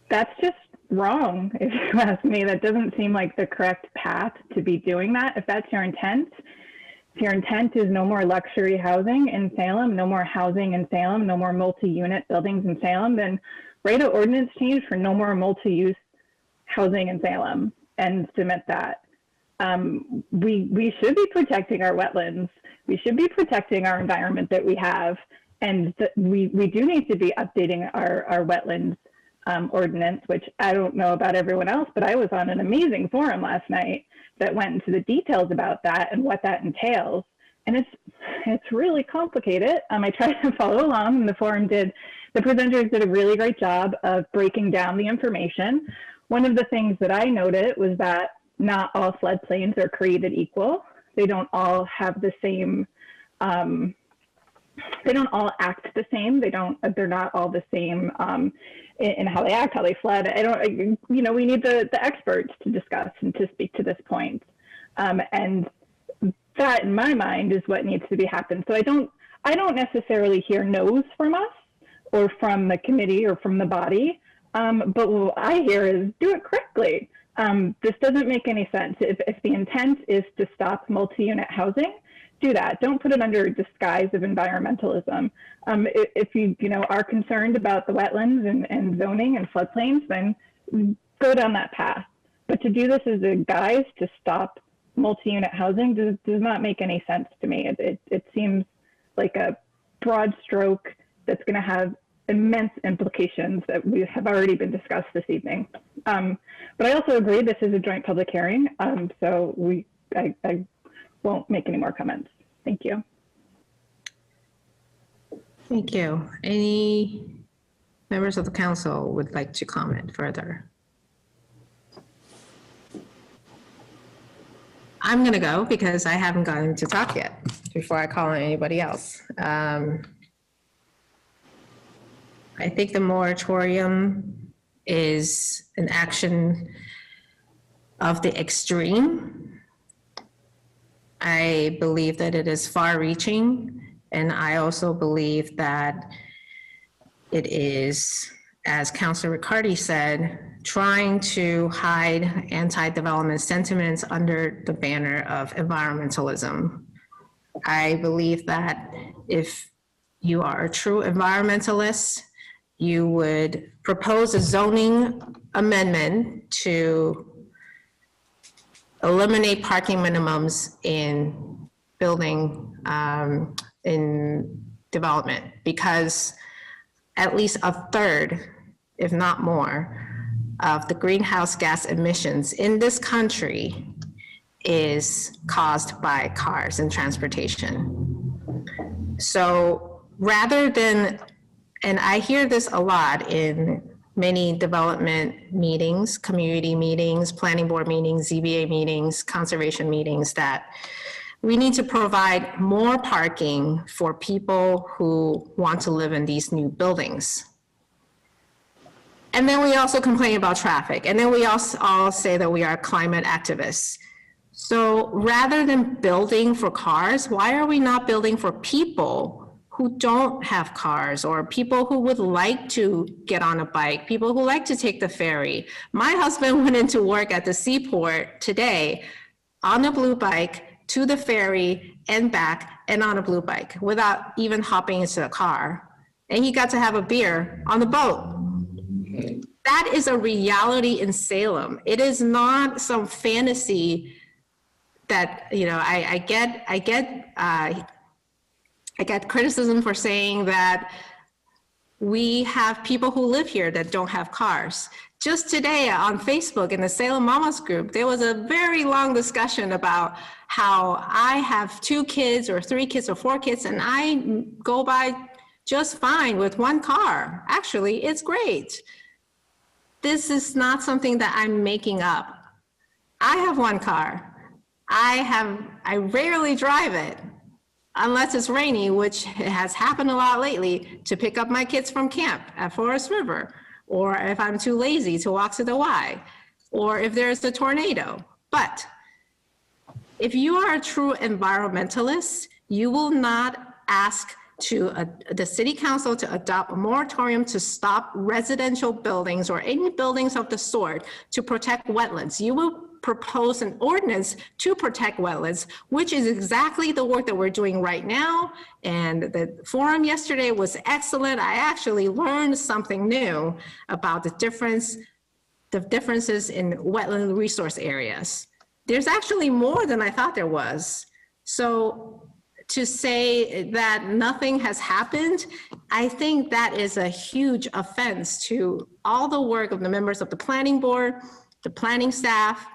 that's just wrong, if you ask me. That doesn't seem like the correct path to be doing that. If that's your intent, if your intent is no more luxury housing in Salem, no more housing in Salem, no more multi-unit buildings in Salem, then write an ordinance change for no more multi-use housing in Salem and submit that. We should be protecting our wetlands. We should be protecting our environment that we have. And we do need to be updating our wetlands ordinance, which I don't know about everyone else, but I was on an amazing forum last night that went into the details about that and what that entails. And it's really complicated. I tried to follow along, and the presenters did a really great job of breaking down the information. One of the things that I noted was that not all floodplains are created equal. They don't all have the same they don't all act the same. They're not all the same in how they act, how they flood. We need the experts to discuss and to speak to this point. And that, in my mind, is what needs to be happened. So I don't necessarily hear no's from us or from the committee or from the body. But what I hear is do it correctly. This doesn't make any sense. If the intent is to stop multi-unit housing, do that. Don't put it under a disguise of environmentalism. If you are concerned about the wetlands and zoning and floodplains, then go down that path. But to do this as a guise to stop multi-unit housing does not make any sense to me. It seems like a broad stroke that's going to have immense implications that we have already been discussed this evening. But I also agree this is a joint public hearing, so I won't make any more comments. Thank you. Thank you. Any members of the council would like to comment further? I'm going to go because I haven't gotten to talk yet before I call on anybody else. I think the moratorium is an action of the extreme. I believe that it is far-reaching, and I also believe that it is, as Councilor Riccardi said, trying to hide anti-development sentiments under the banner of environmentalism. I believe that if you are a true environmentalist, you would propose a zoning amendment to eliminate parking minimums in building, in development, because at least a third, if not more, of the greenhouse gas emissions in this country is caused by cars and transportation. So rather than, and I hear this a lot in many development meetings, community meetings, planning board meetings, ZBA meetings, conservation meetings, that we need to provide more parking for people who want to live in these new buildings. And then we also complain about traffic. And then we also all say that we are climate activists. So rather than building for cars, why are we not building for people who don't have cars, or people who would like to get on a bike, people who like to take the ferry? My husband went into work at the seaport today on a blue bike to the ferry and back, and on a blue bike without even hopping into a car. And he got to have a beer on the boat. That is a reality in Salem. It is not some fantasy that, you know, I get criticism for saying that we have people who live here that don't have cars. Just today on Facebook in the Salem Mamas group, there was a very long discussion about how I have 2 kids or 3 kids or 4 kids, and I go by just fine with 1 car. Actually, it's great. This is not something that I'm making up. I have 1 car. I rarely drive it unless it's rainy, which has happened a lot lately, to pick up my kids from camp at Forest River, or if I'm too lazy to walk to the Y, or if there's a tornado. But if you are a true environmentalist, you will not ask the city council to adopt a moratorium to stop residential buildings or any buildings of the sort to protect wetlands. You will propose an ordinance to protect wetlands, which is exactly the work that we're doing right now. And the forum yesterday was excellent. I actually learned something new about the differences in wetland resource areas. There's actually more than I thought there was. So to say that nothing has happened, I think that is a huge offense to all the work of the members of the planning board, the planning staff,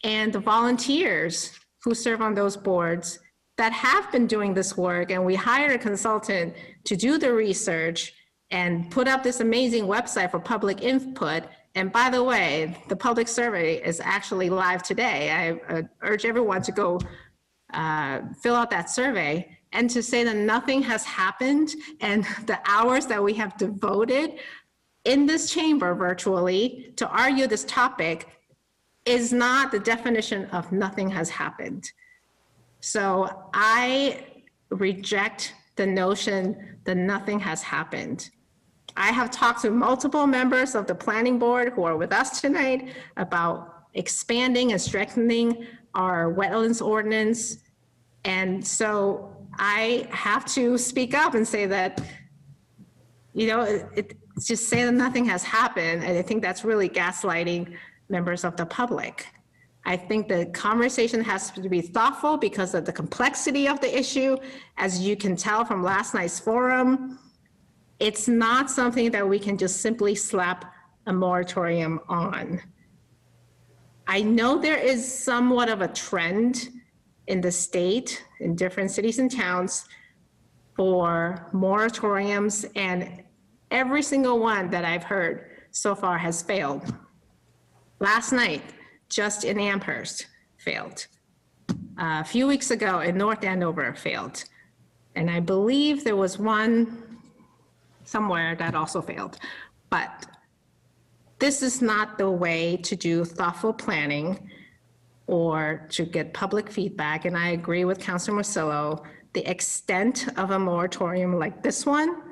and the volunteers who serve on those boards that have been doing this work. And we hired a consultant to do the research and put up this amazing website for public input. And by the way, the public survey is actually live today. I urge everyone to go fill out that survey. And to say that nothing has happened and the hours that we have devoted in this chamber virtually to argue this topic is not the definition of nothing has happened. So I reject the notion that nothing has happened. I have talked to multiple members of the planning board who are with us tonight about expanding and strengthening our wetlands ordinance. And so I have to speak up and say that, you know, it's just saying that nothing has happened. And I think that's really gaslighting members of the public. I think the conversation has to be thoughtful because of the complexity of the issue. As you can tell from last night's forum, it's not something that we can just simply slap a moratorium on. I know there is somewhat of a trend in the state, in different cities and towns, for moratoriums, and every single one that I've heard so far has failed. Last night, just in Amherst, failed. A few weeks ago in North Andover, failed. And I believe there was one somewhere that also failed. But this is not the way to do thoughtful planning or to get public feedback. And I agree with Councilor Marcillo, the extent of a moratorium like this one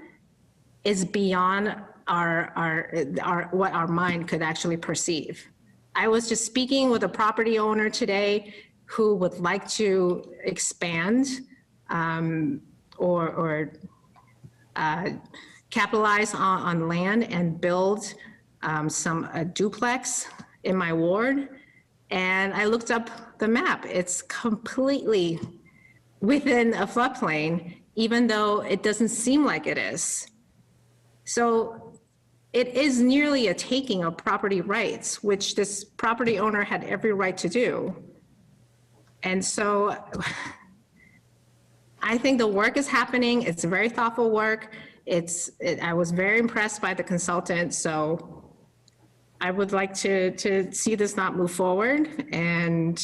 is beyond what our mind could actually perceive. I was just speaking with a property owner today who would like to expand or capitalize on land and build a duplex in my ward. And I looked up the map. It's completely within a floodplain, even though it doesn't seem like it is. So it is nearly a taking of property rights, which this property owner had every right to do. And so I think the work is happening. It's very thoughtful work. I was very impressed by the consultant, so I would like to see this not move forward and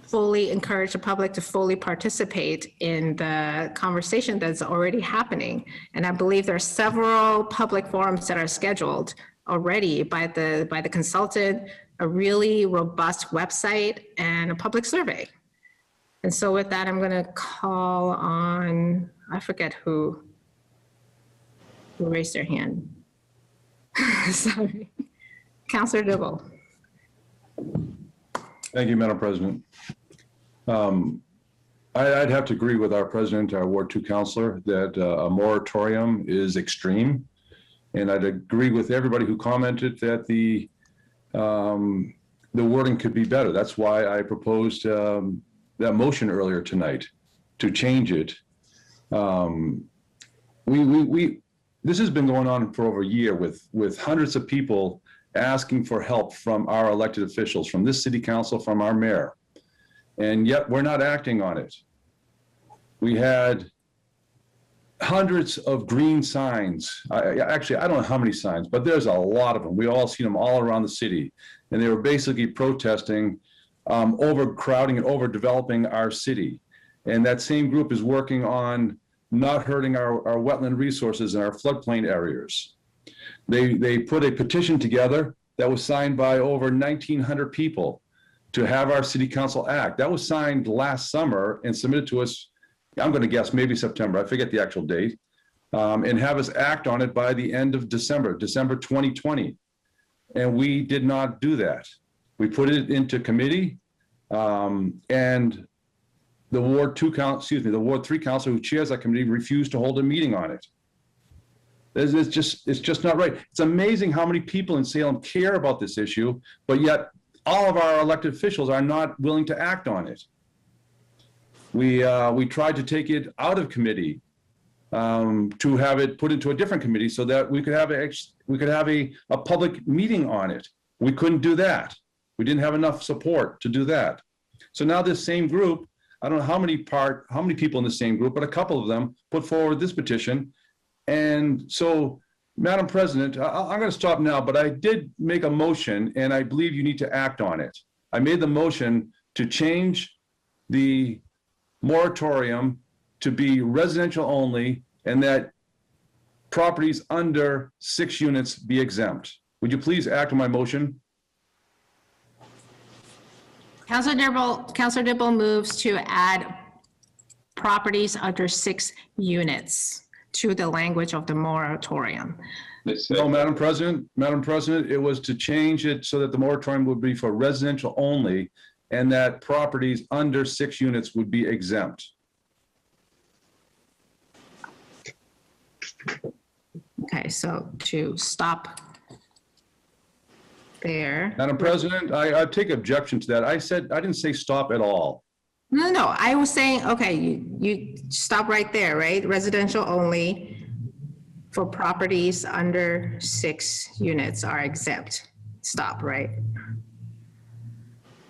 fully encourage the public to fully participate in the conversation that's already happening. And I believe there are several public forums that are scheduled already by the consultant, a really robust website, and a public survey. And so with that, I'm going to call on, I forget who raised their hand. Sorry. Councilor Dibble. Thank you, Madam President. I'd have to agree with our president, our Ward 2 councilor, that a moratorium is extreme. And I'd agree with everybody who commented that the wording could be better. That's why I proposed that motion earlier tonight to change it. This has been going on for over a year with hundreds of people asking for help from our elected officials, from this city council, from our mayor. And yet we're not acting on it. We had hundreds of green signs. Actually, I don't know how many signs, but there's a lot of them. We all see them all around the city. And they were basically protesting overcrowding and overdeveloping our city. And that same group is working on not hurting our wetland resources in our floodplain areas. They put a petition together that was signed by over 1,900 people to have our city council act. That was signed last summer and submitted to us, I'm going to guess maybe September, I forget the actual date, and have us act on it by the end of December 2020. And we did not do that. We put it into committee, and the Ward 3 councilor who chairs that committee refused to hold a meeting on it. It's just not right. It's amazing how many people in Salem care about this issue, but yet all of our elected officials are not willing to act on it. We tried to take it out of committee to have it put into a different committee so that we could have a public meeting on it. We couldn't do that. We didn't have enough support to do that. So now this same group, I don't know how many people in the same group, but a couple of them put forward this petition. And so, Madam President, I'm going to stop now, but I did make a motion and I believe you need to act on it. I made the motion to change the moratorium to be residential only and that properties under 6 units be exempt. Would you please act on my motion? Councilor Dibble moves to add properties under 6 units to the language of the moratorium. No, Madam President, it was to change it so that the moratorium would be for residential only and that properties under 6 units would be exempt. Okay, so to stop there. Madam President, I take objection to that. I didn't say stop at all. No, I was saying, okay, you stop right there, right? Residential only for properties under 6 units are exempt. Stop, right?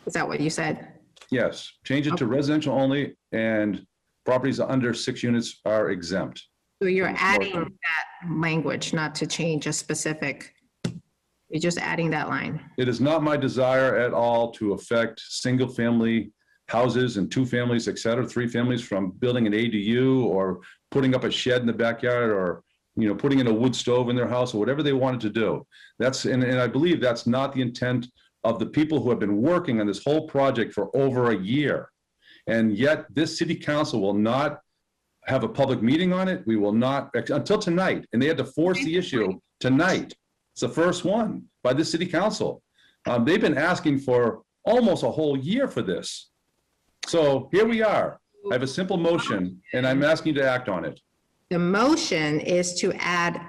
Is that what you said? Yes, change it to residential only and properties under 6 units are exempt. So you're adding that language, not to change a specific, you're just adding that line. It is not my desire at all to affect single family houses and 2 families, et cetera, 3 families from building an ADU or putting up a shed in the backyard or, putting in a wood stove in their house or whatever they wanted to do. And I believe that's not the intent of the people who have been working on this whole project for over a year. And yet this city council will not have a public meeting on it. We will not, until tonight, and they had to force the issue tonight. It's the first one by the city council. They've been asking for almost a whole year for this. So here we are. I have a simple motion and I'm asking you to act on it. The motion is to add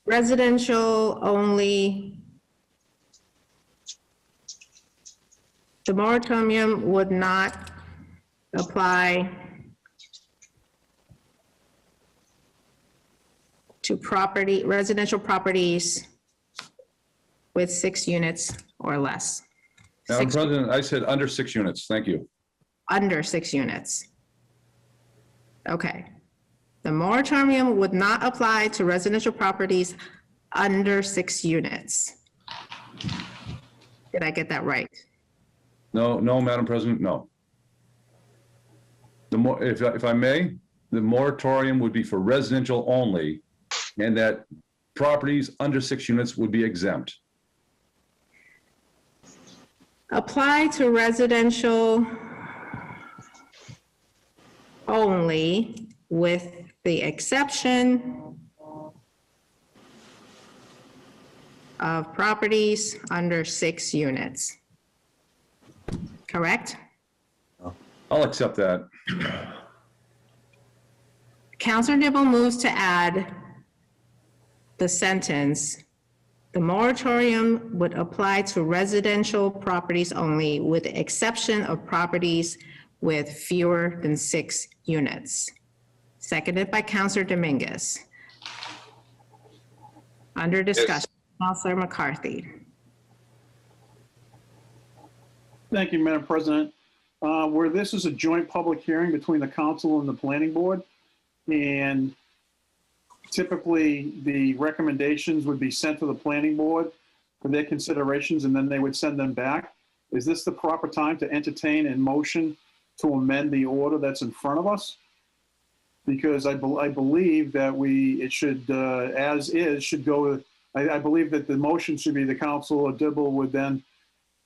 residential only. The moratorium would not apply to residential properties with 6 units or less. Madam President, I said under 6 units. Thank you. Under 6 units. Okay. The moratorium would not apply to residential properties under 6 units. Did I get that right? No, Madam President, no. If I may, the moratorium would be for residential only, and that properties under 6 units would be exempt. Apply to residential only with the exception of properties under 6 units. Correct? I'll accept that. Counselor Dibble moves to add the sentence, the moratorium would apply to residential properties only with the exception of properties with fewer than 6 units. Seconded by Counselor Dominguez. Under discussion, Counselor McCarthy. Thank you, Madam President. Where this is a joint public hearing between the council and the planning board, and typically the recommendations would be sent to the planning board for their considerations, and then they would send them back. Is this the proper time to entertain a motion to amend the order that's in front of us? Because I believe that it should, as is, should go, I believe that the motion should be the Councilor Dibble would then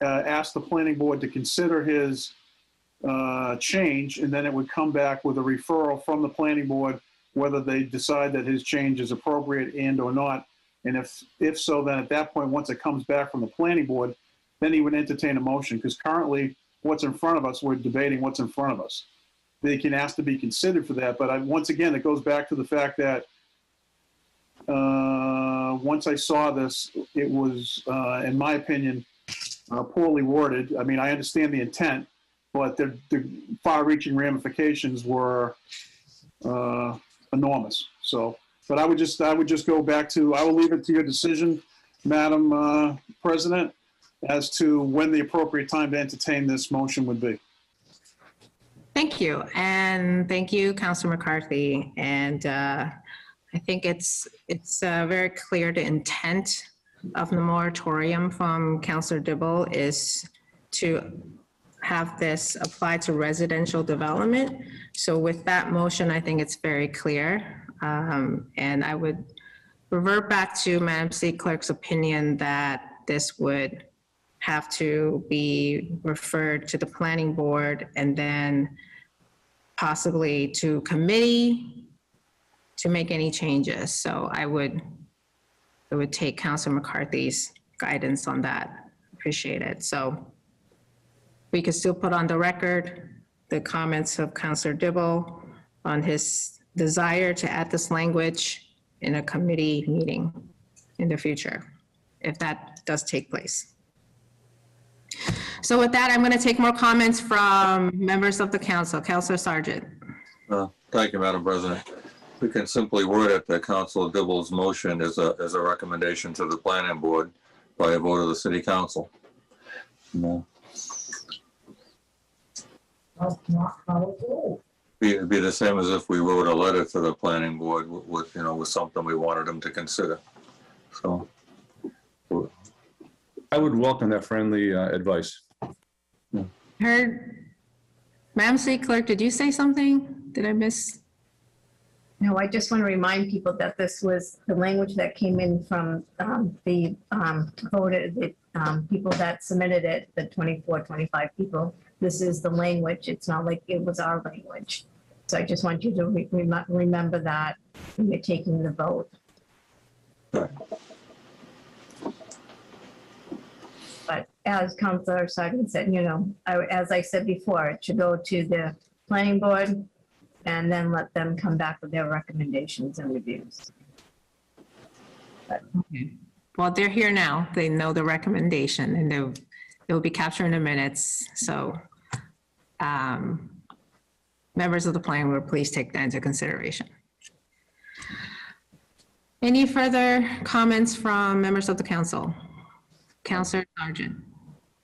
ask the planning board to consider his change, and then it would come back with a referral from the planning board, whether they decide that his change is appropriate and or not. And if so, then at that point, once it comes back from the planning board, then he would entertain a motion, because currently what's in front of us, we're debating what's in front of us. They can ask to be considered for that, but once again, it goes back to the fact that once I saw this, it was, in my opinion, poorly worded. I mean, I understand the intent, but the far-reaching ramifications were enormous. So, but I would just go back to, I will leave it to your decision, Madam President, as to when the appropriate time to entertain this motion would be. Thank you. And thank you, Councilor McCarthy. And I think it's very clear the intent of the moratorium from Councilor Dibble is to have this apply to residential development. So with that motion, I think it's very clear. And I would revert back to Madam City Clerk's opinion that this would have to be referred to the planning board and then possibly to committee to make any changes. So I would take Councilor McCarthy's guidance on that. Appreciate it. So we could still put on the record the comments of Councilor Dibble on his desire to add this language in a committee meeting in the future, if that does take place. So with that, I'm going to take more comments from members of the council. Councilor Sargent. Thank you, Madam President. We can simply word it that Councilor Dibble's motion is a recommendation to the planning board by a vote of the city council. No. It'd be the same as if we wrote a letter to the planning board with something we wanted them to consider. So I would welcome that friendly advice. Heard, Madam City Clerk, did you say something? Did I miss? No, I just want to remind people that this was the language that came in from the people that submitted it, the 24, 25 people. This is the language. It's not like it was our language. So I just want you to remember that when you're taking the vote. But as Councilor Sargent said, as I said before, it should go to the planning board and then let them come back with their recommendations and reviews. Okay. Well, they're here now. They know the recommendation and they'll be capturing the minutes. So members of the planning board, please take that into consideration. Any further comments from members of the council? Councilor Sargent.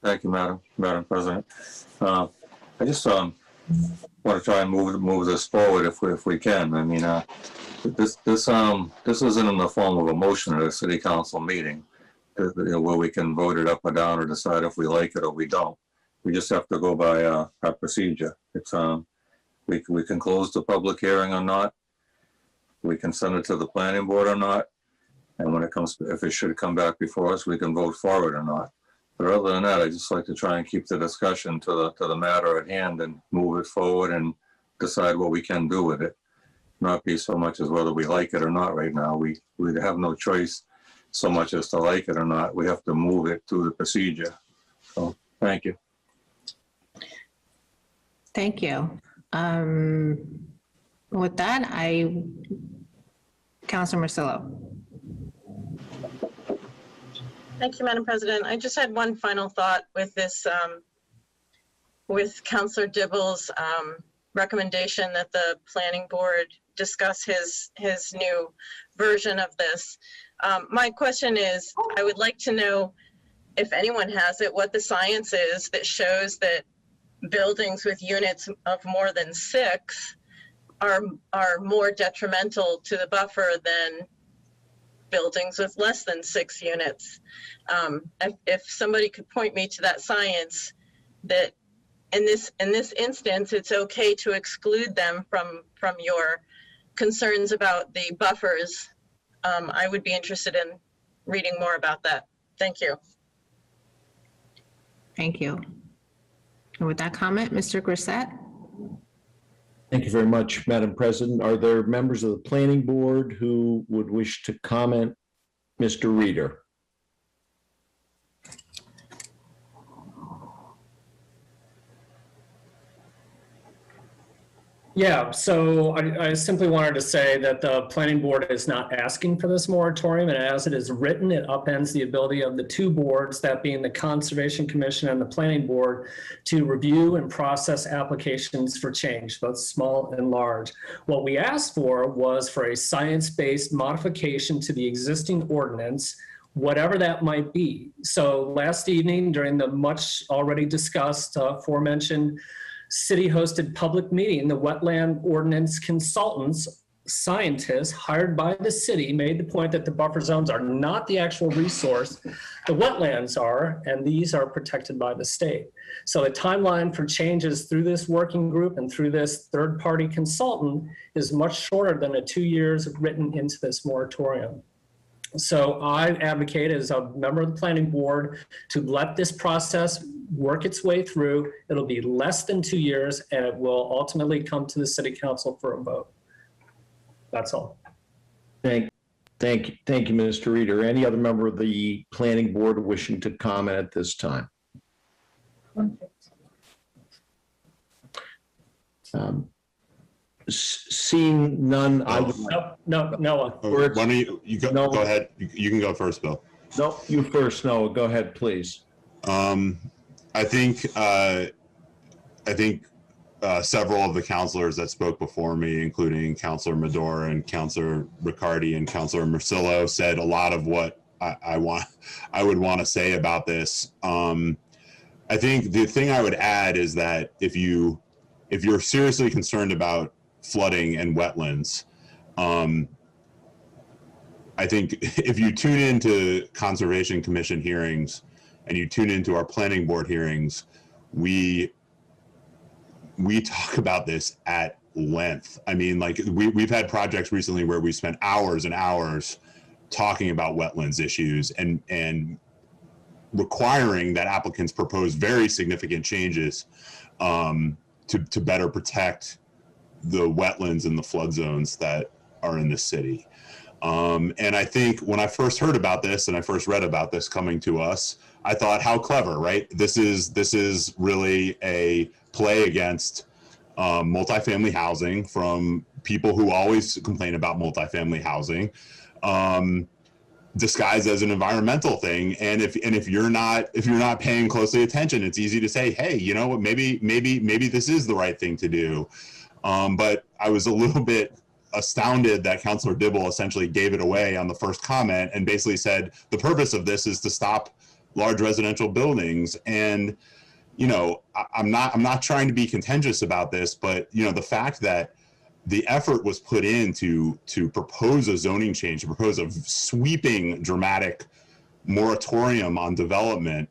Thank you, Madam President. I just want to try and move this forward if we can. I mean, this isn't in the form of a motion at a city council meeting, where we can vote it up or down or decide if we like it or we don't. We just have to go by our procedure. It's we can close the public hearing or not. We can send it to the planning board or not. And when it comes, if it should come back before us, we can vote for it or not. But other than that, I just like to try and keep the discussion to the matter at hand and move it forward and decide what we can do with it. Not be so much as whether we like it or not right now. We have no choice so much as to like it or not. We have to move it through the procedure. So, thank you. Thank you. With that, Councilor Marcillo. Thank you, Madam President. I just had one final thought with this, with Councilor Dibble's recommendation that the planning board discuss his new version of this. My question is, I would like to know, if anyone has it, what the science is that shows that buildings with units of more than 6 are more detrimental to the buffer than buildings with less than 6 units. If somebody could point me to that science, that in this instance, it's okay to exclude them from your concerns about the buffers, I would be interested in reading more about that. Thank you. Thank you. And with that comment, Mr. Grissett. Thank you very much, Madam President. Are there members of the planning board who would wish to comment? Mr. Reader. Yeah, so I simply wanted to say that the planning board is not asking for this moratorium, and as it is written, it upends the ability of the 2 boards, that being the Conservation Commission and the Planning Board, to review and process applications for change, both small and large. What we asked for was for a science-based modification to the existing ordinance, whatever that might be. So last evening, during the much already discussed aforementioned city-hosted public meeting, the wetland ordinance consultants, scientists hired by the city, made the point that the buffer zones are not the actual resource. The wetlands are, and these are protected by the state. So the timeline for changes through this working group and through this third-party consultant is much shorter than the 2 years written into this moratorium. So I advocate as a member of the planning board to let this process work its way through. It'll be less than 2 years, and it will ultimately come to the city council for a vote. That's all. Thank you, Mr. Reader. Any other member of the planning board wishing to comment at this time? Seeing none, I would. No. Why don't you go, go ahead. You can go first, Bill. No, you first, Noah. Go ahead, please. I think several of the counselors that spoke before me, including Counselor Medora and Counselor Riccardi and Counselor Marcillo, said a lot of what I would want to say about this. I think the thing I would add is that if you're seriously concerned about flooding and wetlands, I think if you tune into Conservation Commission hearings and you tune into our planning board hearings, we talk about this at length. I mean, like we've had projects recently where we spent hours and hours talking about wetlands issues and requiring that applicants propose very significant changes to better protect the wetlands and the flood zones that are in the city. And I think when I first heard about this and I first read about this coming to us, I thought, how clever, right? This is really a play against multifamily housing from people who always complain about multifamily housing, disguised as an environmental thing. And if you're not paying closely attention, it's easy to say, hey, you know what, maybe this is the right thing to do. But I was a little bit astounded that Councilor Dibble essentially gave it away on the first comment and basically said the purpose of this is to stop large residential buildings. And I'm not trying to be contentious about this, but the fact that the effort was put in to propose a zoning change, to propose a sweeping, dramatic moratorium on development,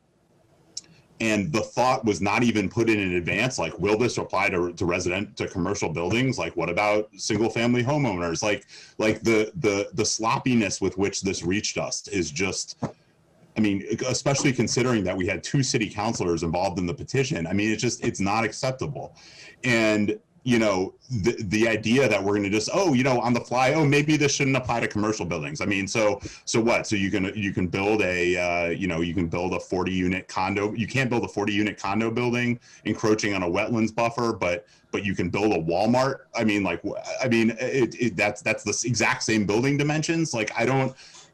and the thought was not even put in advance, like, will this apply to commercial buildings? Like, what about single family homeowners? Like the sloppiness with which this reached us is just, I mean, especially considering that we had 2 city councilors involved in the petition. I mean, it's not acceptable. And the idea that we're going to just, on the fly, maybe this shouldn't apply to commercial buildings. I mean, so what? So you can build a, you can build a 40-unit condo. You can't build a 40-unit condo building encroaching on a wetlands buffer, but you can build a Walmart. I mean, that's the exact same building dimensions. Like,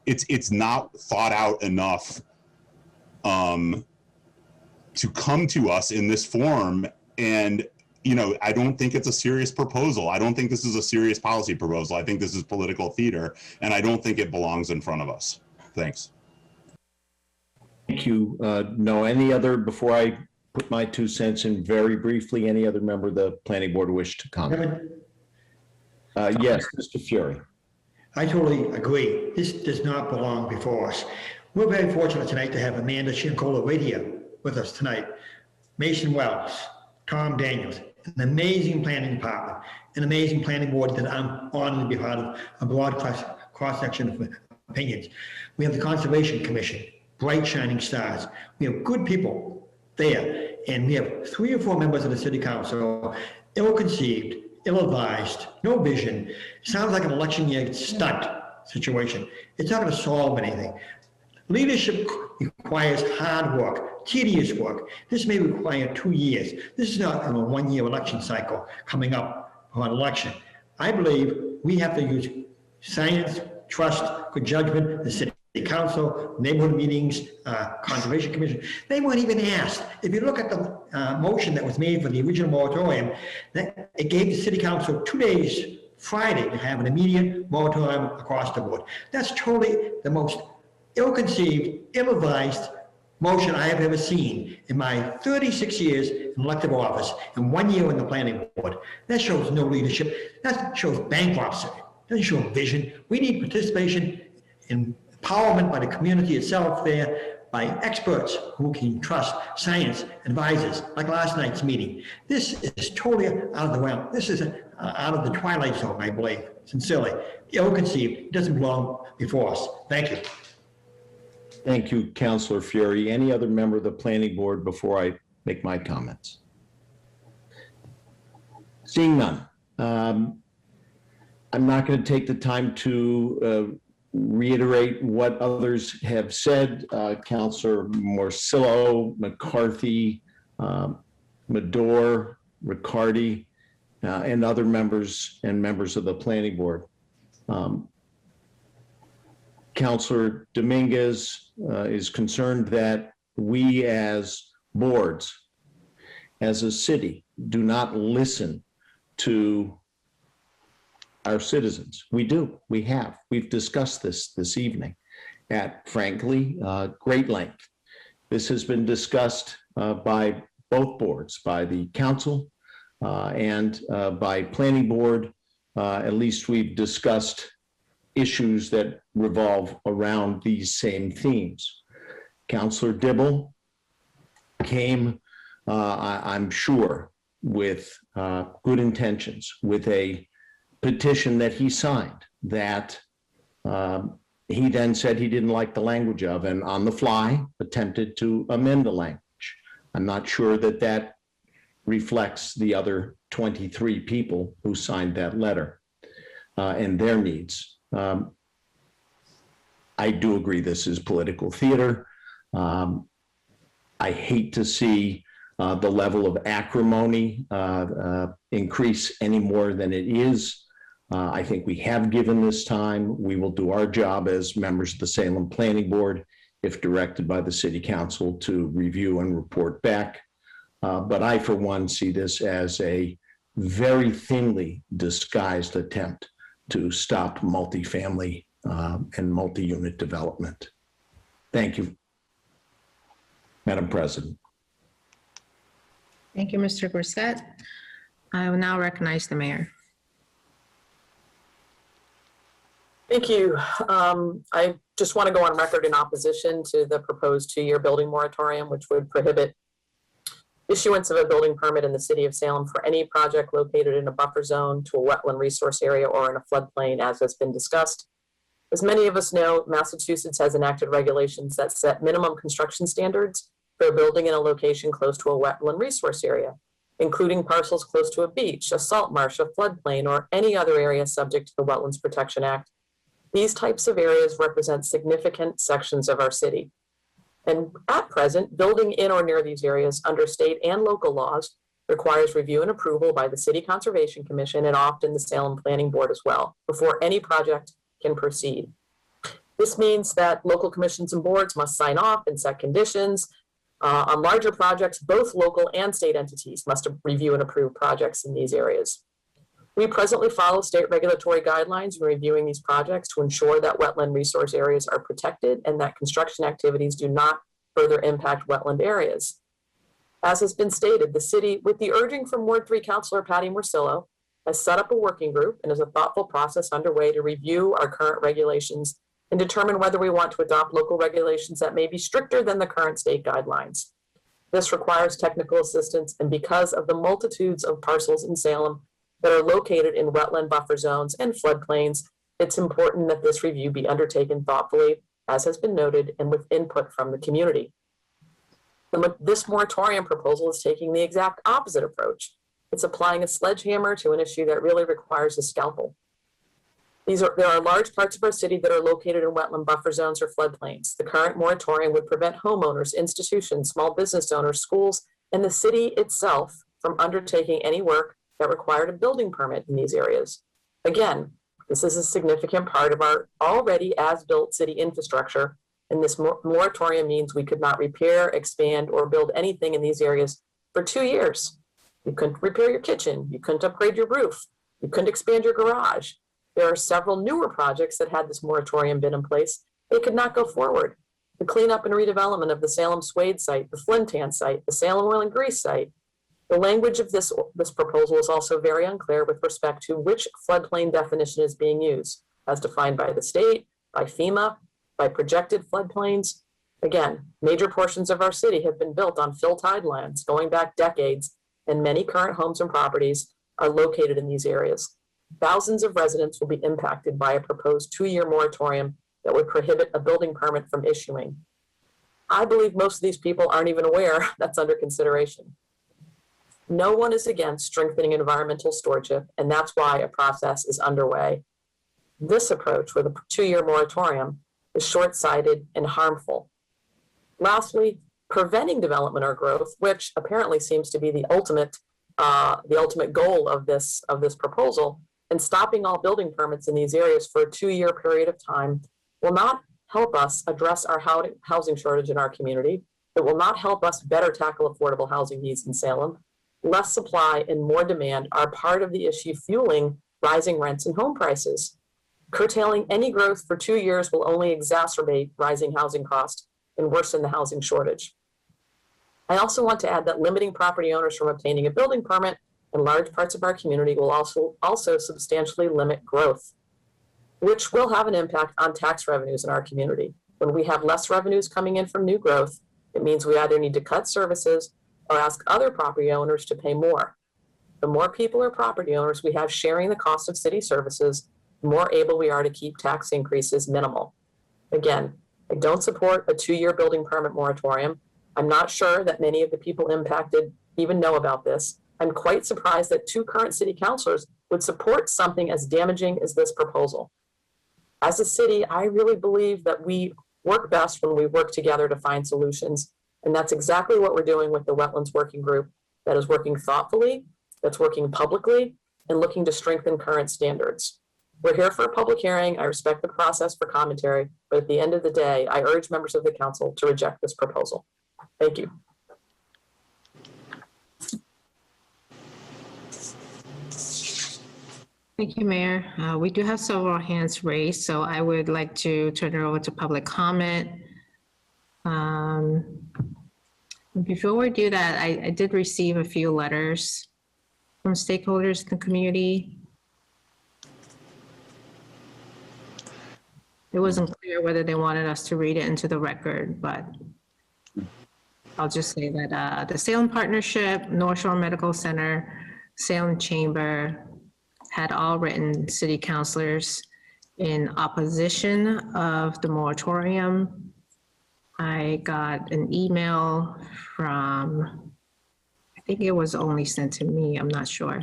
it's not thought out enough to come to us in this form. And I don't think it's a serious proposal. I don't think this is a serious policy proposal. I think this is political theater, and I don't think it belongs in front of us. Thanks. Thank you. No, any other, before I put my 2 cents in very briefly, any other member of the planning board wish to comment? Yes, Mr. Fury. I totally agree. This does not belong before us. We're very fortunate tonight to have Amanda Shinkola right here with us tonight. Mason Wells, Tom Daniels, an amazing planning department, an amazing planning board that I'm honored to be part of, a broad cross-section of opinions. We have the Conservation Commission, bright shining stars. We have good people there, and we have 3 or 4 members of the city council, ill-conceived, ill-advised, no vision. Sounds like an election year stunt situation. It's not going to solve anything. Leadership requires hard work, tedious work. This may require 2 years. This is not a 1-year election cycle coming up for an election. I believe we have to use science, trust, good judgment, the city council, neighborhood meetings, Conservation Commission. They weren't even asked. If you look at the motion that was made for the original moratorium, that it gave the city council 2 days, Friday, to have an immediate moratorium across the board. That's totally the most ill-conceived, ill-advised motion I have ever seen in my 36 years in elective office and 1 year in the planning board. That shows no leadership. That shows bankruptcy. Doesn't show vision. We need participation and empowerment by the community itself there, by experts who can trust, science advisors, like last night's meeting. This is totally out of the realm. This is out of the twilight zone, I believe, sincerely. Ill-conceived. It doesn't belong before us. Thank you. Thank you, Councilor Fury. Any other member of the planning board before I make my comments? Seeing none. I'm not going to take the time to reiterate what others have said. Councilor Morcillo, McCarthy, Madore, Riccardi, and other members of the planning board. Councilor Dominguez is concerned that we as boards, as a city, do not listen to our citizens. We do. We have. We've discussed this evening at, frankly, great length. This has been discussed by both boards, by the council and by planning board. At least we've discussed issues that revolve around these same themes. Councilor Dibble came, I'm sure, with good intentions, with a petition that he signed that he then said he didn't like the language of, and on the fly attempted to amend the language. I'm not sure that that reflects the other 23 people who signed that letter and their needs. I do agree this is political theater. I hate to see the level of acrimony increase any more than it is. I think we have given this time. We will do our job as members of the Salem Planning Board, if directed by the City Council, to review and report back. But I, for one, see this as a very thinly disguised attempt to stop multifamily and multi-unit development. Thank you, Madam President. Thank you, Mr. Grissett. I will now recognize the mayor. Thank you. I just want to go on record in opposition to the proposed 2-year building moratorium, which would prohibit issuance of a building permit in the city of Salem for any project located in a buffer zone to a wetland resource area or in a floodplain, as has been discussed. As many of us know, Massachusetts has enacted regulations that set minimum construction standards for a building in a location close to a wetland resource area, including parcels close to a beach, a salt marsh, a floodplain, or any other area subject to the Wetlands Protection Act. These types of areas represent significant sections of our city. And at present, building in or near these areas under state and local laws requires review and approval by the City Conservation Commission and often the Salem Planning Board as well, before any project can proceed. This means that local commissions and boards must sign off and set conditions. On larger projects, both local and state entities must review and approve projects in these areas. We presently follow state regulatory guidelines in reviewing these projects to ensure that wetland resource areas are protected and that construction activities do not further impact wetland areas. As has been stated, the city, with the urging from Ward 3 Councilor Patty Morcillo, has set up a working group and is a thoughtful process underway to review our current regulations and determine whether we want to adopt local regulations that may be stricter than the current state guidelines. This requires technical assistance, and because of the multitudes of parcels in Salem that are located in wetland buffer zones and floodplains, it's important that this review be undertaken thoughtfully, as has been noted, and with input from the community. This moratorium proposal is taking the exact opposite approach. It's applying a sledgehammer to an issue that really requires a scalpel. There are large parts of our city that are located in wetland buffer zones or floodplains. The current moratorium would prevent homeowners, institutions, small business owners, schools, and the city itself from undertaking any work that required a building permit in these areas. Again, this is a significant part of our already as-built city infrastructure, and this moratorium means we could not repair, expand, or build anything in these areas for 2 years. You couldn't repair your kitchen, you couldn't upgrade your roof, you couldn't expand your garage. There are several newer projects that had this moratorium been in place, they could not go forward. The cleanup and redevelopment of the Salem Suede site, the Flintan site, the Salem Oil and Grease site. The language of this proposal is also very unclear with respect to which floodplain definition is being used, as defined by the state, by FEMA, by projected floodplains. Again, major portions of our city have been built on fill tide lands going back decades, and many current homes and properties are located in these areas. Thousands of residents will be impacted by a proposed 2-year moratorium that would prohibit a building permit from issuing. I believe most of these people aren't even aware that's under consideration. No one is against strengthening environmental stewardship, and that's why a process is underway. This approach with a 2-year moratorium is short-sighted and harmful. Lastly, preventing development or growth, which apparently seems to be the ultimate goal of this proposal, and stopping all building permits in these areas for a 2-year period of time will not help us address our housing shortage in our community. It will not help us better tackle affordable housing needs in Salem. Less supply and more demand are part of the issue fueling rising rents and home prices. Curtailing any growth for 2 years will only exacerbate rising housing costs and worsen the housing shortage. I also want to add that limiting property owners from obtaining a building permit in large parts of our community will also substantially limit growth, which will have an impact on tax revenues in our community. When we have less revenues coming in from new growth, it means we either need to cut services or ask other property owners to pay more. The more people or property owners we have sharing the cost of city services, the more able we are to keep tax increases minimal. Again, I don't support a 2-year building permit moratorium. I'm not sure that many of the people impacted even know about this. I'm quite surprised that 2 current city councilors would support something as damaging as this proposal. As a city, I really believe that we work best when we work together to find solutions. And that's exactly what we're doing with the Wetlands Working Group that is working thoughtfully, that's working publicly, and looking to strengthen current standards. We're here for a public hearing. I respect the process for commentary, but at the end of the day, I urge members of the council to reject this proposal. Thank you. Thank you, Mayor. We do have several hands raised, so I would like to turn it over to public comment. Before we do that, I did receive a few letters from stakeholders in the community. It wasn't clear whether they wanted us to read it into the record, but I'll just say that the Salem Partnership, North Shore Medical Center, Salem Chamber had all written city councilors in opposition of the moratorium. I got an email from, I think it was only sent to me, I'm not sure.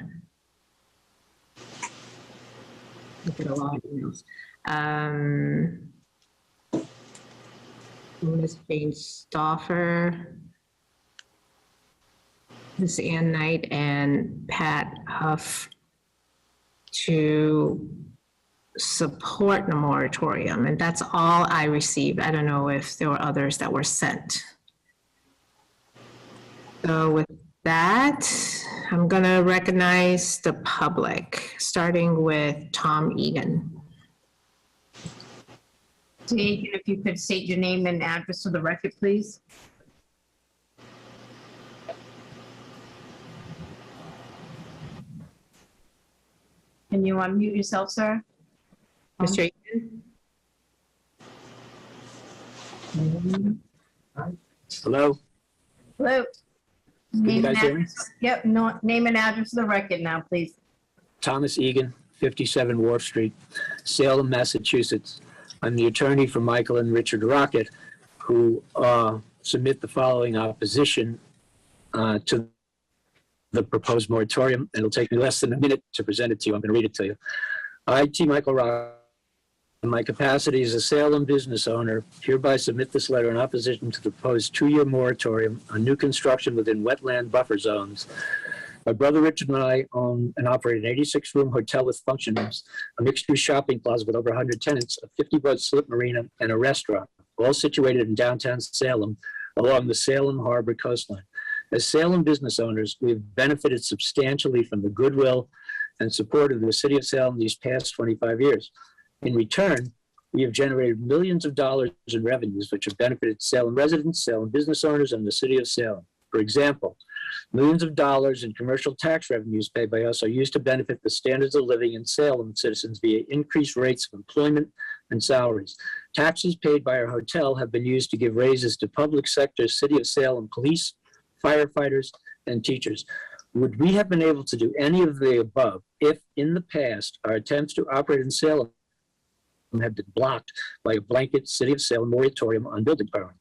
I get a lot of emails. Ms. Jane Stauffer, Ms. Ann Knight, and Pat Huff to support the moratorium, and that's all I received. I don't know if there were others that were sent. So with that, I'm gonna recognize the public, starting with Tom Egan. Egan, if you could state your name and address for the record, please. Can you unmute yourself, sir? Mr. Egan? Hello? Hello? Can you Name and guys hear me? address. Yep, no, name and address for the record now, please. Thomas Egan, 57 Wharf Street, Salem, Massachusetts. I'm the attorney for Michael and Richard Rocket, who submit the following opposition to the proposed moratorium. It'll take me less than a minute to present it to you. I'm going to read it to you. I, T. Michael Rocket, in my capacity as a Salem business owner, hereby submit this letter in opposition to the proposed 2-year moratorium on new construction within wetland buffer zones. My brother Richard and I own and operate an 86-room hotel with function rooms, a mixed-use shopping plaza with over 100 tenants, a 50-boat slip marina, and a restaurant, all situated in downtown Salem along the Salem Harbor coastline. As Salem business owners, we have benefited substantially from the goodwill and support of the city of Salem these past 25 years. In return, we have generated millions of dollars in revenues which have benefited Salem residents, Salem business owners, and the city of Salem. For example, millions of dollars in commercial tax revenues paid by us are used to benefit the standards of living in Salem citizens via increased rates of employment and salaries. Taxes paid by our hotel have been used to give raises to public sector, city of Salem police, firefighters, and teachers. Would we have been able to do any of the above if, in the past, our attempts to operate in Salem have been blocked by a blanket city of Salem moratorium on building permit?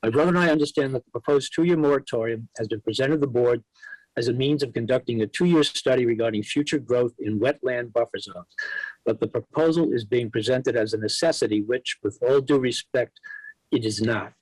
My brother and I understand that the proposed 2-year moratorium has been presented to the board as a means of conducting a 2-year study regarding future growth in wetland buffer zones. But the proposal is being presented as a necessity, which, with all due respect, it is not.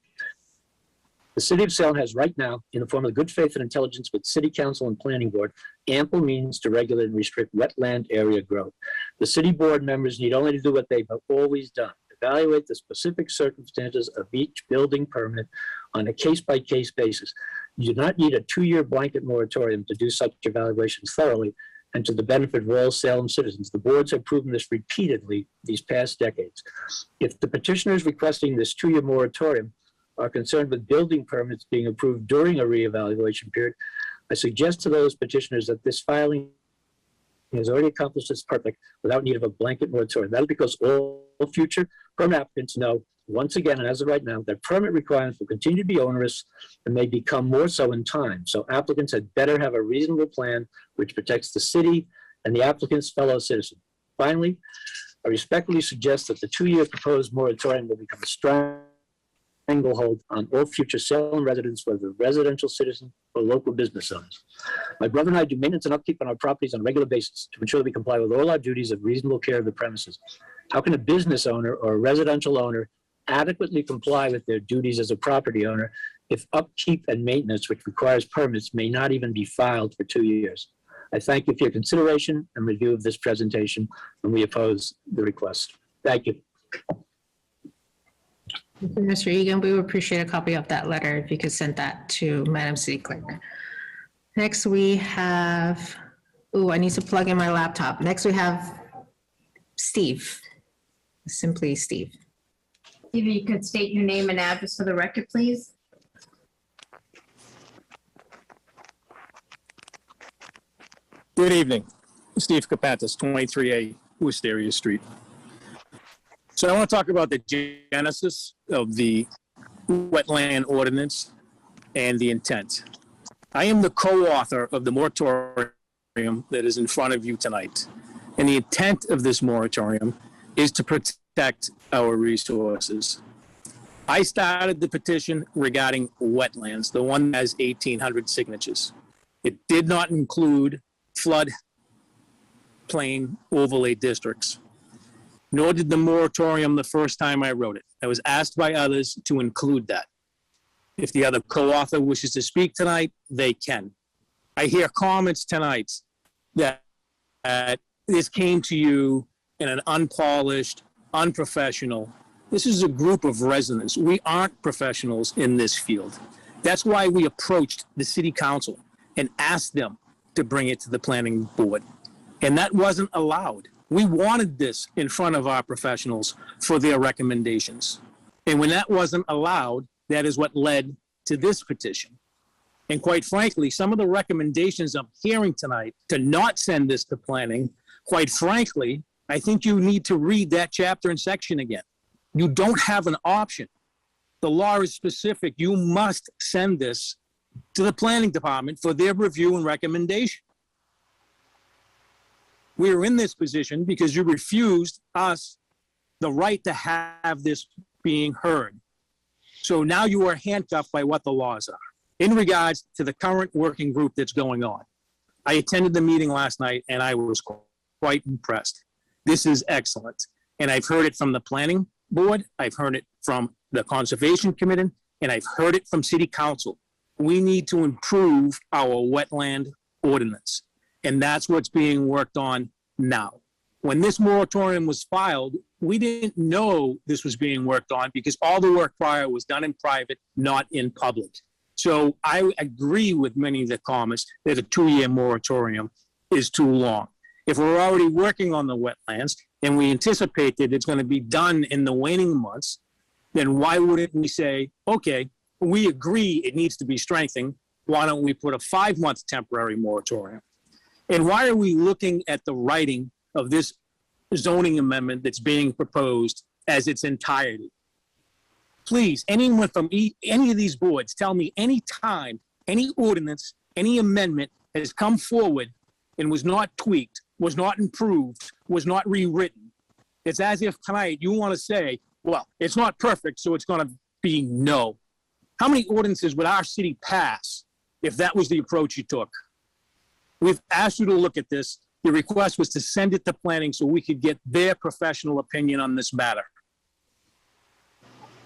The city of Salem has right now, in the form of good faith and intelligence with city council and planning board, ample means to regulate and restrict wetland area growth. The city board members need only to do what they've always done: evaluate the specific circumstances of each building permit on a case-by-case basis. You do not need a 2-year blanket moratorium to do such evaluations thoroughly and to the benefit of all Salem citizens. The boards have proven this repeatedly these past decades. If the petitioners requesting this 2-year moratorium are concerned with building permits being approved during a reevaluation period, I suggest to those petitioners that this filing has already accomplished its purpose without need of a blanket moratorium. That is because all future permit applicants know, once again, and as of right now, that permit requirements will continue to be onerous and may become more so in time. So applicants had better have a reasonable plan which protects the city and the applicant's fellow citizen. Finally, I respectfully suggest that the 2-year proposed moratorium will become a stranglehold on all future Salem residents, whether residential citizens or local business owners. My brother and I do maintenance and upkeep on our properties on a regular basis to ensure that we comply with all our duties of reasonable care of the premises. How can a business owner or a residential owner adequately comply with their duties as a property owner if upkeep and maintenance, which requires permits, may not even be filed for 2 years? I thank you for your consideration and review of this presentation, and we oppose the request. Thank you. Mr. Egan, we would appreciate a copy of that letter if you could send that to Madam City Clerk. Next we have, I need to plug in my laptop. Next we have Steve, simply Steve. If you could state your name and address for the record, please. Good evening. Steve Kapantis, 23A Wisteria Street. So I want to talk about the genesis of the wetland ordinance and the intent. I am the co-author of the moratorium that is in front of you tonight. And the intent of this moratorium is to protect our resources. I started the petition regarding wetlands, the one that has 1,800 signatures. It did not include floodplain overlay districts, nor did the moratorium the first time I wrote it. I was asked by others to include that. If the other co-author wishes to speak tonight, they can. I hear comments tonight that this came to you in an unpolished, unprofessional. This is a group of residents. We aren't professionals in this field. That's why we approached the city council and asked them to bring it to the planning board. And that wasn't allowed. We wanted this in front of our professionals for their recommendations. And when that wasn't allowed, that is what led to this petition. And quite frankly, some of the recommendations I'm hearing tonight to not send this to planning, quite frankly, I think you need to read that chapter and section again. You don't have an option. The law is specific. You must send this to the planning department for their review and recommendation. We are in this position because you refused us the right to have this being heard. So now you are handcuffed by what the laws are. In regards to the current working group that's going on, I attended the meeting last night and I was quite impressed. This is excellent. And I've heard it from the planning board, I've heard it from the conservation committee, and I've heard it from city council. We need to improve our wetland ordinance. And that's what's being worked on now. When this moratorium was filed, we didn't know this was being worked on because all the work prior was done in private, not in public. So I agree with many of the comments that a 2-year moratorium is too long. If we're already working on the wetlands and we anticipate that it's going to be done in the waning months, then why wouldn't we say, okay, we agree it needs to be strengthened. Why don't we put a 5-month temporary moratorium? And why are we looking at the writing of this zoning amendment that's being proposed as its entirety? Please, anyone from any of these boards, tell me any time, any ordinance, any amendment has come forward and was not tweaked, was not improved, was not rewritten. It's as if tonight you want to say, well, it's not perfect, so it's going to be no. How many ordinances would our city pass if that was the approach you took? We've asked you to look at this. The request was to send it to planning so we could get their professional opinion on this matter.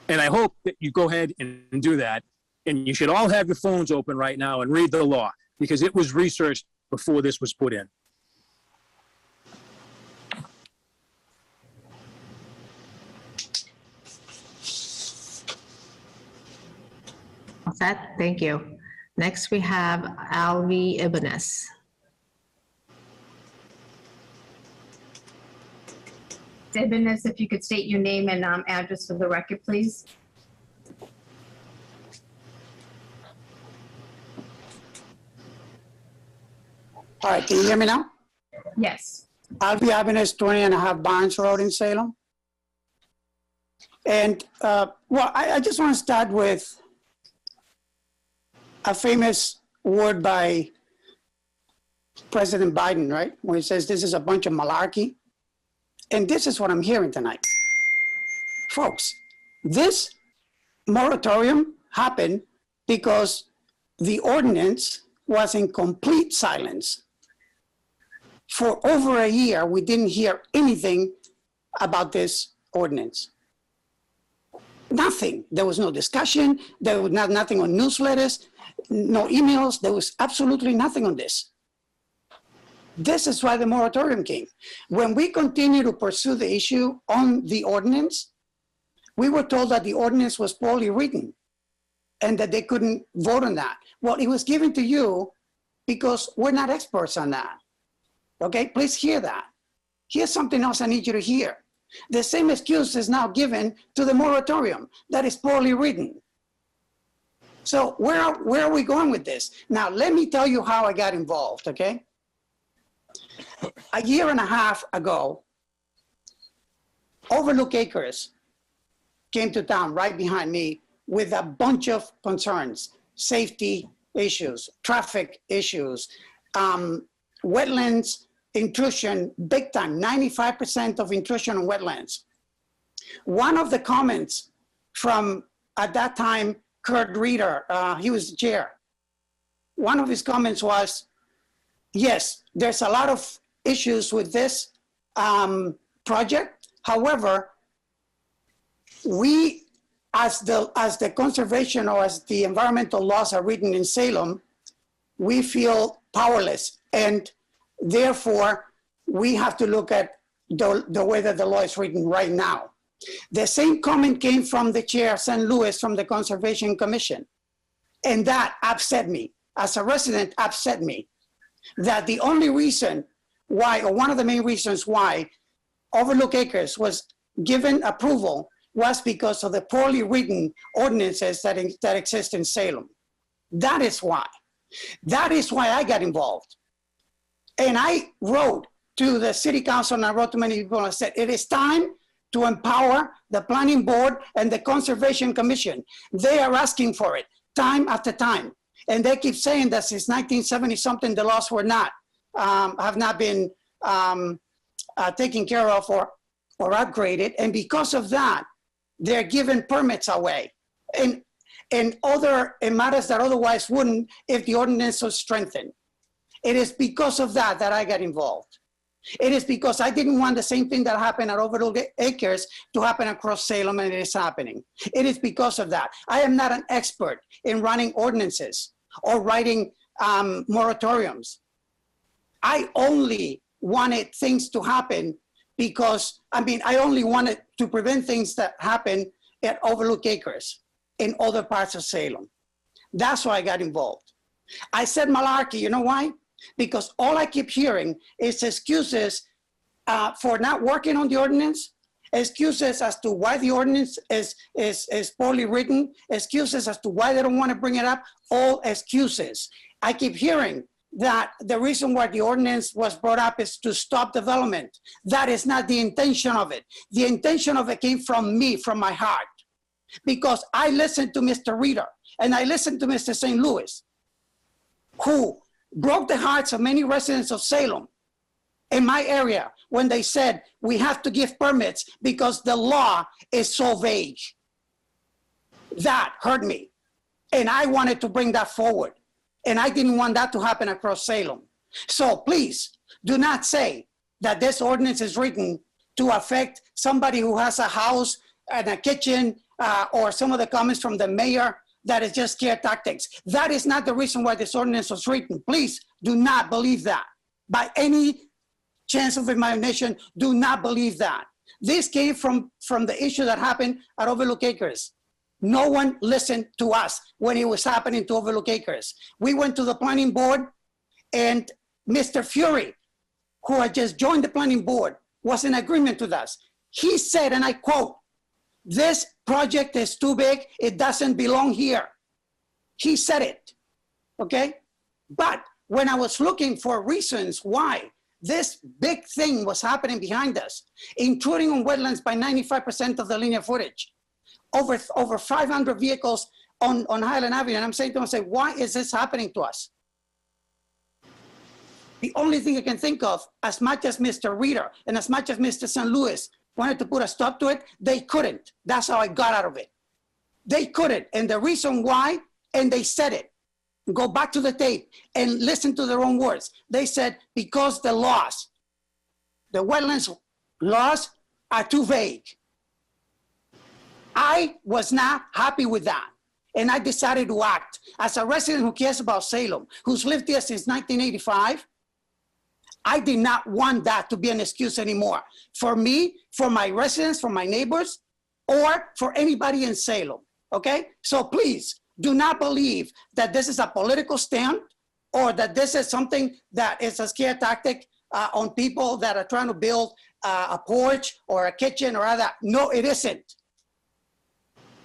And I hope that you go ahead and do that. And you should all have your phones open right now and read the law because it was researched before this was put in. All set, thank you. Next, we have Alvi Ibanez. Ibanez, if you could state your name and address for the record, please. All right, can you hear me now? Yes. Albi Ibanez, 20.5 Barnes Road in Salem. And, well, I just want to start with a famous word by President Biden, right? When he says this is a bunch of malarkey. And this is what I'm hearing tonight. Folks, this moratorium happened because the ordinance was in complete silence. For over a year, we didn't hear anything about this ordinance. Nothing. There was no discussion. There was nothing on newsletters, no emails. There was absolutely nothing on this. This is why the moratorium came. When we continue to pursue the issue on the ordinance, we were told that the ordinance was poorly written and that they couldn't vote on that. Well, it was given to you because we're not experts on that. Okay, please hear that. Here's something else I need you to hear. The same excuse is now given to the moratorium that is poorly written. So where are we going with this? Now, let me tell you how I got involved, okay? A year and a half ago, Overlook Acres came to town right behind me with a bunch of concerns, safety issues, traffic issues, wetlands intrusion, big time, 95% of intrusion on wetlands. One of the comments from, at that time, Kurt Reeder, he was the chair. One of his comments was, yes, there's a lot of issues with this project. However, we, as the conservation or as the environmental laws are written in Salem, we feel powerless, and therefore we have to look at the way that the law is written right now. The same comment came from the chair of St. Louis from the Conservation Commission, and that upset me. As a resident, upset me that the only reason why, or one of the main reasons why Overlook Acres was given approval was because of the poorly written ordinances that exist in Salem. That is why. That is why I got involved. And I wrote to the city council, and I wrote to many people, and I said, it is time to empower the planning board and the conservation commission. They are asking for it time after time. And they keep saying that since 1970 something, the laws were not, have not been taken care of or upgraded. And because of that, they're giving permits away and other matters that otherwise wouldn't if the ordinance was strengthened. It is because of that that I got involved. It is because I didn't want the same thing that happened at Overlook Acres to happen across Salem, and it is happening. It is because of that. I am not an expert in running ordinances or writing moratoriums. I only wanted things to happen because, I only wanted to prevent things that happen at Overlook Acres in other parts of Salem. That's why I got involved. I said malarkey, you know why? Because all I keep hearing is excuses for not working on the ordinance, excuses as to why the ordinance is poorly written, excuses as to why they don't want to bring it up, all excuses. I keep hearing that the reason why the ordinance was brought up is to stop development. That is not the intention of it. The intention of it came from me, from my heart, because I listened to Mr. Reeder and I listened to Mr. St. Louis, who broke the hearts of many residents of Salem in my area when they said we have to give permits because the law is so vague. That hurt me, and I wanted to bring that forward, and I didn't want that to happen across Salem. So please do not say that this ordinance is written to affect somebody who has a house and a kitchen, or some of the comments from the mayor that is just scare tactics. That is not the reason why this ordinance was written. Please do not believe that. By any chance of imagination, do not believe that. This came from the issue that happened at Overlook Acres. No one listened to us when it was happening to Overlook Acres. We went to the planning board, and Mr. Fury, who had just joined the planning board, was in agreement with us. He said, and I quote, "This project is too big, it doesn't belong here." He said it, okay? But when I was looking for reasons why this big thing was happening behind us, intruding on wetlands by 95% of the linear footage, over 500 vehicles on Highland Avenue, and I'm saying to myself, why is this happening to us? The only thing I can think of, as much as Mr. Reeder and as much as Mr. St. Louis wanted to put a stop to it, they couldn't. That's how I got out of it. They couldn't, and the reason why, and they said it. Go back to the tape and listen to their own words. They said, because the laws, the wetlands laws are too vague. I was not happy with that, and I decided to act. As a resident who cares about Salem, who's lived here since 1985, I did not want that to be an excuse anymore. For me, for my residents, for my neighbors, or for anybody in Salem, okay? So please, do not believe that this is a political stand or that this is something that is a scare tactic on people that are trying to build a porch or a kitchen or other. No, it isn't.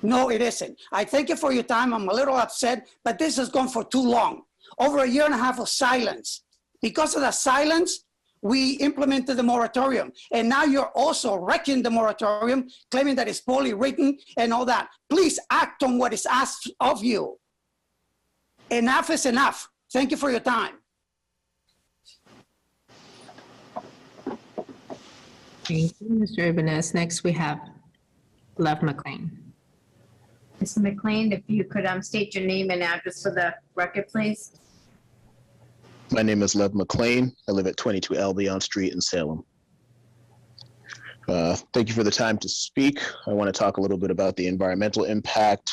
No, it isn't. I thank you for your time. I'm a little upset, but this has gone for too long. Over a year and a half of silence. Because of the silence, we implemented the moratorium. And now you're also wrecking the moratorium, claiming that it's poorly written and all that. Please act on what is asked of you. Enough is enough. Thank you for your time. Thank you, Mr. Ibanez. Next, we have Lev McLean. Mr. McLean, if you could state your name and address for the record, please. My name is Lev McLean. I live at 22 Albion Street in Salem. Thank you for the time to speak. I want to talk a little bit about the environmental impact,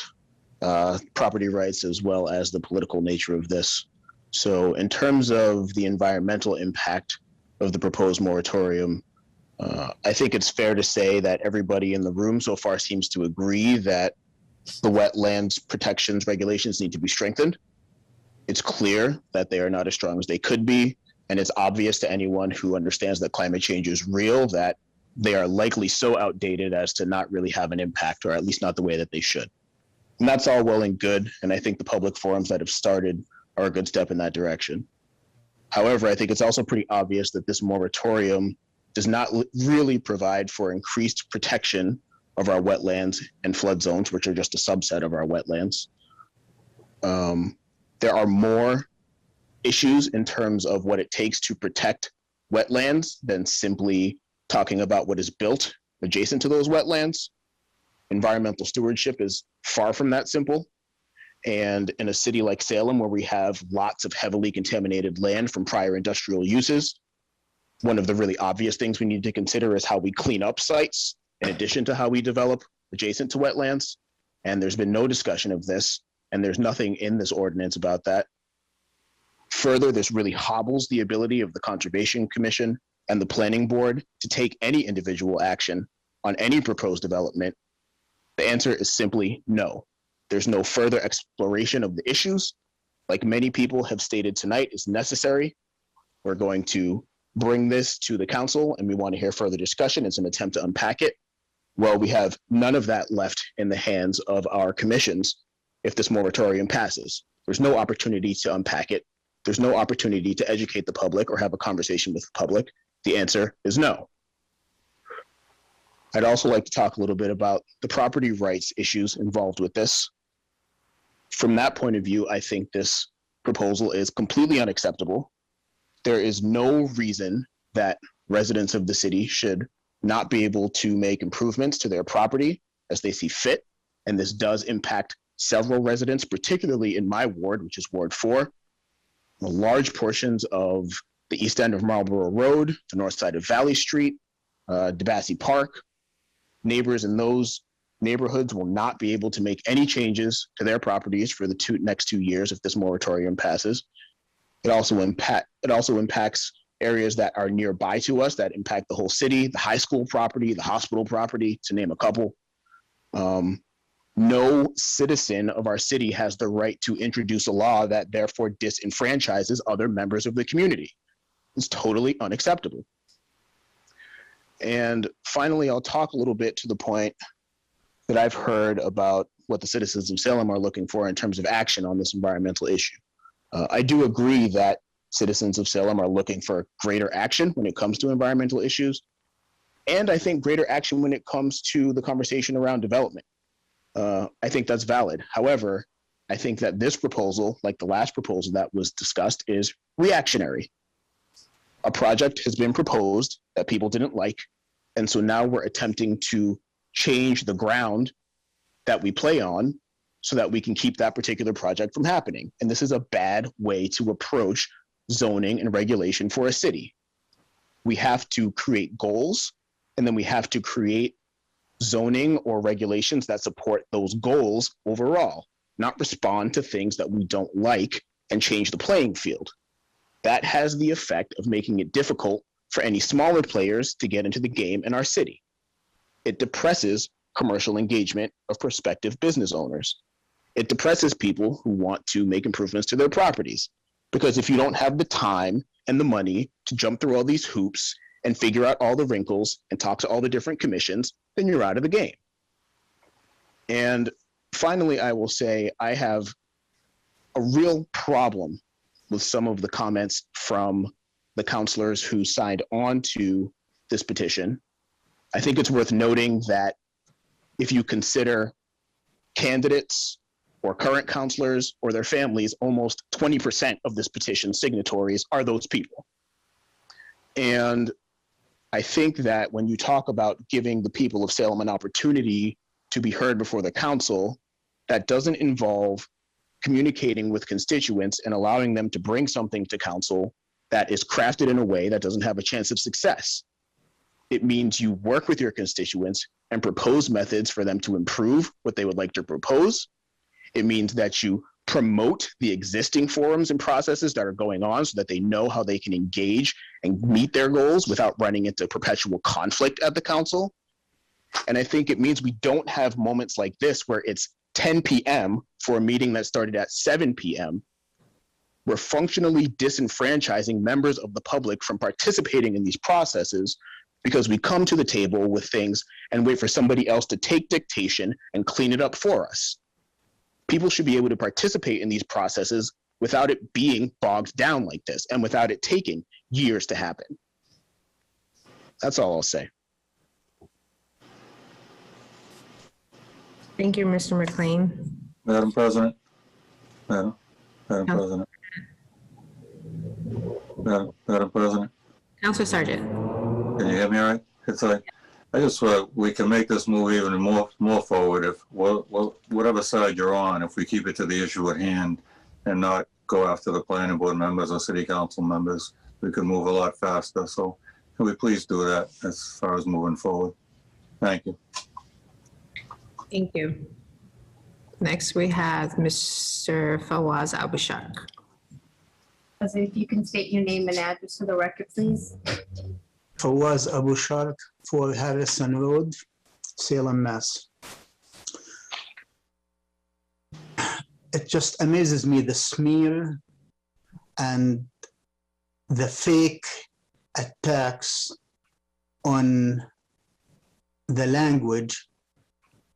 property rights, as well as the political nature of this. So in terms of the environmental impact of the proposed moratorium, I think it's fair to say that everybody in the room so far seems to agree that the wetlands protections regulations need to be strengthened. It's clear that they are not as strong as they could be, and it's obvious to anyone who understands that climate change is real that they are likely so outdated as to not really have an impact, or at least not the way that they should. And that's all well and good, and I think the public forums that have started are a good step in that direction. However, I think it's also pretty obvious that this moratorium does not really provide for increased protection of our wetlands and flood zones, which are just a subset of our wetlands. There are more issues in terms of what it takes to protect wetlands than simply talking about what is built adjacent to those wetlands. Environmental stewardship is far from that simple. And in a city like Salem, where we have lots of heavily contaminated land from prior industrial uses, one of the really obvious things we need to consider is how we clean up sites in addition to how we develop adjacent to wetlands. And there's been no discussion of this, and there's nothing in this ordinance about that. Further, this really hobbles the ability of the Conservation Commission and the Planning Board to take any individual action on any proposed development. The answer is simply no. There's no further exploration of the issues. Like many people have stated tonight is necessary. We're going to bring this to the council and we want to hear further discussion. It's an attempt to unpack it. Well, we have none of that left in the hands of our commissions if this moratorium passes. There's no opportunity to unpack it. There's no opportunity to educate the public or have a conversation with the public. The answer is no. I'd also like to talk a little bit about the property rights issues involved with this. From that point of view, I think this proposal is completely unacceptable. There is no reason that residents of the city should not be able to make improvements to their property as they see fit. And this does impact several residents, particularly in my ward, which is Ward 4. Large portions of the east end of Marlborough Road, the north side of Valley Street, DeBassy Park. Neighbors in those neighborhoods will not be able to make any changes to their properties for the next 2 years if this moratorium passes. It also impacts areas that are nearby to us that impact the whole city, the high school property, the hospital property, to name a couple. No citizen of our city has the right to introduce a law that therefore disenfranchises other members of the community. It's totally unacceptable. And finally, I'll talk a little bit to the point that I've heard about what the citizens of Salem are looking for in terms of action on this environmental issue. I do agree that citizens of Salem are looking for greater action when it comes to environmental issues. And I think greater action when it comes to the conversation around development. I think that's valid. However, I think that this proposal, like the last proposal that was discussed, is reactionary. A project has been proposed that people didn't like, and so now we're attempting to change the ground that we play on so that we can keep that particular project from happening. And this is a bad way to approach zoning and regulation for a city. We have to create goals, and then we have to create zoning or regulations that support those goals overall, not respond to things that we don't like and change the playing field. That has the effect of making it difficult for any smaller players to get into the game in our city. It depresses commercial engagement of prospective business owners. It depresses people who want to make improvements to their properties. Because if you don't have the time and the money to jump through all these hoops and figure out all the wrinkles and talk to all the different commissions, then you're out of the game. And finally, I will say I have a real problem with some of the comments from the counselors who signed on to this petition. I think it's worth noting that if you consider candidates or current counselors or their families, almost 20% of this petition signatories are those people. And I think that when you talk about giving the people of Salem an opportunity to be heard before the council, that doesn't involve communicating with constituents and allowing them to bring something to council that is crafted in a way that doesn't have a chance of success. It means you work with your constituents and propose methods for them to improve what they would like to propose. It means that you promote the existing forums and processes that are going on so that they know how they can engage and meet their goals without running into perpetual conflict at the council. And I think it means we don't have moments like this where it's 10 p.m. for a meeting that started at 7 p.m. We're functionally disenfranchising members of the public from participating in these processes because we come to the table with things and wait for somebody else to take dictation and clean it up for us. People should be able to participate in these processes without it being bogged down like this and without it taking years to happen. That's all I'll say. Thank you, Mr. McLean. Madam President. Madam President. Madam President. Councilor Sargent. Can you hear me all right? It's like, I just, we can make this move even more forward if, whatever side you're on, if we keep it to the issue at hand and not go after the planning board members or city council members, we can move a lot faster. So can we please do that as far as moving forward? Thank you. Thank you. Next, we have Mr. Fawaz Abushak. If you can state your name and address for the record, please. Fawaz Abushak, 4 Harrison Road, Salem, Mass. It just amazes me, the smear and the fake attacks on the language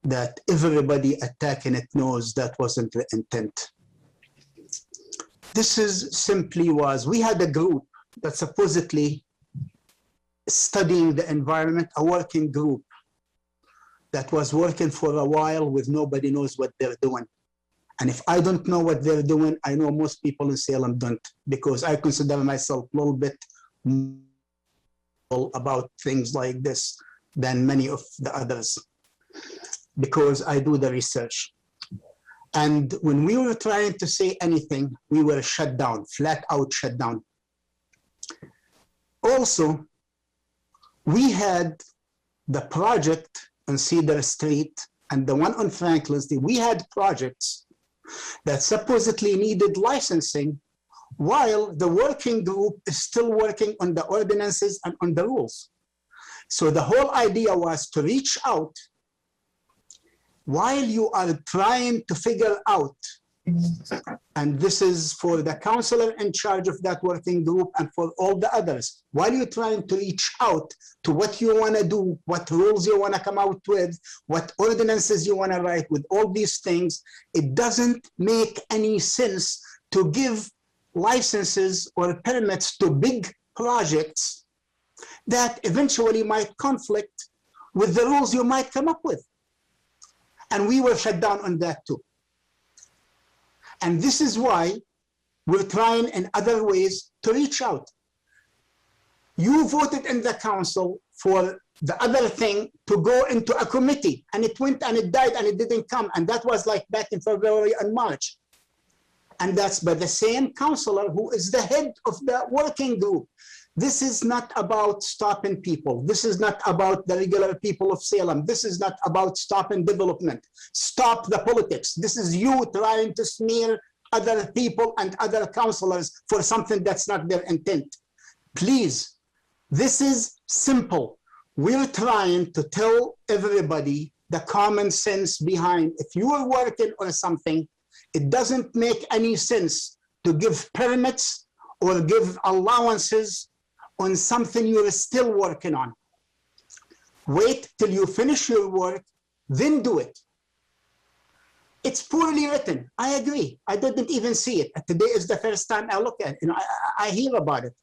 that everybody attacking it knows that wasn't the intent. This is simply we had a group that supposedly studying the environment, a working group that was working for a while with nobody knows what they're doing. And if I don't know what they're doing, I know most people in Salem don't, because I consider myself a little bit more about things like this than many of the others, because I do the research. And when we were trying to say anything, we were shut down, flat out shut down. Also, we had the project on Cedar Street and the one on Franklin Street. We had projects that supposedly needed licensing while the working group is still working on the ordinances and on the rules. So the whole idea was to reach out while you are trying to figure out, and this is for the counselor in charge of that working group and for all the others, while you're trying to reach out to what you want to do, what rules you want to come out with, what ordinances you want to write, with all these things, it doesn't make any sense to give licenses or permits to big projects that eventually might conflict with the rules you might come up with. And we were shut down on that too. And this is why we're trying in other ways to reach out. You voted in the council for the other thing to go into a committee, and it went and it died and it didn't come. And that was like back in February and March. And that's by the same counselor who is the head of the working group. This is not about stopping people. This is not about the regular people of Salem. This is not about stopping development. Stop the politics. This is you trying to smear other people and other counselors for something that's not their intent. Please, this is simple. We're trying to tell everybody the common sense behind. If you are working on something, it doesn't make any sense to give permits or give allowances on something you're still working on. Wait till you finish your work, then do it. It's poorly written. I agree. I didn't even see it. Today is the first time I look at it. I hear about it.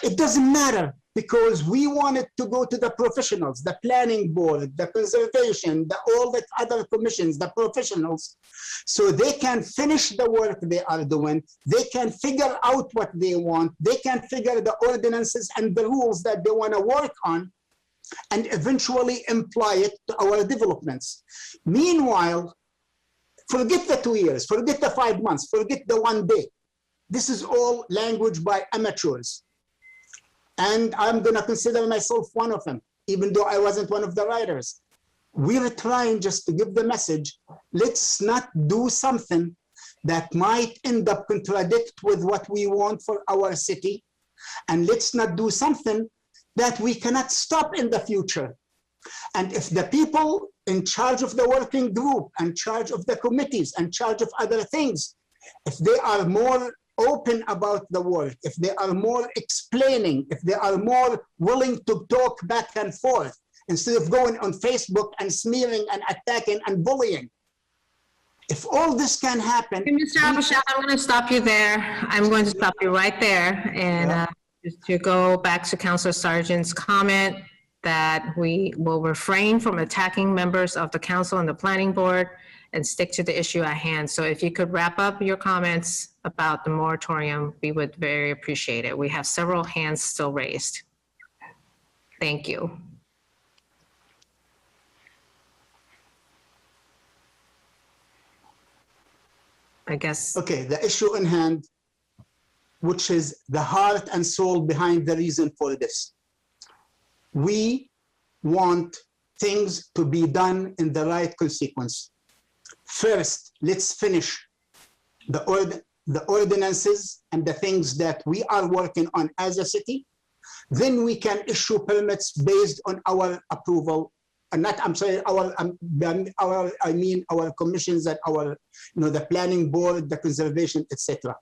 It doesn't matter because we wanted to go to the professionals, the planning board, the conservation, all the other commissions, the professionals, so they can finish the work they are doing. They can figure out what they want. They can figure the ordinances and the rules that they want to work on and eventually apply it to our developments. Meanwhile, forget the 2 years, forget the 5 months, forget the 1 day. This is all language by amateurs. And I'm gonna consider myself one of them, even though I wasn't one of the writers. We're trying just to give the message, let's not do something that might end up contradict with what we want for our city. And let's not do something that we cannot stop in the future. And if the people in charge of the working group, in charge of the committees, in charge of other things, if they are more open about the work, if they are more explaining, if they are more willing to talk back and forth, instead of going on Facebook and smearing and attacking and bullying. If all this can happen. Mr. Abishad, I'm going to stop you there. I'm going to stop you right there. And just to go back to Councilor Sargent's comment that we will refrain from attacking members of the council and the planning board and stick to the issue at hand. So if you could wrap up your comments about the moratorium, we would very appreciate it. We have several hands still raised. Thank you. I guess. Okay, the issue in hand, which is the heart and soul behind the reason for this. We want things to be done in the right consequence. First, let's finish the ordinances and the things that we are working on as a city. Then we can issue permits based on our approval. And not, I'm sorry, I mean our commissions and our, the planning board, the conservation, etc.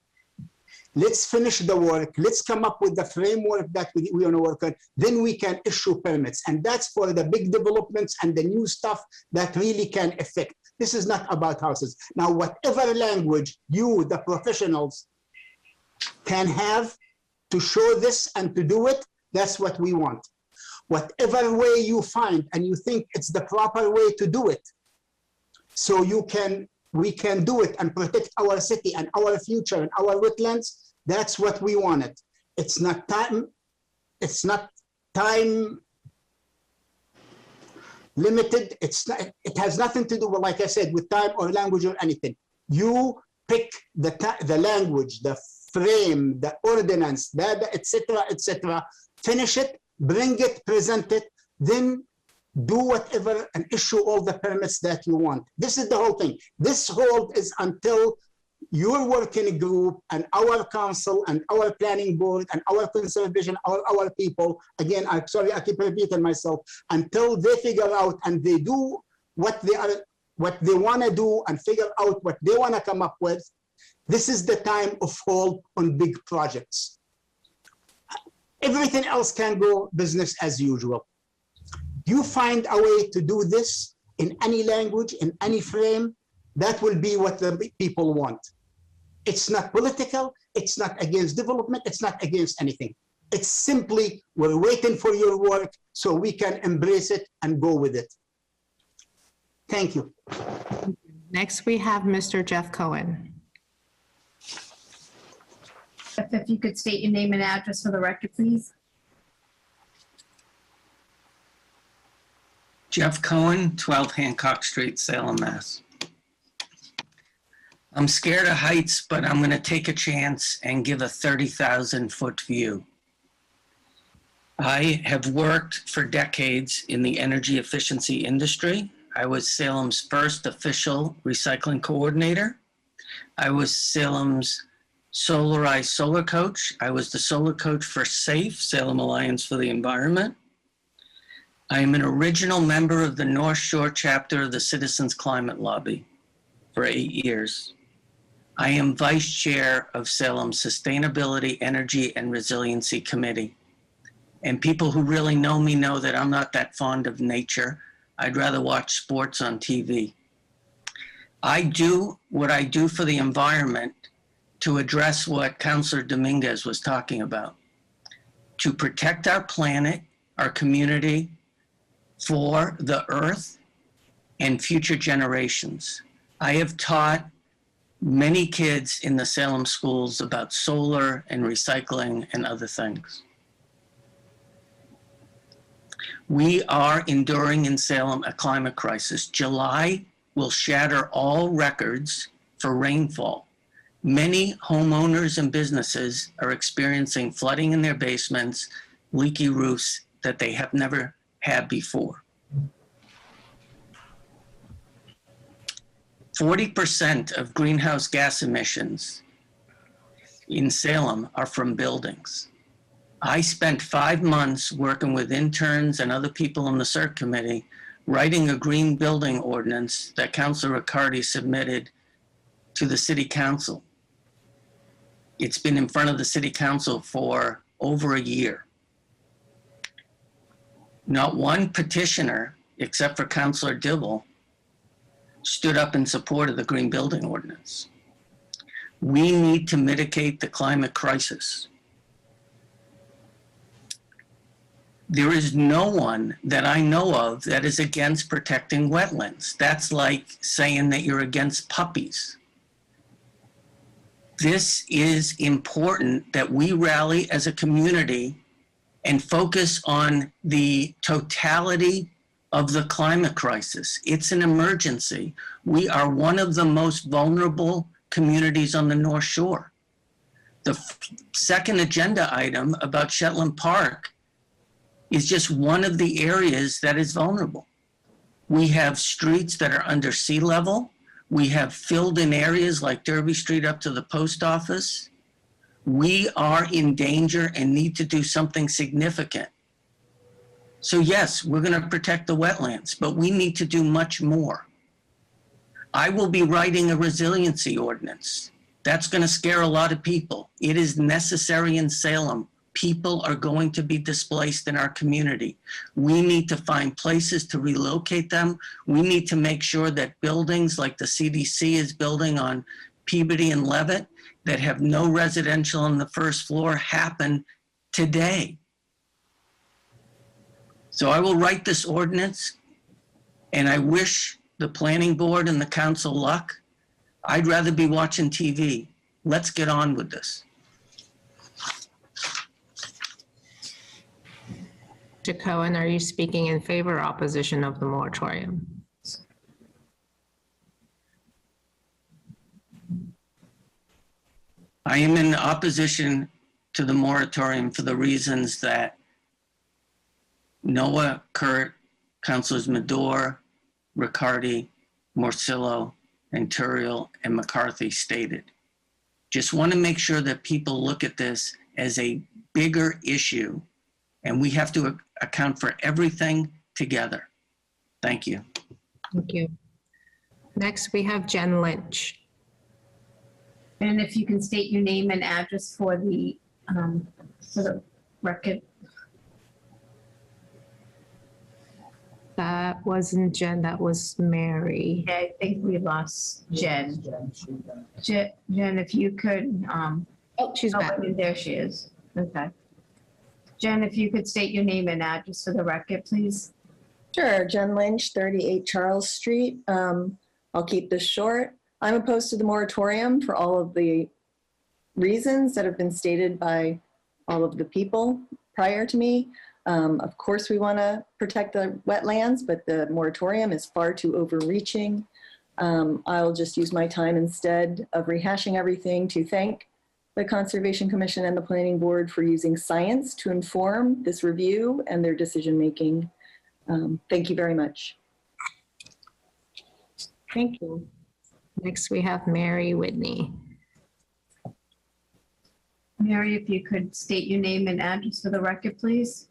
Let's finish the work. Let's come up with the framework that we want to work on. Then we can issue permits. And that's for the big developments and the new stuff that really can affect. This is not about houses. Now, whatever language you, the professionals, can have to show this and to do it, that's what we want. Whatever way you find and you think it's the proper way to do it, so we can do it and protect our city and our future and our wetlands, that's what we wanted. It's not time limited. It has nothing to do with, like I said, with time or language or anything. You pick the language, the frame, the ordinance, etc., finish it, bring it, present it, then do whatever and issue all the permits that you want. This is the whole thing. This hold is until your working group and our council and our planning board and our conservation, our people, again, I'm sorry, I keep repeating myself, until they figure out and they do what they want to do and figure out what they want to come up with. This is the time of hold on big projects. Everything else can go business as usual. You find a way to do this in any language, in any frame, that will be what the people want. It's not political, it's not against development, it's not against anything. It's simply, we're waiting for your work so we can embrace it and go with it. Thank you. Next, we have Mr. Jeff Cohen. If you could state your name and address for the record, please. Jeff Cohen, 12 Hancock Street, Salem, Mass. I'm scared of heights, but I'm going to take a chance and give a 30,000-foot view. I have worked for decades in the energy efficiency industry. I was Salem's first official recycling coordinator. I was Salem's Solarized Solar Coach. I was the solar coach for SAFE, Salem Alliance for the Environment. I am an original member of the North Shore chapter of the Citizens Climate Lobby for 8 years. I am vice chair of Salem's Sustainability, Energy, and Resiliency Committee. And people who really know me know that I'm not that fond of nature. I'd rather watch sports on TV. I do what I do for the environment to address what Councilor Dominguez was talking about, to protect our planet, our community, for the earth and future generations. I have taught many kids in the Salem schools about solar and recycling and other things. We are enduring in Salem a climate crisis. July will shatter all records for rainfall. Many homeowners and businesses are experiencing flooding in their basements, leaky roofs that they have never had before. 40% of greenhouse gas emissions in Salem are from buildings. I spent 5 months working with interns and other people on the CERC committee, writing a green building ordinance that Councilor Riccardi submitted to the city council. It's been in front of the city council for over a year. Not one petitioner, except for Councilor Dibble, stood up in support of the green building ordinance. We need to mitigate the climate crisis. There is no one that I know of that is against protecting wetlands. That's like saying that you're against puppies. This is important that we rally as a community and focus on the totality of the climate crisis. It's an emergency. We are one of the most vulnerable communities on the North Shore. The second agenda item about Shetland Park is just one of the areas that is vulnerable. We have streets that are under sea level. We have filled in areas like Derby Street up to the post office. We are in danger and need to do something significant. So yes, we're going to protect the wetlands, but we need to do much more. I will be writing a resiliency ordinance. That's going to scare a lot of people. It is necessary in Salem. People are going to be displaced in our community. We need to find places to relocate them. We need to make sure that buildings like the CDC is building on Peabody and Levitt that have no residential on the first floor happen today. So I will write this ordinance, and I wish the planning board and the council luck. I'd rather be watching TV. Let's get on with this. Mr. Cohen, are you speaking in favor or opposition of the moratorium? I am in opposition to the moratorium for the reasons that Noah, Kurt, Councilors Medor, Riccardi, Morcillo, and Turiel, and McCarthy stated. Just want to make sure that people look at this as a bigger issue, and we have to account for everything together. Thank you. Thank you. Next, we have Jen Lynch. And if you can state your name and address for the record. That wasn't Jen, that was Mary. Okay, I think we lost Jen. Jen, if you could, oh, she's back. There she is. Okay. Jen, if you could state your name and address for the record, please. Sure, Jen Lynch, 38 Charles Street. I'll keep this short. I'm opposed to the moratorium for all of the reasons that have been stated by all of the people prior to me. Of course, we want to protect the wetlands, but the moratorium is far too overreaching. I'll just use my time instead of rehashing everything to thank the Conservation Commission and the Planning Board for using science to inform this review and their decision-making. Thank you very much. Thank you. Next, we have Mary Whitney. Mary, if you could state your name and address for the record, please.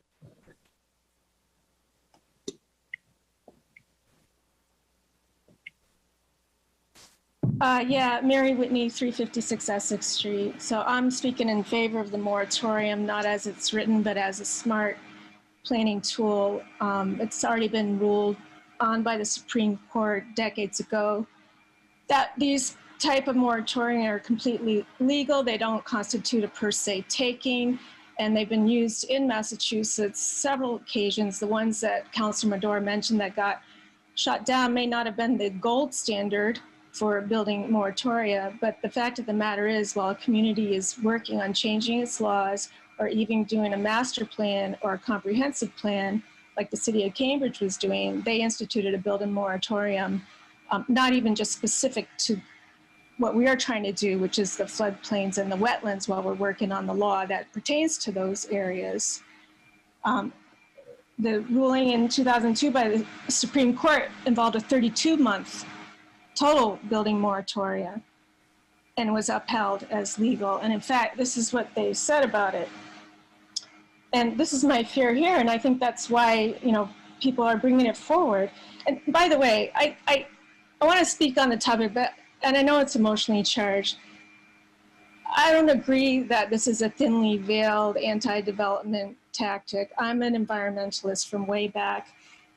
Yeah, Mary Whitney, 356 Essex Street. So I'm speaking in favor of the moratorium, not as it's written, but as a smart planning tool. It's already been ruled on by the Supreme Court decades ago. that these type of moratorium are completely legal. They don't constitute a per se taking, and they've been used in Massachusetts several occasions. The ones that Councilor Medora mentioned that got shot down may not have been the gold standard for building moratoria, but the fact of the matter is, while a community is working on changing its laws or even doing a master plan or a comprehensive plan, like the city of Cambridge was doing, they instituted a building moratorium, not even just specific to what we are trying to do, which is the floodplains and the wetlands, while we're working on the law that pertains to those areas. The ruling in 2002 by the Supreme Court involved a 32-month total building moratoria and was upheld as legal. And in fact, this is what they said about it. And this is my fear here, and I think that's why, you know, people are bringing it forward. And by the way, I want to speak on the topic, but, and I know it's emotionally charged. I don't agree that this is a thinly veiled anti-development tactic. I'm an environmentalist from way back.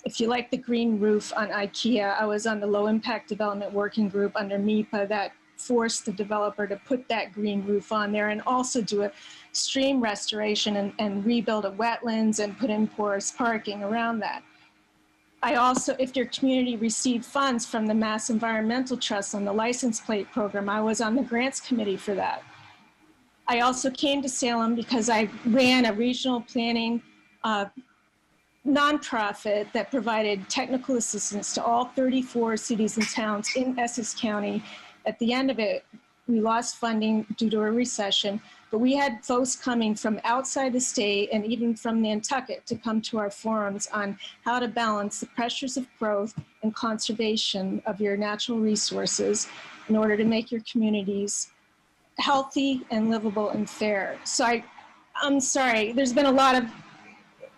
If you like the green roof on IKEA, I was on the low impact development working group under MIPA that forced the developer to put that green roof on there and also do a stream restoration and rebuild a wetlands and put in porous parking around that. I also, if your community received funds from the Mass Environmental Trust on the license plate program, I was on the grants committee for that. I also came to Salem because I ran a regional planning nonprofit that provided technical assistance to all 34 cities and towns in Essex County. At the end of it, we lost funding due to a recession, but we had folks coming from outside the state and even from Nantucket to come to our forums on how to balance the pressures of growth and conservation of your natural resources in order to make your communities healthy and livable and fair. So I'm sorry, there's been a lot of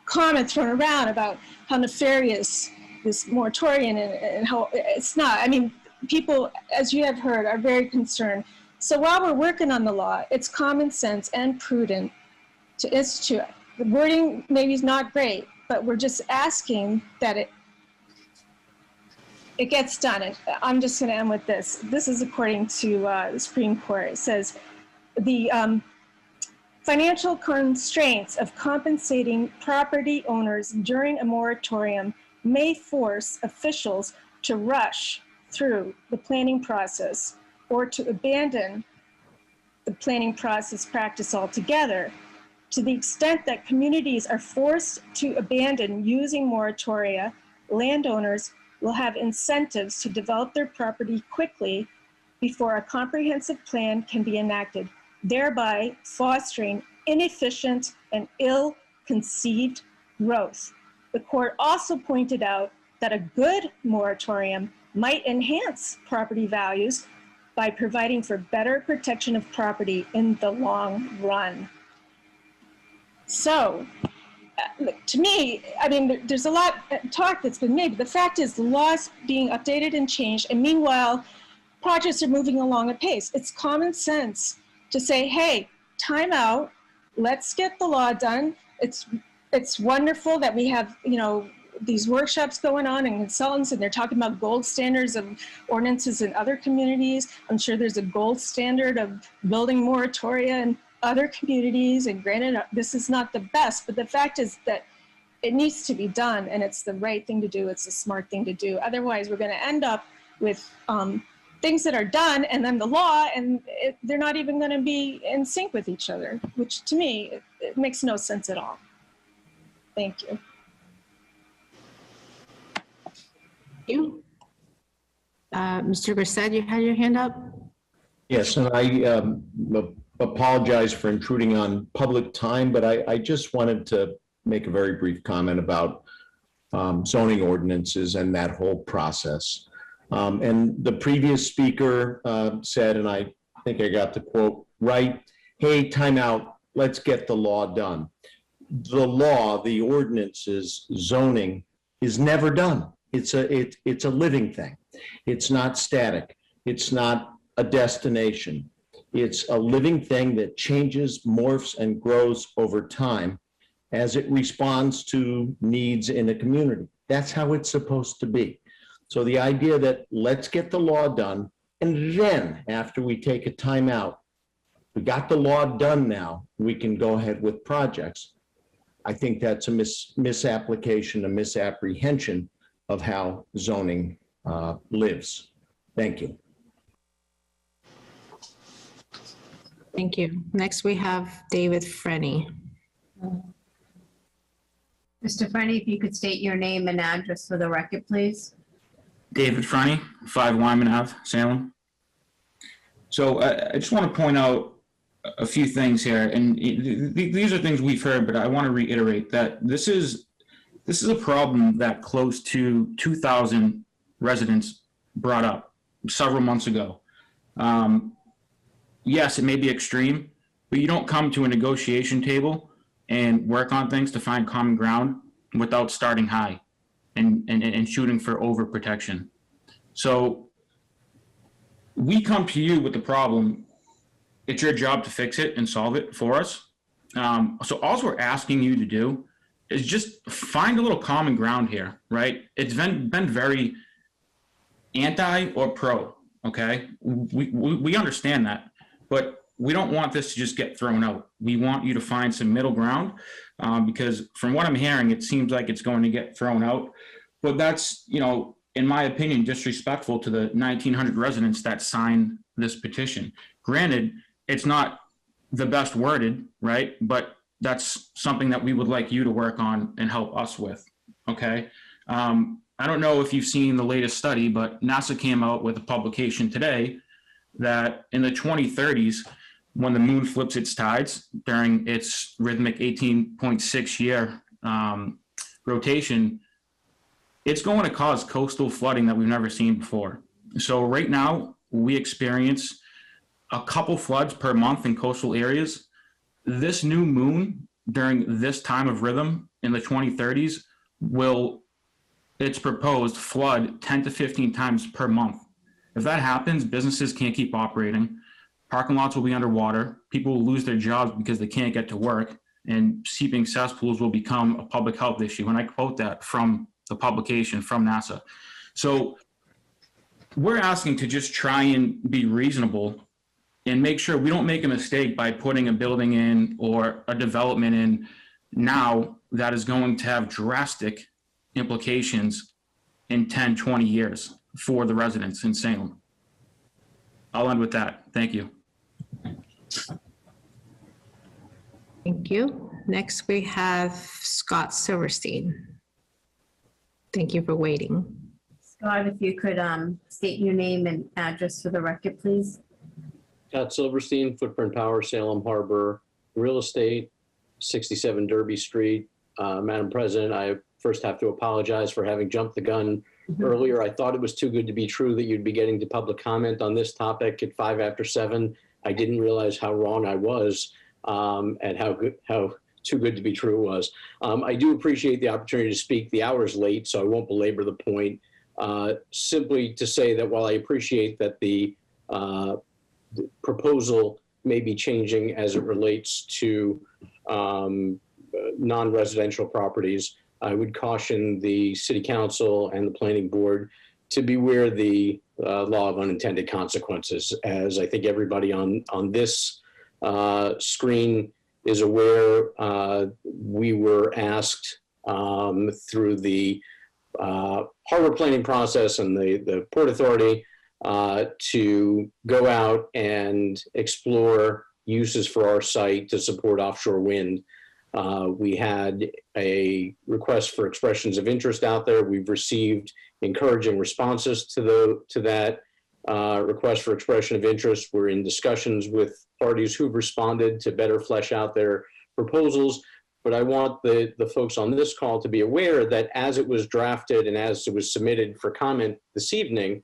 comments thrown around about how nefarious this moratorium and how it's not. I mean, people, as you have heard, are very concerned. So while we're working on the law, it's common sense and prudent to institute. The wording maybe is not great, but we're just asking that it gets done. And I'm just going to end with this. This is according to the Supreme Court. It says the financial constraints of compensating property owners during a moratorium may force officials to rush through the planning process or to abandon the planning process practice altogether. To the extent that communities are forced to abandon using moratoria, landowners will have incentives to develop their property quickly before a comprehensive plan can be enacted, thereby fostering inefficient and ill-conceived growth. The court also pointed out that a good moratorium might enhance property values by providing for better protection of property in the long run. So, to me, I mean, there's a lot of talk that's been made, but the fact is the law's being updated and changed, and meanwhile, projects are moving along at pace. It's common sense to say, hey, time out, let's get the law done. It's wonderful that we have, you know, these workshops going on and consultants, and they're talking about gold standards of ordinances in other communities. I'm sure there's a gold standard of building moratoria in other communities, and granted, this is not the best, but the fact is that it needs to be done, and it's the right thing to do. It's the smart thing to do. Otherwise, we're going to end up with things that are done and then the law, and they're not even going to be in sync with each other, which to me, it makes no sense at all. Thank you. You. Mr. Grissett, you had your hand up? Yes, and I apologize for intruding on public time, but I just wanted to make a very brief comment about zoning ordinances and that whole process. And the previous speaker said, and I think I got the quote right, hey, time out, let's get the law done. The law, the ordinances, zoning is never done. It's a living thing. It's not static. It's not a destination. It's a living thing that changes, morphs, and grows over time as it responds to needs in a community. That's how it's supposed to be. So the idea that let's get the law done, And then after we take a timeout, we got the law done now, we can go ahead with projects. I think that's a misapplication, a misapprehension of how zoning lives. Thank you. Thank you. Next, we have David Frenny. Mr. Frenny, if you could state your name and address for the record, please. David Frenny, 5 Wyman Ave, Salem. So I just want to point out a few things here, and these are things we've heard, but I want to reiterate that this is a problem that close to 2,000 residents brought up several months ago. Yes, it may be extreme, but you don't come to a negotiation table and work on things to find common ground without starting high and shooting for overprotection. So we come to you with the problem. It's your job to fix it and solve it for us. So all we're asking you to do is just find a little common ground here, right? It's been very anti or pro, okay? We understand that, but we don't want this to just get thrown out. We want you to find some middle ground because from what I'm hearing, it seems like it's going to get thrown out. But that's, in my opinion, disrespectful to the 1,900 residents that signed this petition. Granted, it's not the best worded, right? But that's something that we would like you to work on and help us with, okay? I don't know if you've seen the latest study, but NASA came out with a publication today that in the 2030s, when the moon flips its tides during its rhythmic 18.6 year rotation, it's going to cause coastal flooding that we've never seen before. So right now, we experience a couple floods per month in coastal areas. This new moon during this time of rhythm in the 2030s will, it's proposed, flood 10 to 15 times per month. If that happens, businesses can't keep operating. Parking lots will be underwater. People will lose their jobs because they can't get to work, and seeping cesspools will become a public health issue. And I quote that from the publication from NASA. So we're asking to just try and be reasonable and make sure we don't make a mistake by putting a building in or a development in now that is going to have drastic implications in 10, 20 years for the residents in Salem. I'll end with that. Thank you. Thank you. Next, we have Scott Silverstein. Thank you for waiting. Scott, if you could state your name and address for the record, please. Scott Silverstein, Footprint Power, Salem Harbor Real Estate, 67 Derby Street. Madam President, I first have to apologize for having jumped the gun earlier. I thought it was too good to be true that you'd be getting to public comment on this topic at 5 after 7. I didn't realize how wrong I was and how too good to be true it was. I do appreciate the opportunity to speak. The hour's late, so I won't belabor the point. Simply to say that while I appreciate that the proposal may be changing as it relates to non-residential properties, I would caution the City Council and the Planning Board to beware the law of unintended consequences. As I think everybody on this screen is aware, we were asked through the harbor planning process and the Port Authority to go out and explore uses for our site to support offshore wind. We had a request for expressions of interest out there. We've received encouraging responses to that request for expression of interest. We're in discussions with parties who've responded to better flesh out their proposals. But I want the folks on this call to be aware that as it was drafted and as it was submitted for comment this evening,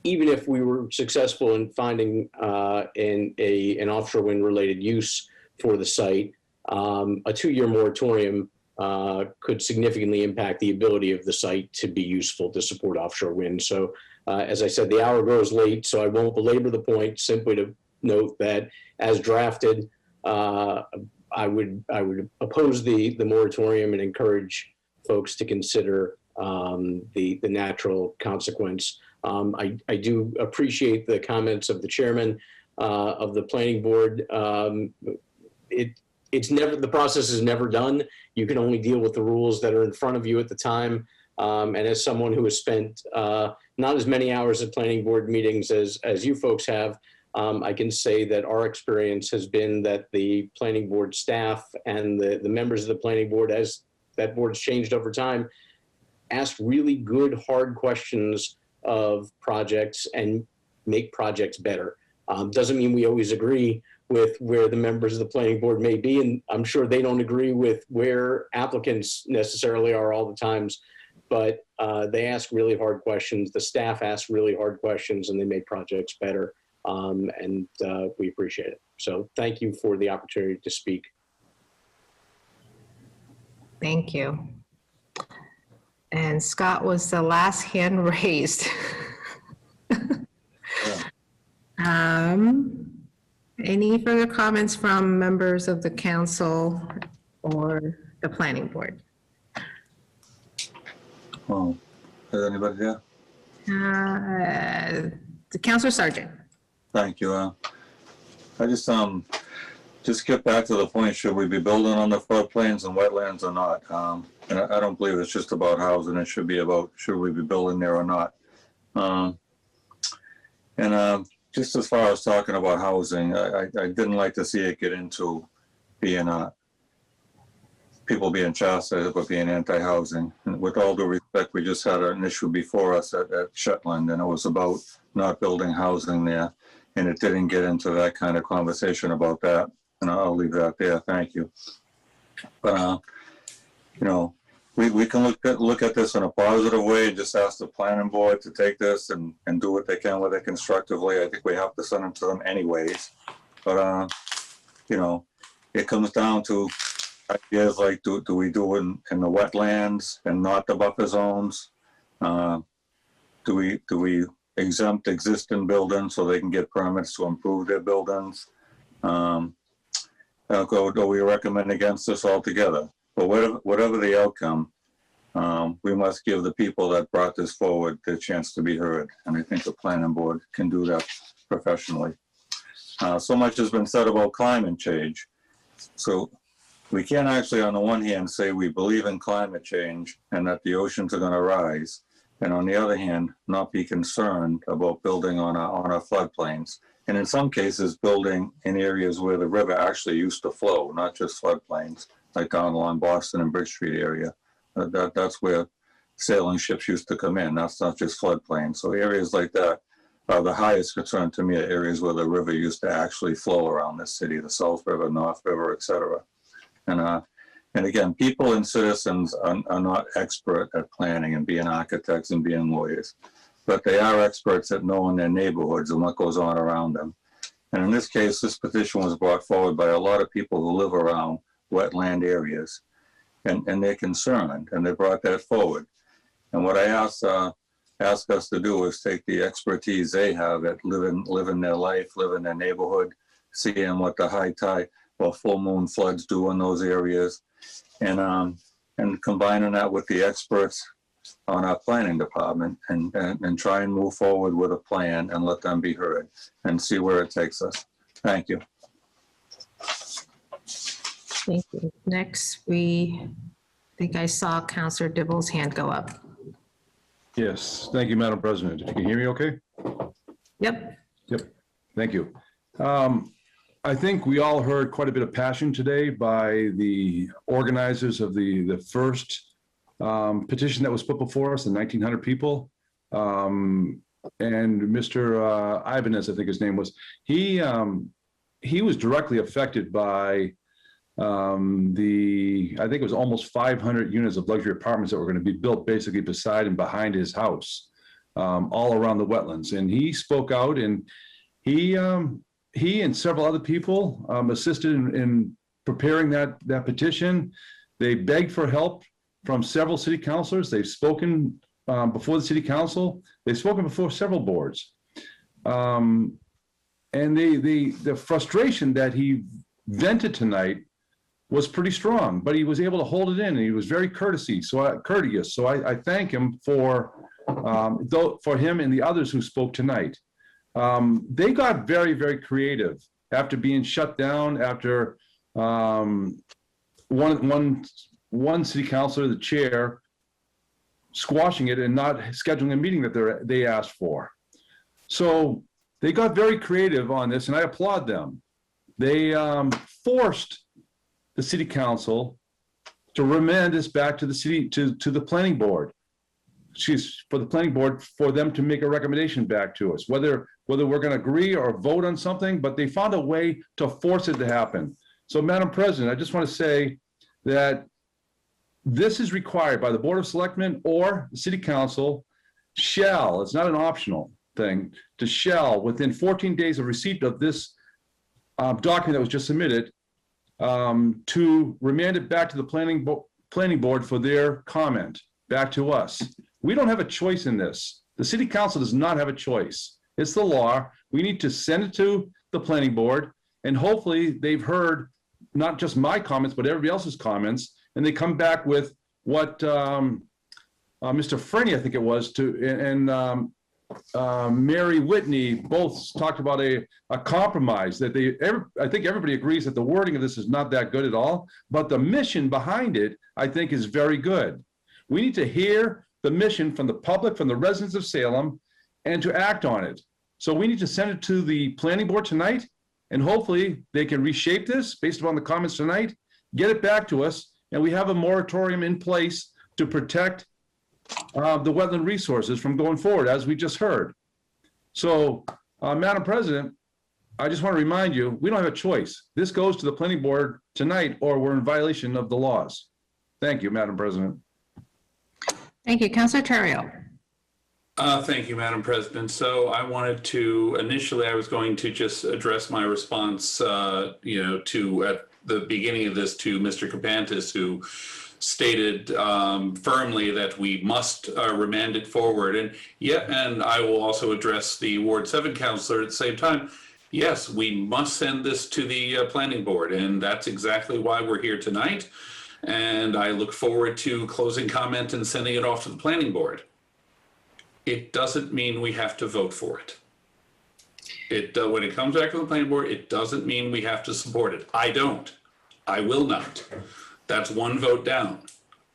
even if we were successful in finding an offshore wind related use for the site, a 2-year moratorium could significantly impact the ability of the site to be useful to support offshore wind. So as I said, the hour grows late, so I won't belabor the point, simply to note that as drafted, I would oppose the moratorium and encourage folks to consider the natural consequence. I do appreciate the comments of the chairman of the planning board. It's never, the process is never done. You can only deal with the rules that are in front of you at the time. And as someone who has spent not as many hours at planning board meetings as you folks have, I can say that our experience has been that the planning board staff and the members of the planning board, as that board's changed over time, ask really good, hard questions of projects and make projects better. Doesn't mean we always agree with where the members of the planning board may be, and I'm sure they don't agree with where applicants necessarily are all the times, but they ask really hard questions. The staff asks really hard questions, and they make projects better, and we appreciate it. So thank you for the opportunity to speak. Thank you. And Scott was the last hand raised. Any further comments from members of the council or the planning board? Well, is anybody there? The Councilor Sargent. Thank you. I just get back to the point, should we be building on the floodplains and wetlands or not? And I don't believe it's just about housing. It should be about, should we be building there or not? Just as far as talking about housing, I didn't like to see it get into being, people being chastised for being anti-housing. And with all due respect, we just had an issue before us at Shetland, and it was about not building housing there. And it didn't get into that kind of conversation about that. And I'll leave that there. Thank you. But, you know, we can look at this in a positive way and just ask the planning board to take this and do what they can with it constructively. I think we have to send it to them anyways. But, you know, it comes down to ideas like, do we do it in the wetlands and not the buffer zones? Do we exempt existing buildings so they can get permits to improve their buildings? Do we recommend against this altogether? But whatever the outcome, we must give the people that brought this forward the chance to be heard. And I think the planning board can do that professionally. So much has been said about climate change. So we can't actually, on the one hand, say we believe in climate change and that the oceans are going to rise. And on the other hand, not be concerned about building on our floodplains. And in some cases, building in areas where the river actually used to flow, not just floodplains, like down along Boston and Bridge Street area. That's where sailing ships used to come in. That's not just floodplains. So areas like that are the highest concern to me, are areas where the river used to actually flow around this city, the South River, North River, et cetera. And again, people and citizens are not expert at planning and being architects and being lawyers, but they are experts at knowing their neighborhoods and what goes on around them. And in this case, this petition was brought forward by a lot of people who live around wetland areas, and they're concerned, and they brought that forward. And what I ask us to do is take the expertise they have at living their life, living their neighborhood, seeing what the high tide or full moon floods do in those areas, and combining that with the experts on our planning department, and try and move forward with a plan and let them be heard and see where it takes us. Thank you. Thank you. Next, I think I saw Councilor Dibble's hand go up. Yes, thank you, Madam President. Can you hear me okay? Yep. Yep, thank you. I think we all heard quite a bit of passion today by the organizers of the first petition that was put before us, the 1,900 people. And Mr. Ibanez, I think his name was, he was directly affected by I think it was almost 500 units of luxury apartments that were going to be built basically beside and behind his house, all around the wetlands. And he spoke out, and he and several other people assisted in preparing that petition. They begged for help from several city councilors. They've spoken before the city council. They've spoken before several boards. And the frustration that he vented tonight was pretty strong, but he was able to hold it in, and he was very courteous. So I thank him for him and the others who spoke tonight. They got very, very creative after being shut down, after one city councilor, the chair, squashing it and not scheduling a meeting that they asked for. So they got very creative on this, and I applaud them. They forced the city council to remand this back to the city, to the planning board. For the planning board, for them to make a recommendation back to us, whether we're going to agree or vote on something, but they found a way to force it to happen. So, Madam President, I just want to say that this is required by the Board of Selectmen or the City Council shall, it's not an optional thing, to shall, within 14 days of receipt of this document that was just submitted, to remand it back to the planning board for their comment back to us. We don't have a choice in this. The City Council does not have a choice. It's the law. We need to send it to the planning board, and hopefully they've heard not just my comments, but everybody else's comments, and they come back with what Mr. Freni, I think it was, and Mary Whitney both talked about a compromise that I think everybody agrees that the wording of this is not that good at all, but the mission behind it, I think, is very good. We need to hear the mission from the public, from the residents of Salem, and to act on it. So we need to send it to the planning board tonight, and hopefully they can reshape this based upon the comments tonight, get it back to us, and we have a moratorium in place to protect the wetland resources from going forward, as we just heard. So, Madam President, I just want to remind you, we don't have a choice. This goes to the planning board tonight, or we're in violation of the laws. Thank you, Madam President. Thank you. Councilor Terrio. Thank you, Madam President. So I wanted to, initially, I was going to just address my response, to at the beginning of this to Mr. Kapantis, who stated firmly that we must remand it forward. And I will also address the Ward 7 councilor at the same time. Yes, we must send this to the planning board, and that's exactly why we're here tonight. And I look forward to closing comment and sending it off to the planning board. It doesn't mean we have to vote for it. When it comes back to the planning board, it doesn't mean we have to support it. I don't. I will not. That's one vote down.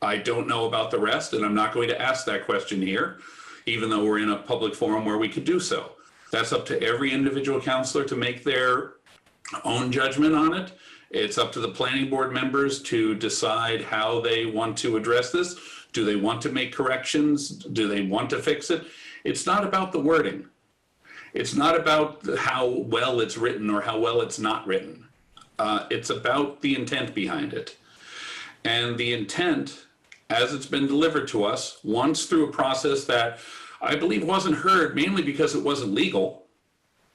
I don't know about the rest, and I'm not going to ask that question here, even though we're in a public forum where we could do so. That's up to every individual counselor to make their own judgment on it. It's up to the planning board members to decide how they want to address this. Do they want to make corrections? Do they want to fix it? It's not about the wording. It's not about how well it's written or how well it's not written. It's about the intent behind it. And the intent, as it's been delivered to us, once through a process that I believe wasn't heard, mainly because it wasn't legal.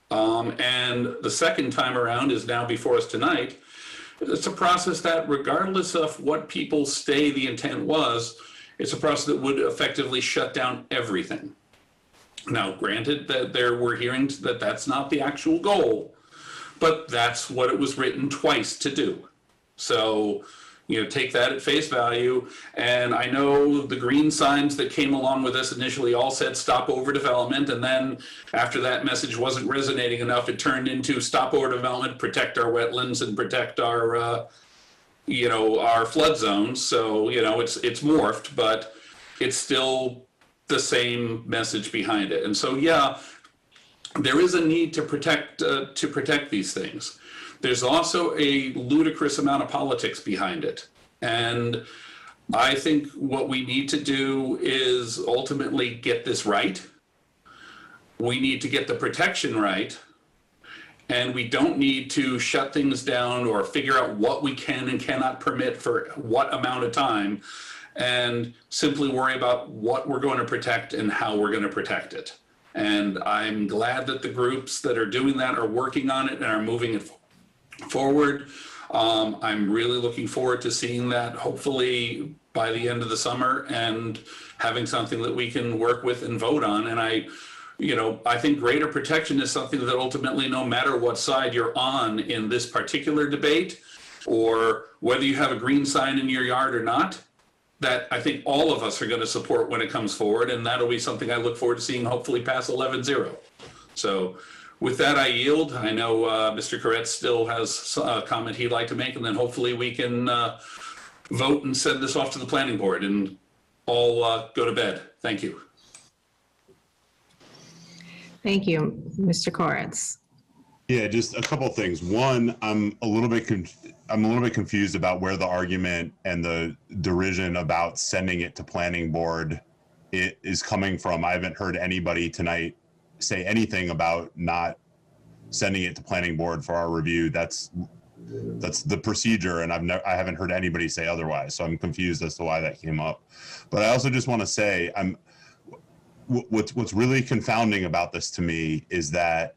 And the second time around is now before us tonight. It's a process that, regardless of what people say the intent was, it's a process that would effectively shut down everything. Now, granted that there were hearings that that's not the actual goal, but that's what it was written twice to do. So, take that at face value. And I know the green signs that came along with this initially all said stop overdevelopment. And then after that message wasn't resonating enough, it turned into stop overdevelopment, protect our wetlands and protect our, our flood zones. So, it's morphed, but it's still the same message behind it. And so, yeah, there is a need to protect these things. There's also a ludicrous amount of politics behind it. And I think what we need to do is ultimately get this right. We need to get the protection right. And we don't need to shut things down or figure out what we can and cannot permit for what amount of time, and simply worry about what we're going to protect and how we're going to protect it. And I'm glad that the groups that are doing that are working on it and are moving it forward. I'm really looking forward to seeing that hopefully by the end of the summer and having something that we can work with and vote on. And I think greater protection is something that ultimately, no matter what side you're on in this particular debate, or whether you have a green sign in your yard or not, that I think all of us are going to support when it comes forward, and that'll be something I look forward to seeing hopefully pass 11-0. So with that, I yield. I know Mr. Corretz still has a comment he'd like to make, and then hopefully we can vote and send this off to the planning board and all go to bed. Thank you. Thank you, Mr. Koretz. Yeah, just a couple of things. One, I'm a little bit confused about where the argument and the derision about sending it to planning board is coming from. I haven't heard anybody tonight say anything about not sending it to planning board for our review. That's the procedure, and I haven't heard anybody say otherwise. So I'm confused as to why that came up. But I also just want to say, what's really confounding about this to me is that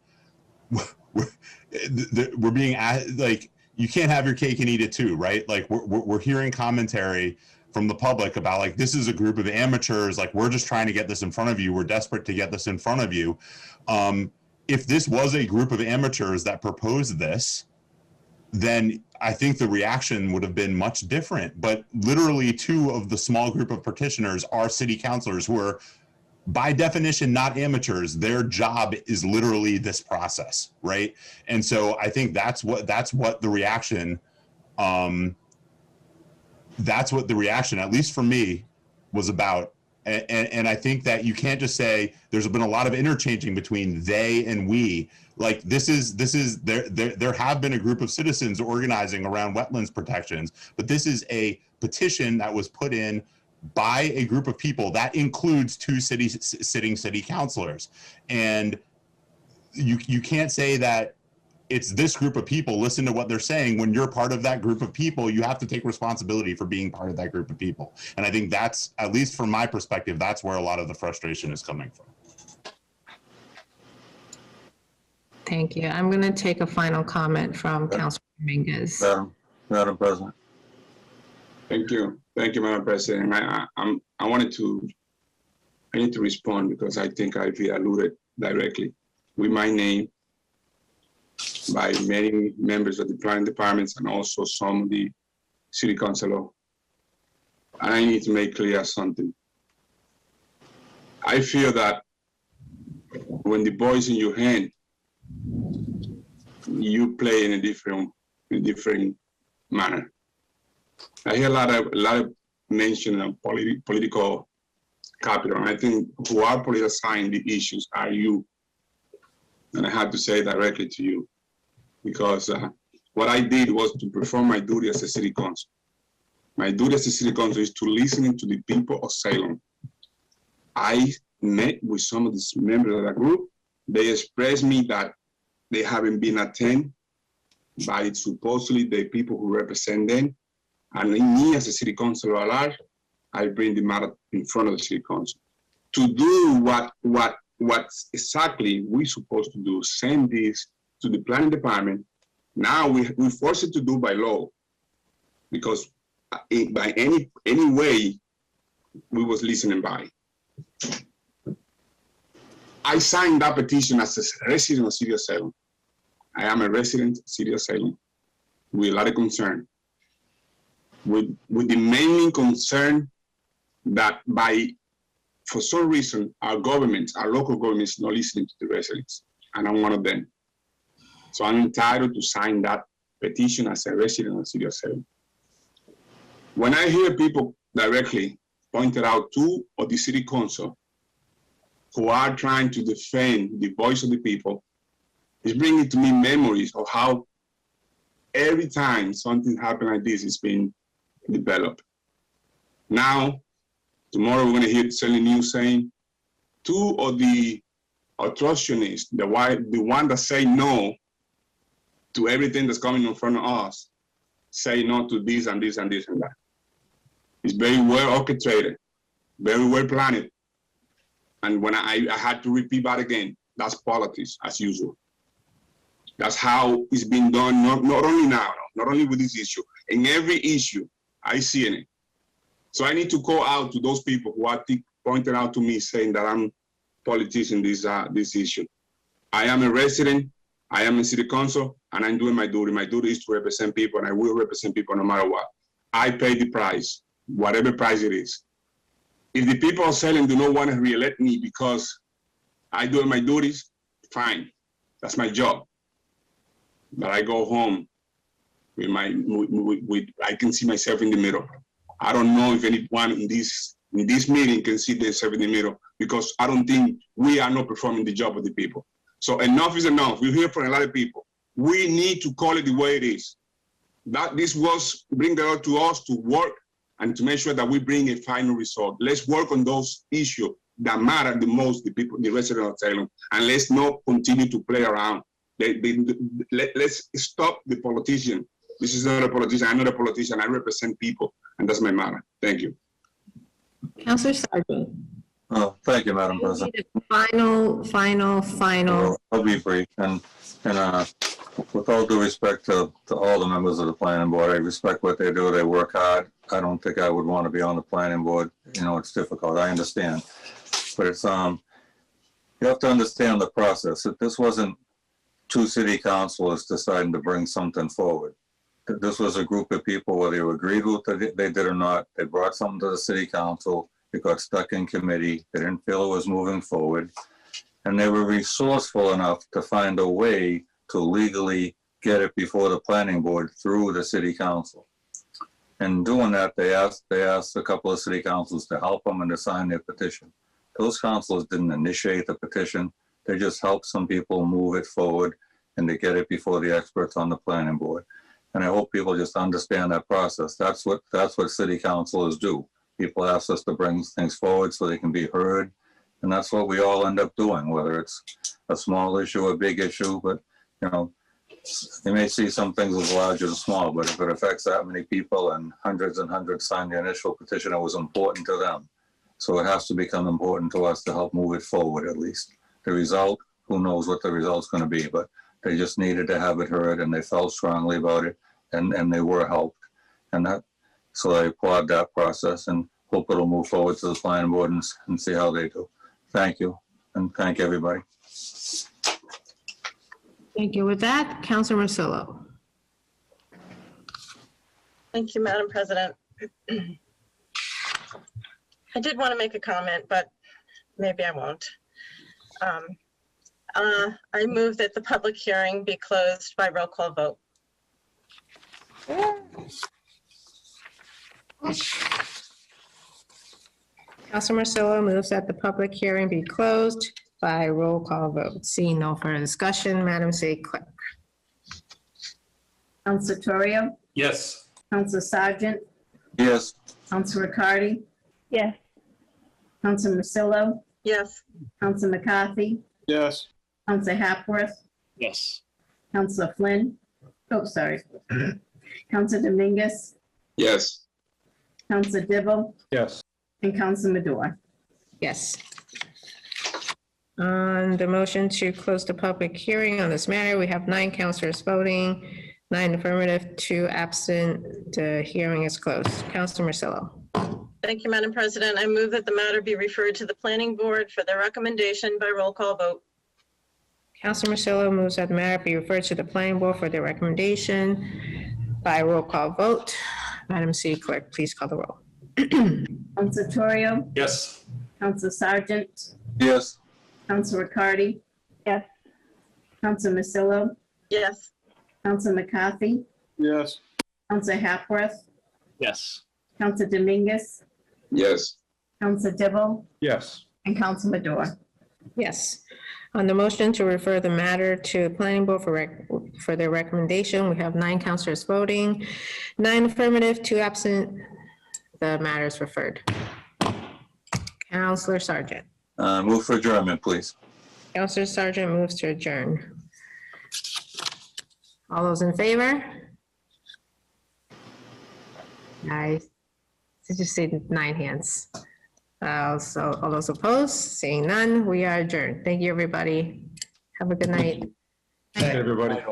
we're being like, you can't have your cake and eat it too, right? Like we're hearing commentary from the public about like, this is a group of amateurs, like we're just trying to get this in front of you, we're desperate to get this in front of you. If this was a group of amateurs that proposed this, then I think the reaction would have been much different. But literally 2 of the small group of petitioners are city councilors who are by definition not amateurs. Their job is literally this process, right? And so I think that's what the reaction, at least for me, was about. And I think that you can't just say there's been a lot of interchanging between they and we. Like there have been a group of citizens organizing around wetlands protections, but this is a petition that was put in by a group of people that includes 2 sitting city councilors. And you can't say that it's this group of people, listen to what they're saying. When you're part of that group of people, you have to take responsibility for being part of that group of people. And I think that's, at least from my perspective, that's where a lot of the frustration is coming from. Thank you. I'm going to take a final comment from Councilor Dominguez. Madam President. Thank you, Madam President. I need to respond because I think I've been alluded directly with my name by many members of the planning departments and also some of the city council. And I need to make clear something. I feel that when the ball is in your hand, you play in a different manner. I hear a lot of mention of political capital, and I think who are politicizing the issues are you. And I have to say directly to you, because what I did was to perform my duty as a city council. My duty as a city council is to listen to the people of Salem. I met with some of the members of that group. They expressed me that they haven't been attended by supposedly the people who represent them. And me as a city councilor at large, I bring the matter in front of the city council to do what exactly we're supposed to do. Send this to the planning department. Now we force it to do by law, because by any way we was listening by. I signed that petition as a resident of City of Salem. I am a resident of City of Salem with a lot of concern. With the main concern that for some reason, our local government is not listening to the residents, and I'm one of them. So I'm entitled to sign that petition as a resident of the City of Salem. When I hear people directly pointed out 2 of the city council who are trying to defend the voice of the people, it's bringing to me memories of how every time something happens like this, it's been developed. Now, tomorrow we're going to hear Salem News saying 2 of the obstructionists, the one that say no to everything that's coming in front of us, say no to this and this and this and that. It's very well orchestrated, very well planned. And when I had to repeat that again, that's politics as usual. That's how it's been done, not only now, not only with this issue, in every issue I see in it. So I need to call out to those people who are pointing out to me saying that I'm politicizing this issue. I am a resident. I am in city council and I'm doing my duty. My duty is to represent people, and I will represent people no matter what. I pay the price, whatever price it is. If the people of Salem do not want to re-elect me because I do my duties, fine. That's my job. But I go home with I can see myself in the middle. I don't know if anyone in this meeting can see themselves in the middle, because I don't think we are not performing the job of the people. So enough is enough. We hear from a lot of people. We need to call it the way it is. That this was bring the to us to work and to make sure that we bring a final result. Let's work on those issues that matter the most, the people, the residents of Salem, and let's not continue to play around. Let's stop the politician. This is not a politician. I'm not a politician. I represent people, and that's my matter. Thank you. Councilor Sargent. Oh, thank you, Madam President. Final. I'll be brief, and with all due respect to all the members of the planning board, I respect what they do. They work hard. I don't think I would want to be on the planning board. You know, it's difficult. I understand, but it's you have to understand the process. That this wasn't two city councilors deciding to bring something forward. This was a group of people, whether you agreed with it, they did or not. They brought something to the city council. It got stuck in committee. They didn't feel it was moving forward. And they were resourceful enough to find a way to legally get it before the planning board through the city council. And doing that, they asked a couple of city councils to help them and to sign their petition. Those councilors didn't initiate the petition. They just helped some people move it forward and to get it before the experts on the planning board. And I hope people just understand that process. That's what city councilors do. People ask us to bring things forward so they can be heard. And that's what we all end up doing, whether it's a small issue, a big issue. But, you know, you may see some things as large as small, but if it affects that many people and hundreds signed the initial petition, it was important to them. So it has to become important to us to help move it forward, at least. The result, who knows what the result's going to be, but they just needed to have it heard, and they felt strongly about it, and they were helped. And that, so I applaud that process and hope it'll move forward to the planning board and see how they do. Thank you, and thank everybody. Thank you. With that, Councilor Marcillo. Thank you, Madam President. I did want to make a comment, but maybe I won't. I move that the public hearing be closed by roll call vote. Councilor Marcillo moves that the public hearing be closed by roll call vote. Seeing no further discussion, Madam City Clerk. Councilor Torrio, Yes. Councilor Sargent, Yes. Councilor Riccardi, Yes. Councilor Marcillo, Yes. Councilor McCarthy, Yes. Councilor Hapworth, Yes. Councilor Flynn. Oh, sorry. Councilor Dominguez, Yes. Councilor Dibble, Yes. and Councilor Madore. Yes. On the motion to close the public hearing on this matter, we have 9 councilors voting, 9 affirmative, 2 absent. The hearing is closed. Councilor Marcillo. Thank you, Madam President. I move that the matter be referred to the planning board for their recommendation by roll call vote. Councilor Marcillo moves that the matter be referred to the planning board for their recommendation by roll call vote. Madam City Clerk, please call the roll. Councilor Torrio, Yes. Councilor Sargent, Yes. Councilor Riccardi. Yes. Councilor Marcillo, Yes. Councilor McCarthy, Yes. Councilor Hapworth, Yes. Councilor Dominguez, Yes. Councilor Dibble, Yes. and Councilor Madore. Yes. On the motion to refer the matter to the planning board for their recommendation, we have 9 councilors voting, 9 affirmative, 2 absent. The matter is referred. Councilor Sargent. Move for adjournment, please. Councilor Sargent moves to adjourn. All those in favor? Nice. Did you say 9 hands? So all those opposed, seeing none, we are adjourned. Thank you, everybody. Have a good night. Thank you, everybody.